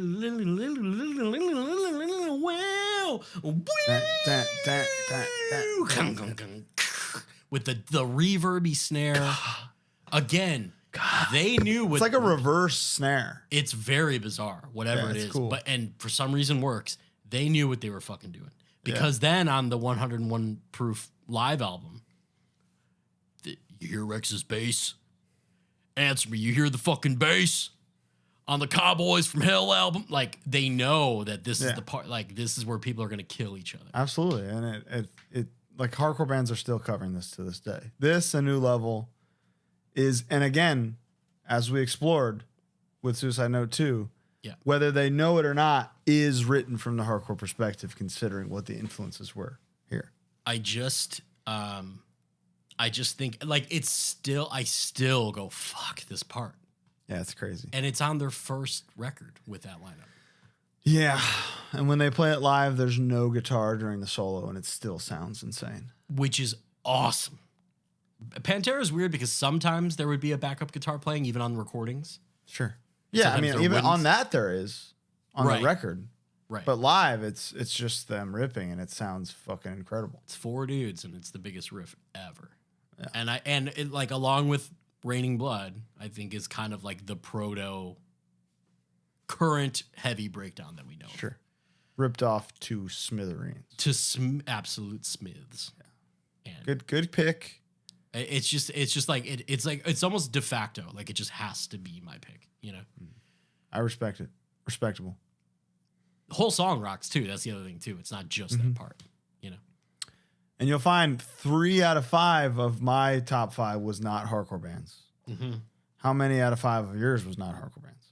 the reverby snare. Again, they knew what It's like a reverse snare. It's very bizarre, whatever Yeah, it it's is. cool. And for some reason works. They knew what they were fucking doing. Because then on the 101 Proof live album, you hear Rex's bass? Answer me, you hear the fucking bass? On the Cowboys from Hell album, like they know that this is the part, like this is where people are gonna kill each other. Absolutely. And it like hardcore bands are still covering this to this day. This, A New Level, is, and again, as we explored with Suicide Note 2, whether they know it or not, is written from the hardcore perspective, considering what the influences were here. I just think like I still go, fuck this part. Yeah, it's crazy. And it's on their first record with that lineup. Yeah. And when they play it live, there's no guitar during the solo, and it still sounds insane. Which is awesome. Pantera is weird because sometimes there would be a backup guitar playing even on recordings. Sure. Yeah, I mean, even on that there is on Right. the record. Right. But live, it's just them ripping, and it sounds fucking incredible. It's four dudes, and it's the biggest riff ever. Yeah. And it, like along with Raining Blood, I think is kind of like the proto current heavy breakdown that we know. Sure. Ripped off to smithereens. To absolute smiths. Yeah. Good pick. It's just like it's almost de facto. Like it just has to be my pick, you know? I respect it. Respectable. The whole song rocks too. That's the other thing too. It's not just that part, you know? And you'll find 3 out of 5 of my top 5 was not hardcore bands. Mm-hmm. How many out of 5 of yours was not hardcore bands?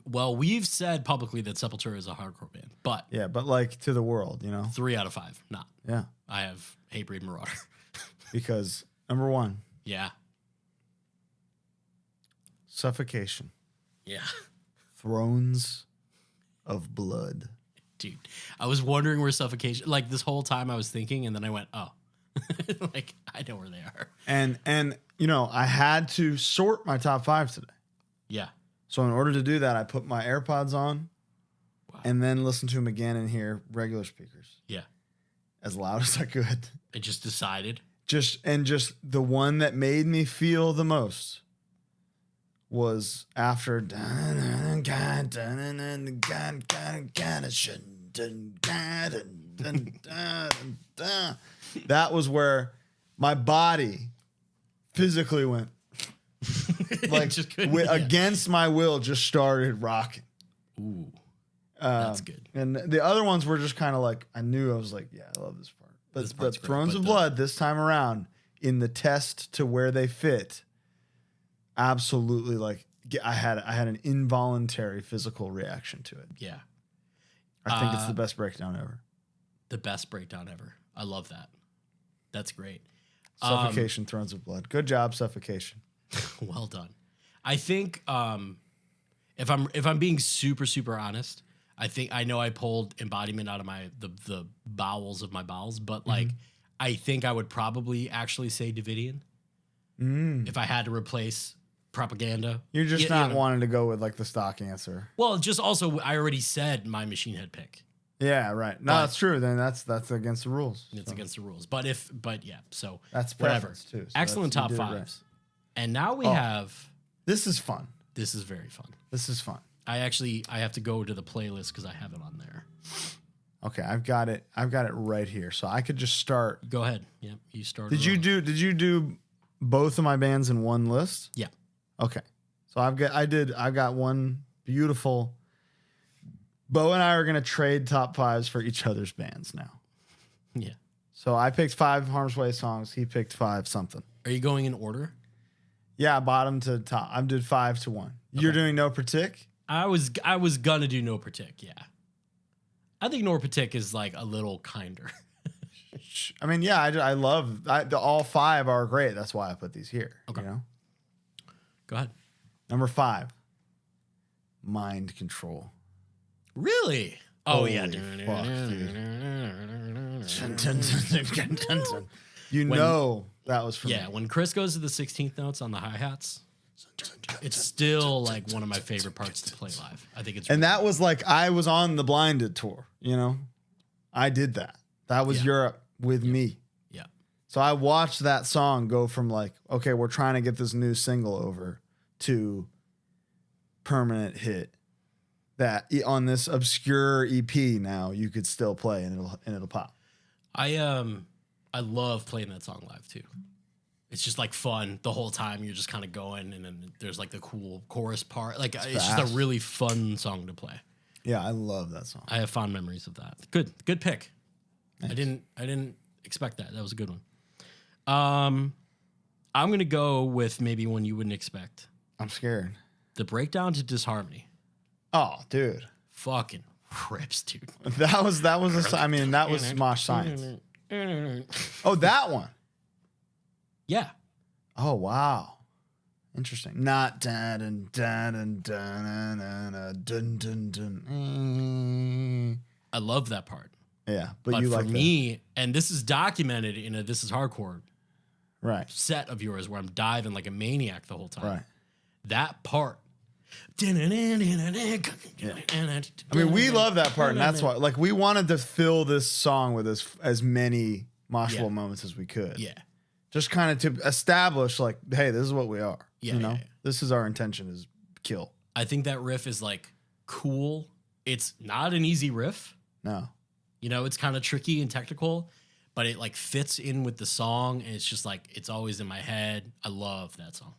Well, we've said publicly that Sepultura is a hardcore band, but yeah, but like to the world, you know, 3 out of 5, not. Yeah, I have Hatebreed Marauder because number 1, yeah, Suffocation, yeah, Thrones of Blood. Dude, I was wondering where Suffocation, like this whole time I was thinking, and then I went, oh, like I know where they are. And you know, I had to sort my top 5 today. Yeah. So in order to do that, I put my AirPods on and then listen to them again and hear regular speakers. Yeah. As loud as I could. I just decided. Just the one that made me feel the most was after that was where my body physically went like against my will, just started rocking. Ooh, that's good. And the other ones were just kind of like, I knew, I was like, yeah, I love this part. But Thrones of Blood this time around, in the test to where they fit, absolutely, like I had an involuntary physical reaction to it. Yeah, I think it's the best breakdown ever. The best breakdown ever. I love that. That's great. Suffocation, Thrones of Blood. Good job, Suffocation. Well done. I think if I'm being super honest, I know I pulled embodiment out of the bowels of my bowels, but like I think I would probably actually say Davidian if I had to replace propaganda. You're just not wanting to go with like the stock answer. Well, just also I already said my Machine Head pick. Yeah, right. No, that's true. Then that's against the rules. It's against the rules. But yeah, so that's whatever. Preference too. So excellent top fives. Right. And now we have. This is fun. This is very fun. This is fun. I have to go to the playlist because I have it on there. Okay, I've got it right here. So I could just start. Go ahead. Yeah, you start. Did you do both of my bands in one list? Yeah. Okay. So I got one beautiful. Bo and I are gonna trade top fives for each other's bands now. Yeah. So I picked 5 Harm's Way songs. He picked 5 something. Are you going in order? Yeah, bottom to top. I did 5 to 1. Okay. You're doing No Partic? I was gonna do No Partic. Yeah. I think No Partic is like a little kinder. I mean, yeah, I love all 5 are great. That's why I put these here. Okay. You know? Go ahead. Number 5, Mind Control. Really? Oh, yeah. Fuck, dude. Know that was from me. When Chris goes to the 16th notes on the hi-hats, it's still like one of my favorite parts to play live. I think it's and that was like I was on the Blinded tour, you know? I did that. That was Europe with me. Yeah. So I watched that song go from like, okay, we're trying to get this new single over to permanent hit. That on this obscure EP now you could still play and it'll pop. I love playing that song live too. It's just like fun the whole time. You're just kind of going, and then there's like the cool chorus part. Like it's just a really fun song to play. Yeah, I love that song. I have fond memories of that. Good pick. Nice. I didn't expect that. That was a good one. I'm gonna go with maybe one you wouldn't expect. I'm scared. The Breakdown to Disharmony. Oh, dude. Fucking rips, dude. That was that was Mosh Science. Oh, that one. Yeah. Oh, wow. Interesting. Not dun dun dun dun dun dun dun. I love that part. Yeah, but you for like me, and this is documented in a This Is Hardcore set of yours where I'm diving like a maniac the whole time. Right. That part. Yeah. I mean, we love that part, and that's why, like, we wanted to fill this song with as many moshable moments as we could. Yeah. Just kind of to establish, like, hey, this is what we are. Yeah, you know, this is our intention: is kill. I think that riff is like cool. It's not an easy riff. No. You know, it's kind of tricky and technical, but it like fits in with the song, and it's just like it's always in my head. I love that song.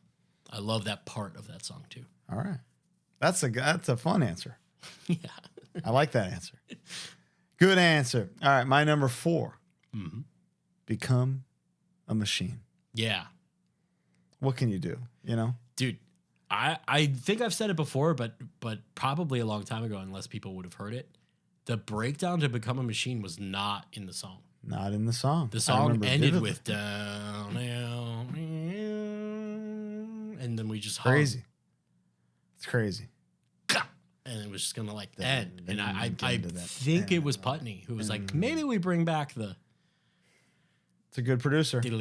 I love that part of that song too. All right. That's a fun answer. Yeah. I like that answer. Good answer. All right. My number 4. Mm-hmm. Become a Machine. Yeah. What can you do? You know? Dude, I think I've said it before, but probably a long time ago, unless people would have heard it. The breakdown to Become a Machine was not in the song. Not in the song. The song ended with down, and then we just crazy. It's crazy. And it was just gonna like end. And I think it was Putney who was like, maybe we bring back the. It's a good producer. And I'm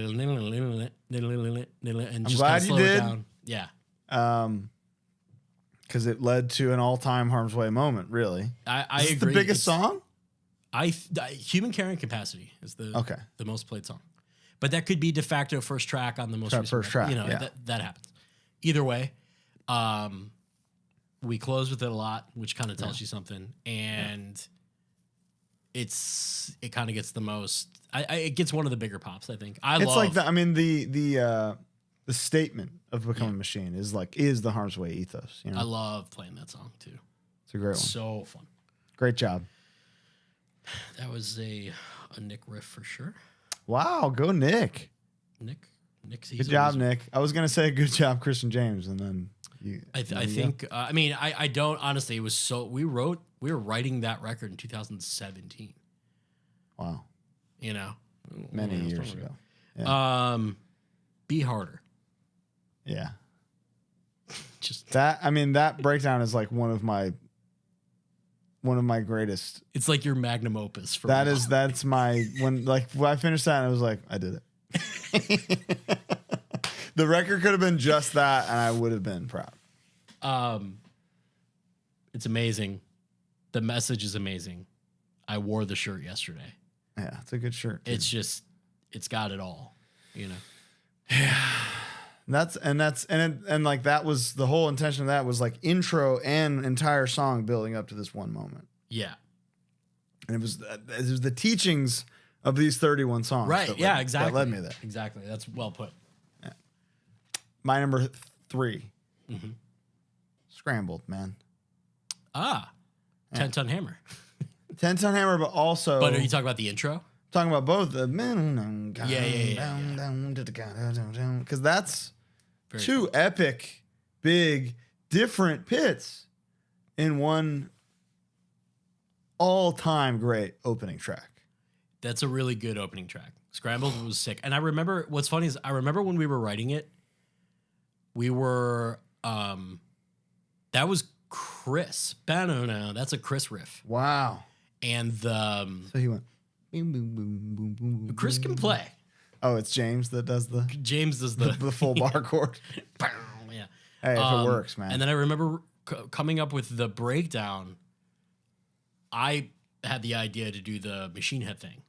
just glad you did. Down. Yeah. Because it led to an all-time Harm's Way moment. Really, I agree. The biggest song. Human Carrying Capacity is the most played song, but that could be de facto first track on the most recent first track. You know, that happens. Either way, we close with it a lot, which kind of tells you something, and it kind of gets the most. It gets one of the bigger pops. I think. It's like the. I mean the statement of Become a Machine is the Harm's Way ethos. You know? I love playing that song too. It's a great one. So fun. Great job. That was a Nick riff for sure. Wow, go Nick. Nick's good job, Nick. I was gonna say good job, Christian James, and then you. I think. I mean, I don't honestly. It was so we were writing that record in 2017. Wow. You know, many years ago. Yeah. Be Harder. Yeah. Just that. I mean, that breakdown is like one of my one of my greatest. It's like your magnum opus. For That's my when I finished that and I was like, I did it. The record could have been just that, and I would have been proud. It's amazing. The message is amazing. I wore the shirt yesterday. Yeah, it's a good shirt. Too. It's got it all, you know. Yeah. That was the whole intention of that was like intro and entire song building up to this one moment. Yeah. And it was the teachings of these 31 songs. Right. Yeah, exactly. That led me there. Exactly. That's well put. Yeah. My number 3. Scrambled, man. 10 Ton Hammer. 10 Ton Hammer, but also. But are you talking about the intro? Talking about both the because that's very two cool. Epic, big, different pits in one all-time great opening track. That's a really good opening track. Scrambled was sick. And I remember, what's funny is I remember when we were writing it, we were, that was Chris. That's a Chris riff. Wow. And so he went, boom, boom, boom, boom, boom. Chris can play. Oh, it's James that does the the full bar chord. Yeah. Hey, if it works, man. And then I remember coming up with the breakdown. I had the idea to do the Machine Head thing.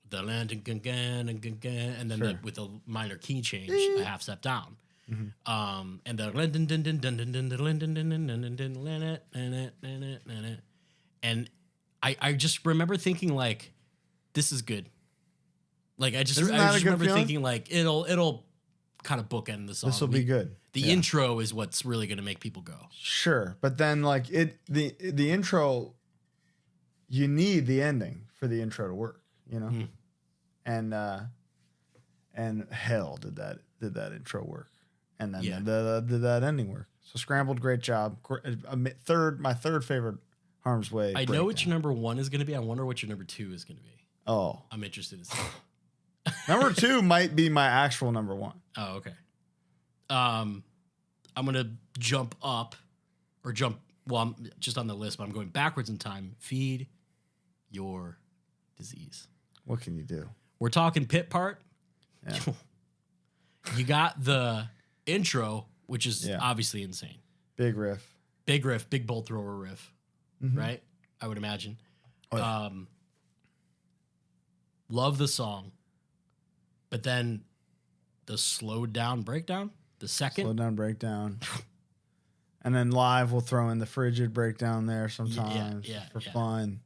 The land and then with a minor key change, a half step down. And the and I just remember thinking like, this is good. Like I just remember thinking like it'll kind of bookend the song. This will be good. The intro is what's really going to make people go. Sure, but then like the intro, you need the ending for the intro to work, you know. And hell did that intro work, and then did that ending work. So Scrambled, great job. My third favorite Harm's Way. I know what your number 1 is going to be. I wonder what your number 2 is going to be. Oh, I'm interested in see. Number 2 might be my actual number 1. Oh, okay. I'm gonna jump up, or jump. Well, I'm just on the list, but I'm going backwards in time. Feed Your Disease. What can you do? We're talking pit part. Yeah. You got the intro, which is obviously insane. Big riff, big bolt thrower riff, right? I would imagine. Oh, yeah. Love the song, but then the slowed down breakdown, the second slowed down breakdown, and then live we'll throw in the frigid breakdown there sometimes for fun.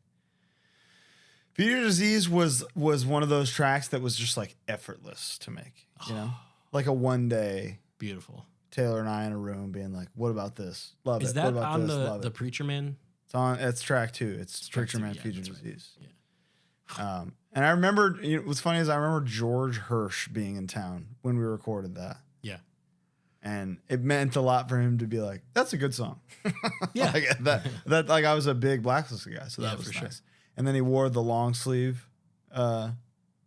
Feed Your Disease was one of those tracks that was just like effortless to make, you know, like a one day beautiful. Taylor and I in a room being like, "What about this? Love Is it." that what about on this? the Preacher Man? It's track 2. It's Preacher Man, Feed Your Disease. Yeah. And I remember, what's funny is I remember George Hirsch being in town when we recorded that. Yeah. And it meant a lot for him to be like, "That's a good song." Yeah. that I was a big Blacklist guy, so that was for nice. sure. And then he wore the long sleeve, the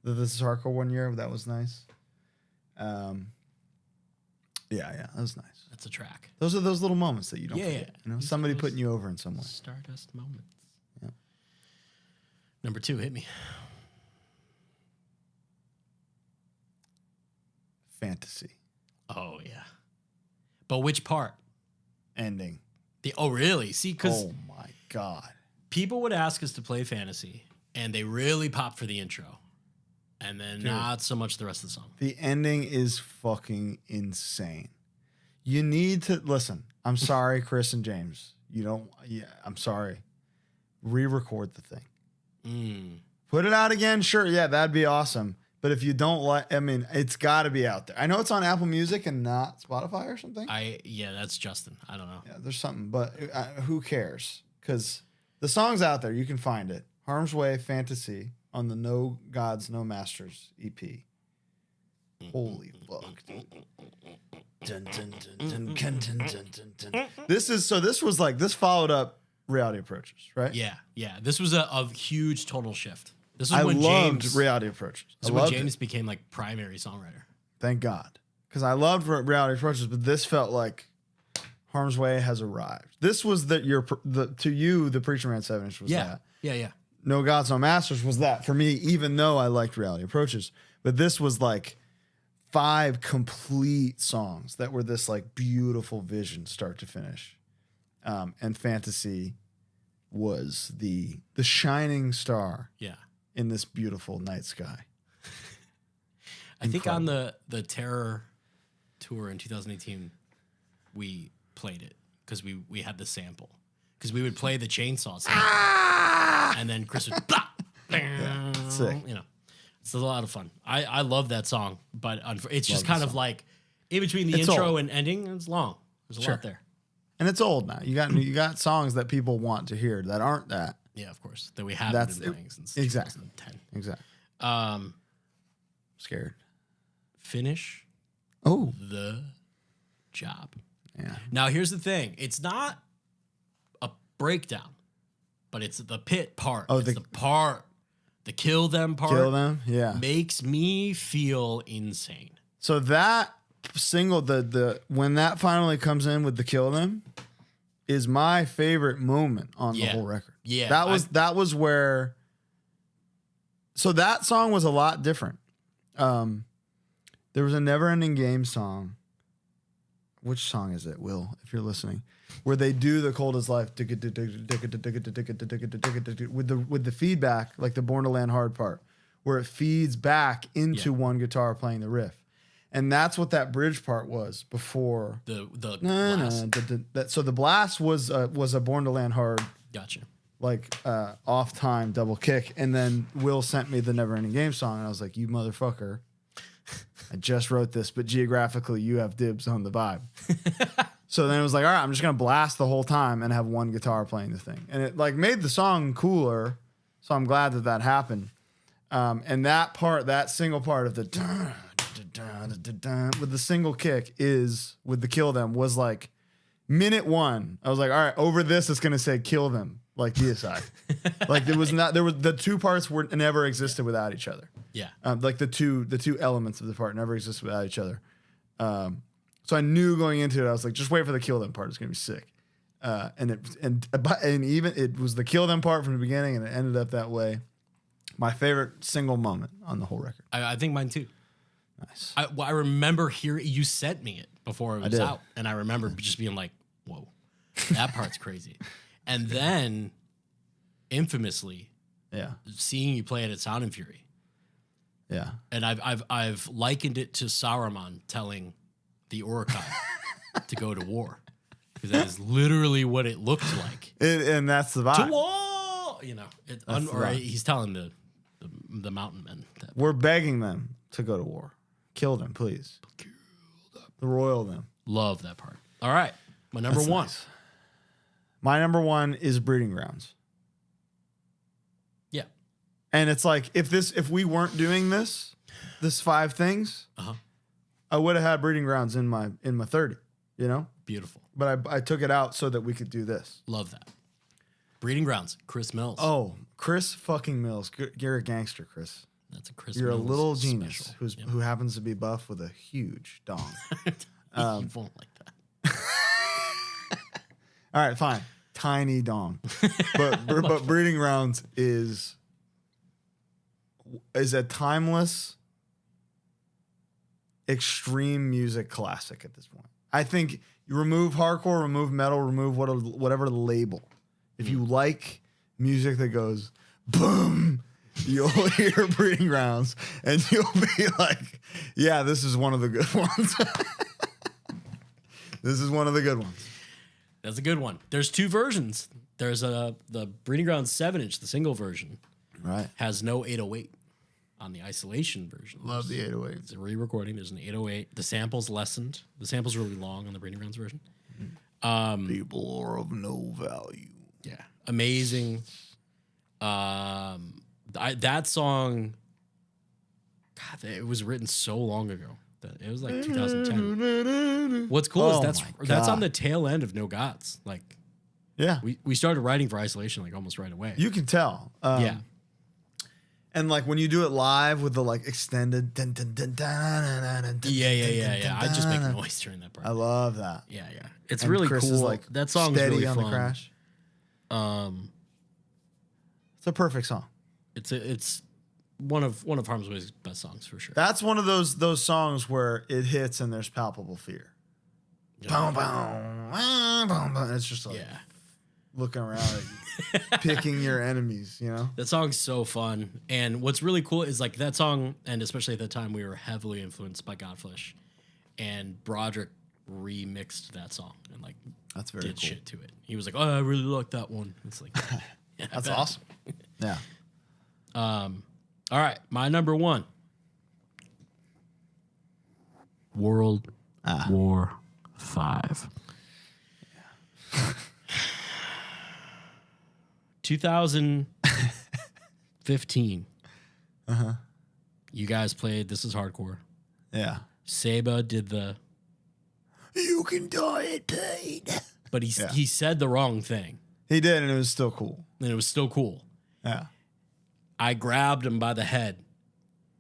This Is Hardcore one year. That was nice. Yeah, that was nice. That's a track. Those are those little moments that you don't forget. Yeah. Somebody putting you over in some way. Stardust moments. Yeah. Number 2, hit me. Fantasy. Oh yeah. But which part? Ending. Really? See, because oh my god, people would ask us to play Fantasy, and they really pop for the intro, and then not so much the rest of the song. The ending is fucking insane. You need to listen. I'm sorry, Chris and James. You don't. Yeah, I'm sorry. Re-record the thing. Put it out again. Sure, yeah, that'd be awesome. But if you don't like, I mean, it's got to be out there. I know it's on Apple Music and not Spotify or something. That's Justin. I don't know. Yeah, there's something, but who cares? Because the song's out there. You can find it. Harm's Way, Fantasy on the No Gods, No Masters EP. Holy fuck, dude. This followed up Reality Approaches, right? Yeah. This was a huge tonal shift. This is I when loved James, Reality Approaches. This is when James became like primary songwriter. Thank God. Because I loved Reality Approaches, but this felt like, Harm's Way has arrived. This was to you, the Preacher Man 7-inch was that. Yeah. No Gods, No Masters was that for me, even though I liked Reality Approaches. But this was like 5 complete songs that were this like beautiful vision start to finish. And Fantasy was the shining star in this beautiful night sky. I think on the Terror tour in 2018, we played it because we had the sample. Because we would play the chainsaw sample. And then Chris would sick. You know. It's a lot of fun. I love that song, but it's just kind of like in between the intro and ending, it's long. There's a lot there. And it's old now. You got songs that people want to hear that aren't that. Yeah, of course. That we haven't been playing since 2010. Exactly. Scared. Finish the job. Yeah. Now here's the thing. It's not a breakdown, but it's the pit part. Oh, it's the part. The kill them part. Kill them, yeah. Makes me feel insane. So that single, the when that finally comes in with the kill them, is my favorite moment on the whole record. Yeah. That was where. So that song was a lot different. There was a Never Ending Game song. Which song is it, Will, if you're listening? Where they do the Cold as Life with the feedback, like the Born to Land Hard part, where it feeds back into one guitar playing the riff. And that's what that bridge part was before the blast. So the blast was a Born to Land Hard. Gotcha. Like off time double kick, and then Will sent me the Never Ending Game song, and I was like, "You motherfucker! I just wrote this, but geographically, you have dibs on the vibe." So then it was like, "All right, I'm just gonna blast the whole time and have one guitar playing the thing," and it like made the song cooler. So I'm glad that happened. And that part, that single part of the with the single kick is with the kill them was like minute 1. I was like, all right, over this it's gonna say kill them. Like DSI, like the two parts never existed without each other. Yeah, like the two elements of the part never existed without each other. So I knew going into it, I was like, just wait for the kill them part. It's gonna be sick. And even it was the kill them part from the beginning, and it ended up that way. My favorite single moment on the whole record. I think mine too. Nice. I remember hearing you sent me it before it was out, and I remember just being like, "Whoa, that part's crazy." And then, infamously, seeing you play it at Sound and Fury. Yeah. And I've likened it to Saruman telling the Urukai to go to war, because that is literally what it looked like. And that's the vibe. To war, you know. Or he's telling the mountain men that we're begging them to go to war. Kill them, please. Kill them. Royal them. Love that part. All right, my number one. Nice. My number 1 is Breeding Grounds. Yeah. And it's like if we weren't doing this 5 things, I would have had Breeding Grounds in my 30, you know? Beautiful. But I took it out so that we could do this. Love that. Breeding Grounds, Chris Mills. Oh, Chris fucking Mills. You're a gangster, Chris. That's a Chris You're Mills a little genius special. who happens to be buff with a huge dong. You won't like that. All right, fine. Tiny dong. But Breeding Grounds is a timeless, extreme music classic at this point. I think you remove hardcore, remove metal, remove whatever label. If you like music that goes boom, you'll hear Breeding Grounds and you'll be like, yeah, this is one of the good ones. This is one of the good ones. That's a good one. There's 2 versions. There's the Breeding Grounds 7-inch, the single version. Right. Has no 808 on the isolation version. Love the 808. It's a re-recording. There's an 808. The sample's lessened. The sample's really long on the Breeding Grounds version. People are of no value. Yeah. Amazing. That song, God, it was written so long ago. It was like 2010. What's cool is that's on the tail end of No Gods. Like, yeah, we started writing for Isolation like almost right away. You can tell. Yeah. And like when you do it live with the like extended Yeah. I just make noise during that part. I love that. Yeah. It's And really Chris cool. is like that song's steady really on fun. the crash. It's a perfect song. It's one of Harm's Way's best songs for sure. That's one of those songs where it hits and there's palpable fear. Boom, boom, boom, boom. It's just like looking around at you, picking your enemies, you know? That song's so fun. And what's really cool is like that song, and especially at the time we were heavily influenced by Godflesh. And Broderick remixed that song and like that's very did cool. shit to it. He was like, "Oh, I really like that one." It's like that's awesome. Yeah. All right, my number 1. World War 5. 2015. You guys played This Is Hardcore. Yeah. Seba did the You can die at pain. But he said the wrong thing. He did, and it was still cool. And it was still cool. Yeah. I grabbed him by the head,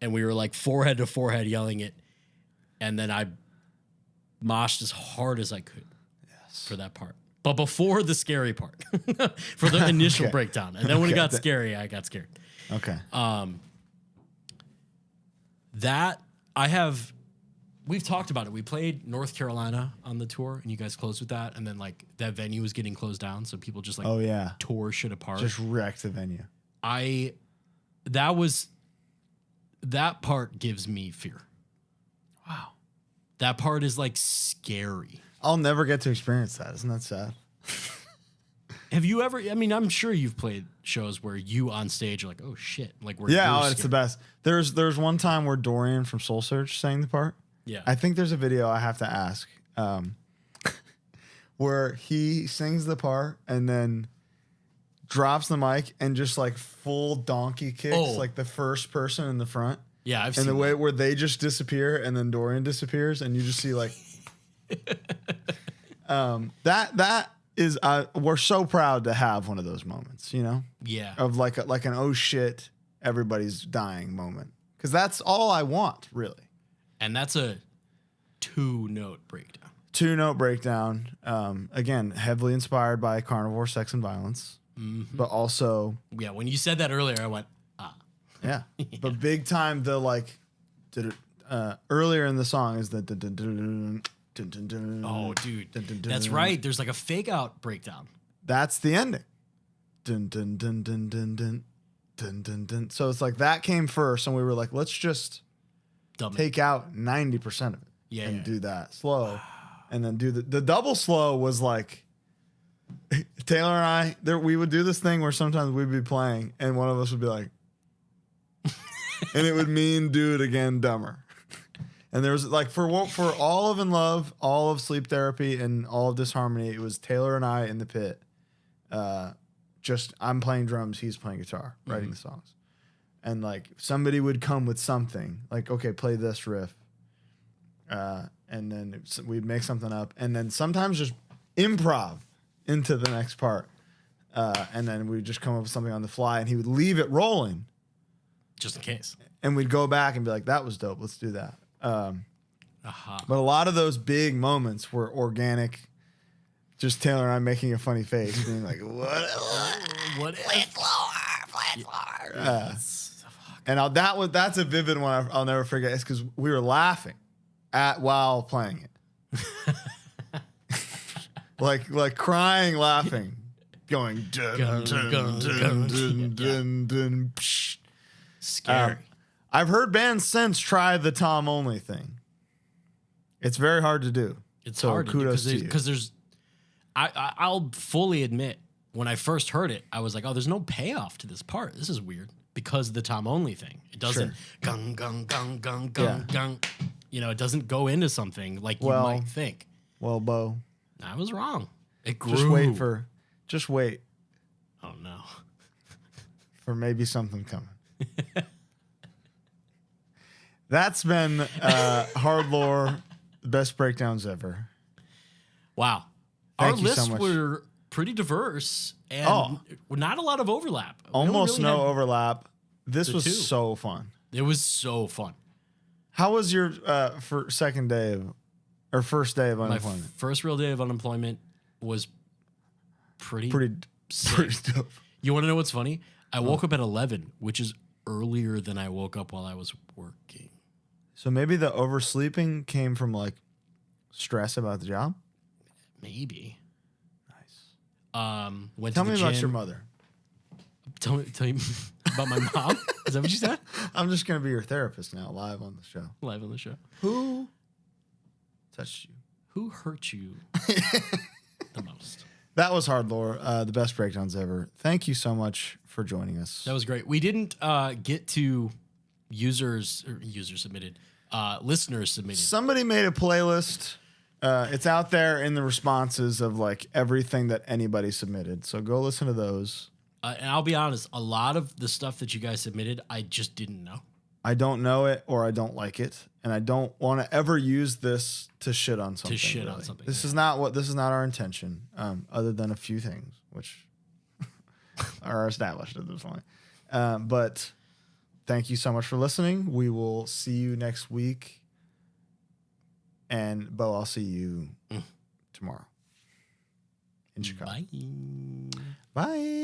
and we were like forehead to forehead yelling it. And then I moshed as hard as I could for that part. But before the scary part, for the initial breakdown. And then when it got scary, I got scared. Okay. We've talked about it. We played North Carolina on the tour, and you guys closed with that. And then like that venue was getting closed down, so people just like tore shit apart. Just wrecked the venue. That part gives me fear. Wow. That part is like scary. I'll never get to experience that. Isn't that sad? Have you ever? I mean, I'm sure you've played shows where you on stage are like, "Oh shit!" Like where it's the best. There's one time where Dorian from Soul Search sang the part. Yeah, I think there's a video I have to ask, where he sings the part and then drops the mic and just like full donkey kicks like the first person in the front. Yeah, I've seen and the way that. where they just disappear and then Dorian disappears and you just see like that is we're so proud to have one of those moments, you know? Yeah. Of like an oh shit, everybody's dying moment. Because that's all I want, really. And that's a 2-note breakdown. 2-note breakdown. Again, heavily inspired by Carnivore, Sex, and Violence. Mm-hmm. But also... Yeah, when you said that earlier, I went, ah. Yeah. But big time, the like... earlier in the song is the... Oh, dude. That's right. There's like a fake out breakdown. That's the ending. Dun, dun, dun, dun, dun, dun, dun, dun, dun. So it's like that came first, and we were like, let's just take out 90% of it and do that slow. Wow. And then do the double slow was like Taylor and I, we would do this thing where sometimes we'd be playing and one of us would be like, and it would mean do it again dumber. And there was like for all of In Love, all of Sleep Therapy, and all of Disharmony, it was Taylor and I in the pit. Just I'm playing drums, he's playing guitar, writing the songs. And like somebody would come with something like, okay, play this riff. And then we'd make something up, and then sometimes just improv into the next part. And then we'd just come up with something on the fly, and he would leave it rolling. Just in case. And we'd go back and be like, that was dope, let's do that. But a lot of those big moments were organic. Just Taylor and I making a funny face, being like, "What? Play slower." And that's a vivid one. I'll never forget. It's because we were laughing while playing it, like crying, laughing, going dun dun dun dun dun dun. Scary. I've heard bands since try the Tom only thing. It's very hard to do. It's hard to do because there's. I'll fully admit, when I first heard it, I was like, "Oh, there's no payoff to this part. This is weird." Because of the Tom only thing, it doesn't gung gung gung gung gung gung. You know, it doesn't go into something like you might think. Well, Bo, I was wrong. It grew. Just wait. Oh no, for maybe something coming. That's been HardLore, best breakdowns ever. Wow. Thank Our you lists so much. were pretty diverse and not a lot of overlap. Almost no overlap. This was two. so fun. It was so fun. How was your first day of unemployment? My first real day of unemployment was pretty pretty dope. You want to know what's funny? I woke up at 11, which is earlier than I woke up while I was working. So maybe the oversleeping came from like stress about the job? Maybe. Nice. Went Tell to the me about gym. your mother. Tell me about my mom. Is that what you said? I'm just going to be your therapist now, live on the show. Live on the show. Who touched you? Who hurt you the most? That was HardLore, the best breakdowns ever. Thank you so much for joining us. That was great. We didn't get to listeners submitted. Somebody made a playlist. It's out there in the responses of like everything that anybody submitted. So go listen to those. And I'll be honest, a lot of the stuff that you guys submitted, I just didn't know. I don't know it or I don't like it, and I don't want to ever use this to shit on something. This is not our intention, other than a few things which are established at this point. But thank you so much for listening. We will see you next week, and Bo, I'll see you tomorrow in Chicago. Bye. Bye.